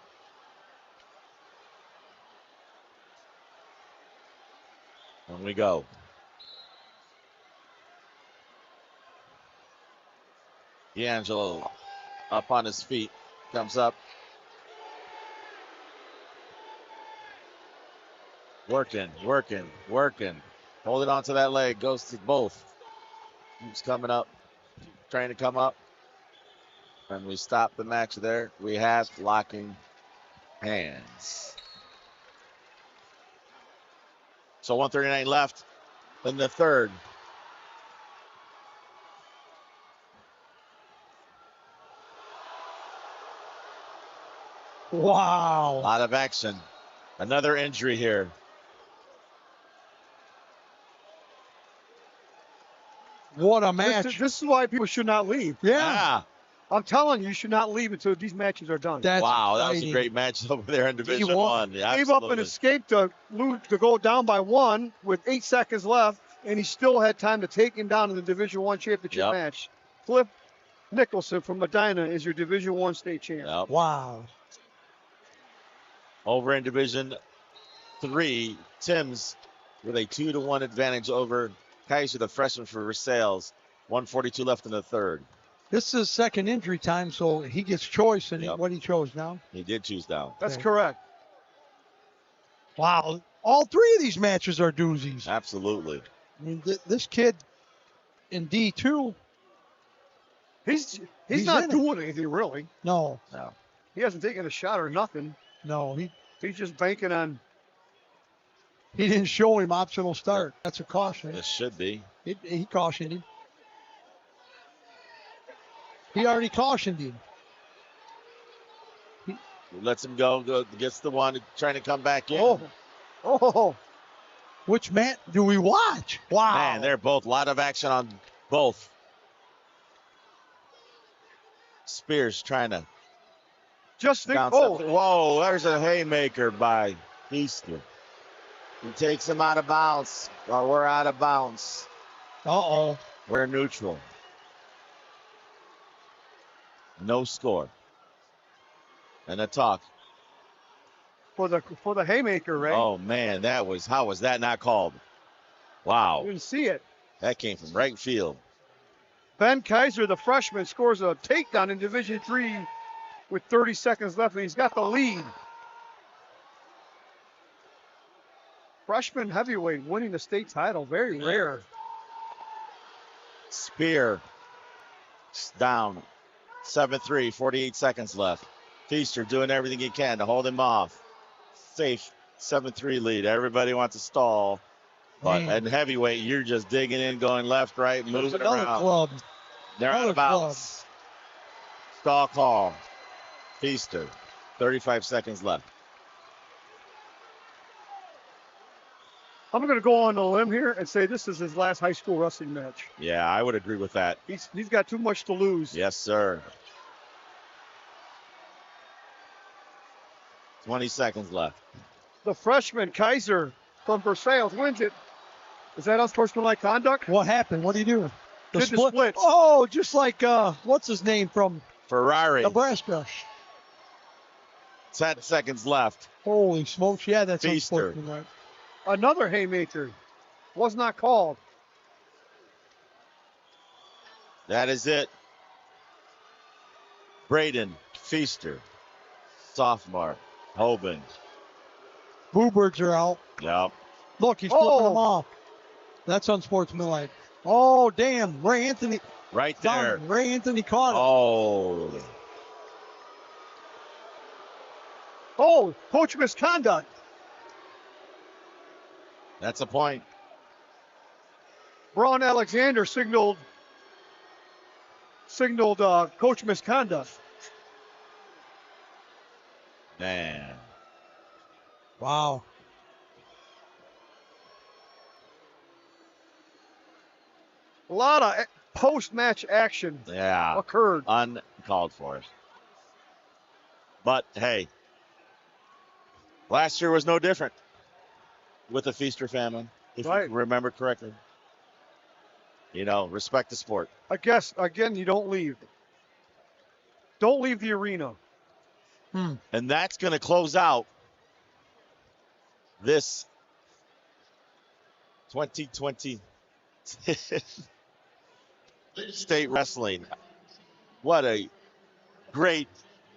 And we go. D'Angelo up on his feet. Comes up. Working. Holding on to that leg. Goes to both. Keeps coming up. Trying to come up. And we stop the match there. We have locking hands. So 1:39 left in the third. Wow. A lot of action. Another injury here. What a match. This is why people should not leave. Yeah. I'm telling you, you should not leave until these matches are done. Wow, that was a great match over there in Division One. Yeah, gave up and escaped to go down by 1 with 8 seconds left, and he still had time to take him down in the Division I championship match. Cliff Nicholson from Medina is your Division I state champ. Yep. Wow. Over in Division 3. Timms with a 2-1 advantage over Kaiser, the freshman for Versailles. 1:42 left in the third. This is his second injury time, so he gets choice in what he chose now. He did choose down. That's correct. Wow. All 3 of these matches are doozies. Absolutely. I mean, this kid in D2, He's He's not in it. doing anything really. no. He hasn't taken a shot or nothing. No, He's just banking on. he didn't show him optional start. That's a caution. This should be. He cautioned him. He already cautioned him. He lets him go, gets the one trying to come back in. Oh. Which match do we watch? Wow. Man, they're both, a lot of action on both. Spears trying to Just think. bounce Oh, up. Whoa, there's a haymaker by Easter. He takes him out of bounds. Well, we're out of bounds. Uh-oh. We're neutral. No score. And a talk. for the haymaker, Ray. Oh, man, how was that not called? Wow. You didn't see it. That came from right field. Ben Kaiser, the freshman, scores a takedown in Division III with 30 seconds left, and he's got the lead. Freshman heavyweight winning the state title, very rare. Spear down. 7-3, 48 seconds left. Feaster doing everything he can to hold him off. Safe 7-3 lead. Everybody wants to stall. But at heavyweight, you're just digging in, going left, right, moving Another around. club. They're out of bounds. Stall call. Feaster. 35 seconds left. I'm going to go on a limb here and say this is his last high school wrestling match. Yeah, I would agree with that. He's got too much to lose. Yes, sir. 20 seconds left. The freshman, Kaiser, from Versailles, wins it. Is that unsportsmanlike conduct? What happened? What did he do? Did the split. Oh, just like, what's his name from Ferrari. Nebraska? 10 seconds left. Holy smokes. Yeah, that's Feaster. unsportsmanlike. Another haymaker. Was not called. That is it. Braden, Feaster, sophomore, Hoban. Bluebirds are out. Yep. Look, he's flipping them off. That's unsportsmanlike. Oh, damn. Ray Anthony. Right there. Ray Anthony caught it. Oh. Oh, coach misconduct. That's a point. Braun Alexander signaled coach misconduct. Man. Wow. A lot of post-match action occurred. Uncalled for. But, hey, last year was no different with the Feaster family, if you remember correctly. You know, respect the sport. I guess, again, you don't leave. Don't leave the arena. And that's going to close out this 2020 state wrestling. What a great,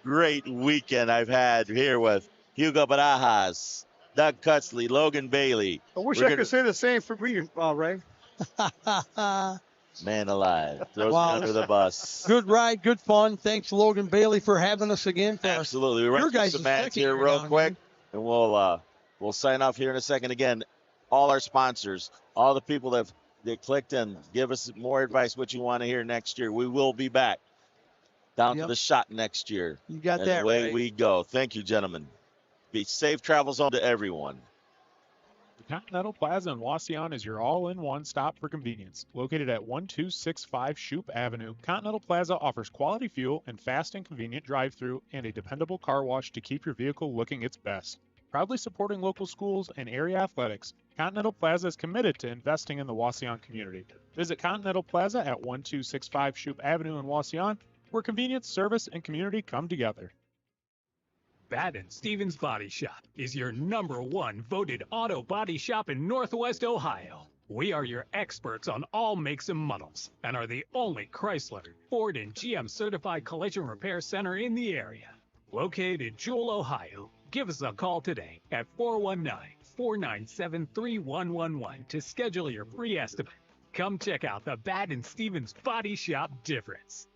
great weekend I've had here with Hugo Barajas, Doug Cutsley, Logan Bailey. I wish I could say the same for me, Ray. Man alive. Throws me under the bus. Good ride, good fun. Thanks, Logan Bailey, for having us again. Absolutely. We're going to some mats here real quick, and we'll sign off here in a second. Again, all our sponsors, all the people that clicked in, give us more advice what you want to hear next year. We will be back down to the shot next year. You got and that away right. we go. Thank you, gentlemen. Be safe travels home to everyone. The Continental Plaza in Wasion is your all-in-one stop for convenience. Located at 1265 Shoup Avenue, Continental Plaza offers quality fuel and fast and convenient drive-through and a dependable car wash to keep your vehicle looking its best. Proudly supporting local schools and area athletics, Continental Plaza is committed to investing in the Wasion community. Visit Continental Plaza at 1265 Shoup Avenue in Wasion, where convenience, service, and community come together. Baden Stevens Body Shop is your #1 voted auto body shop in Northwest Ohio. We are your experts on all makes and models and are the only Chrysler, Ford, and GM certified collision repair center in the area. Located in Jewel, Ohio, give us a call today at 419-497-3111 to schedule your free estimate. Come check out the Baden Stevens Body Shop difference.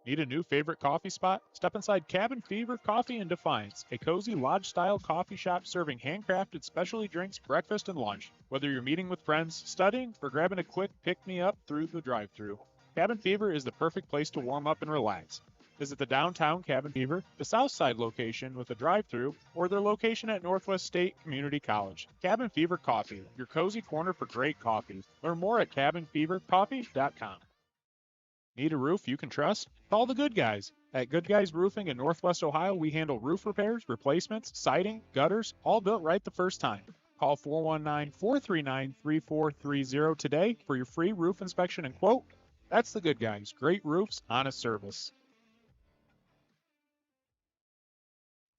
Need a new favorite coffee spot? Step inside Cabin Fever Coffee in Defiance, a cozy lodge-style coffee shop serving handcrafted specialty drinks, breakfast, and lunch. Whether you're meeting with friends, studying, or grabbing a quick pick-me-up through the drive-thru, Cabin Fever is the perfect place to warm up and relax. Visit the downtown Cabin Fever, the south side location with a drive-thru, or their location at Northwest State Community College. Cabin Fever Coffee, your cozy corner for great coffee. Learn more at cabinfevercoffee.com. Need a roof you can trust? Call the Good Guys. At Good Guys Roofing in Northwest Ohio, we handle roof repairs, replacements, siding, gutters, all built right the first time. Call 419-439-3430 today for your free roof inspection and quote. That's the Good Guys. Great roofs, honest service.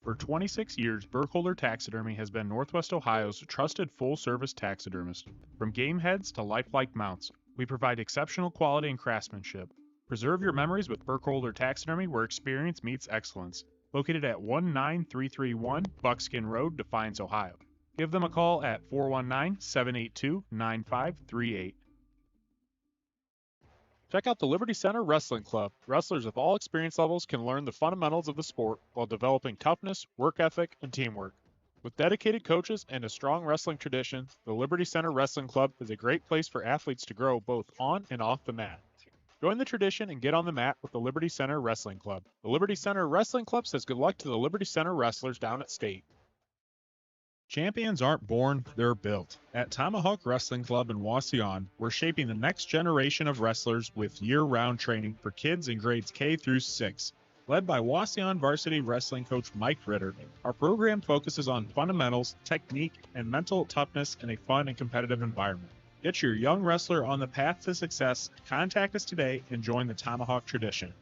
For 26 years, Burkholder Taxidermy has been Northwest Ohio's trusted full-service taxidermist. From game heads to lifelike mounts, we provide exceptional quality and craftsmanship. Preserve your memories with Burkholder Taxidermy, where experience meets excellence. Located at 19331 Buckskin Road, Defiance, Ohio. Give them a call at 419-782-9538. Check out the Liberty Center Wrestling Club. Wrestlers of all experience levels can learn the fundamentals of the sport while developing toughness, work ethic, and teamwork. With dedicated coaches and a strong wrestling tradition, the Liberty Center Wrestling Club is a great place for athletes to grow both on and off the mat. Join the tradition and get on the mat with the Liberty Center Wrestling Club. The Liberty Center Wrestling Club says good luck to the Liberty Center wrestlers down at State. Champions aren't born, they're built. At Tomahawk Wrestling Club in Wauseon, we're shaping the next generation of wrestlers with year-round training for kids in grades K through 6. Led by Wauseon varsity wrestling coach Mike Ritter, our program focuses on fundamentals, technique, and mental toughness in a fun and competitive environment. Get your young wrestler on the path to success. Contact us today and join the Tomahawk tradition.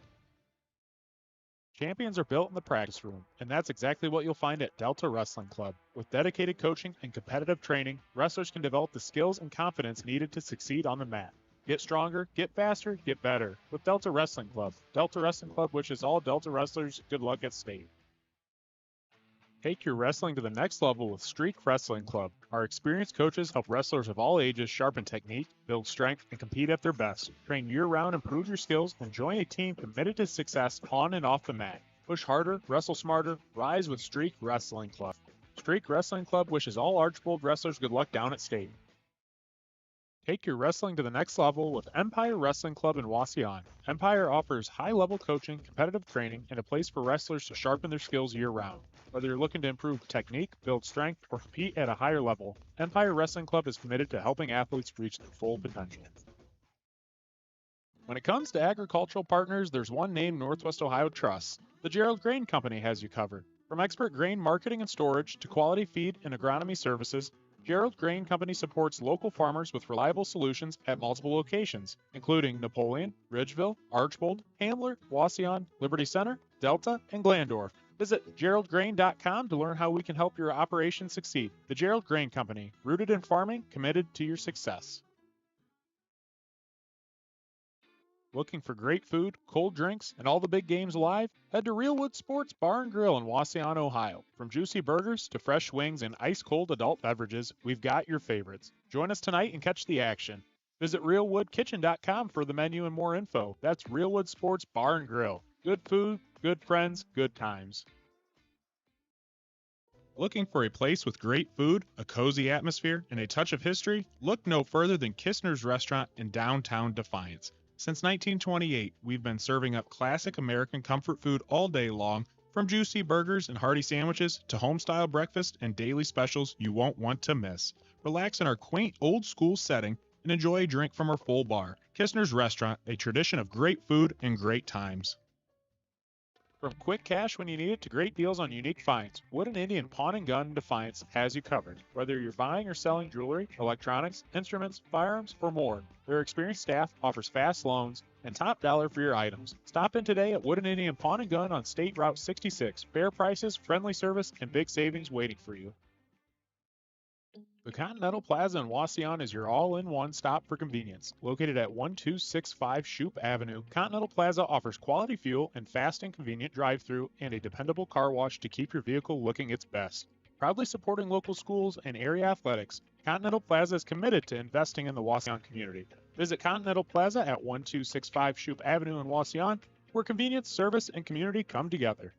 Champions are built in the practice room, and that's exactly what you'll find at Delta Wrestling Club. With dedicated coaching and competitive training, wrestlers can develop the skills and confidence needed to succeed on the mat. Get stronger, get faster, get better with Delta Wrestling Club. Delta Wrestling Club wishes all Delta wrestlers good luck at State. Take your wrestling to the next level with Streak Wrestling Club. Our experienced coaches help wrestlers of all ages sharpen technique, build strength, and compete at their best. Train year-round, improve your skills, and join a team committed to success on and off the mat. Push harder, wrestle smarter, rise with Streak Wrestling Club. Streak Wrestling Club wishes all Archbold wrestlers good luck down at State. Take your wrestling to the next level with Empire Wrestling Club in Wauseon. Empire offers high-level coaching, competitive training, and a place for wrestlers to sharpen their skills year-round. Whether you're looking to improve technique, build strength, or compete at a higher level, Empire Wrestling Club is committed to helping athletes reach their full potential. When it comes to agricultural partners, there's one name Northwest Ohio trusts. The Gerald Grain Company has you covered. From expert grain marketing and storage to quality feed and agronomy services, Gerald Grain Company supports local farmers with reliable solutions at multiple locations, including Napoleon, Ridgeville, Archbold, Handler, Wauseon, Liberty Center, Delta, and Glandorf. Visit GeraldGrain.com to learn how we can help your operation succeed. The Gerald Grain Company, rooted in farming, committed to your success. Looking for great food, cold drinks, and all the big games live? Head to Realwood Sports Bar and Grill in Wauseon, Ohio. From juicy burgers to fresh wings and ice-cold adult beverages, we've got your favorites. Join us tonight and catch the action. Visit RealwoodKitchen.com for the menu and more info. That's Realwood Sports Bar and Grill. Good food, good friends, good times. Looking for a place with great food, a cozy atmosphere, and a touch of history? Look no further than Kistner's Restaurant in downtown Defiance. Since 1928, we've been serving up classic American comfort food all day long, from juicy burgers and hearty sandwiches to home-style breakfast and daily specials you won't want to miss. Relax in our quaint old-school setting and enjoy a drink from our full bar. Kistner's Restaurant, a tradition of great food and great times. From quick cash when you need it to great deals on unique finds, Wood & Indian Pawn and Gun in Defiance has you covered. Whether you're buying or selling jewelry, electronics, instruments, firearms, or more, their experienced staff offers fast loans and top dollar for your items. Stop in today at Wooden Indian Pawn & Gun on State Route 66. Fair prices, friendly service, and big savings waiting for you. The Continental Plaza in Wauseon is your all-in-one stop for convenience. Located at 1265 Shoup Avenue, Continental Plaza offers quality fuel and fast and convenient drive-thru and a dependable car wash to keep your vehicle looking its best. Proudly supporting local schools and area athletics, Continental Plaza is committed to investing in the Wauseon community. Visit Continental Plaza at 1265 Shoup Avenue in Wauseon, where convenience, service, and community come together.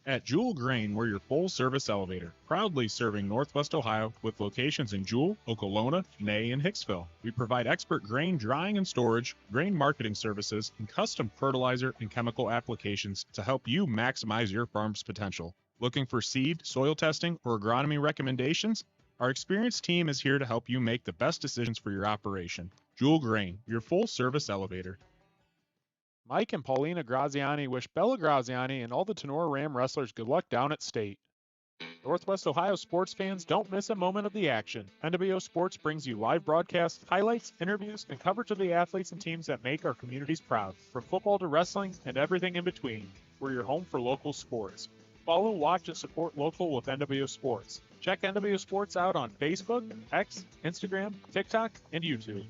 At Jewel Grain, we're your full-service elevator, proudly serving Northwest Ohio with locations in Jewel, Okolona, Ney, and Hicksville. We provide expert grain drying and storage, grain marketing services, and custom fertilizer and chemical applications to help you maximize your farm's potential. Looking for seed, soil testing, or agronomy recommendations? Our experienced team is here to help you make the best decisions for your operation. Jewel Grain, your full-service elevator. Mike and Paulina Graziani wish Bella Graziani and all the Tenora Ram wrestlers good luck down at State. Northwest Ohio sports fans, don't miss a moment of the action. NWO Sports brings you live broadcasts, highlights, interviews, and coverage of the athletes and teams that make our communities proud. From football to wrestling and everything in between, we're your home for local sports. Follow, watch, and support local with NWO Sports. Check NWO Sports out on Facebook, X, Instagram, TikTok, and YouTube.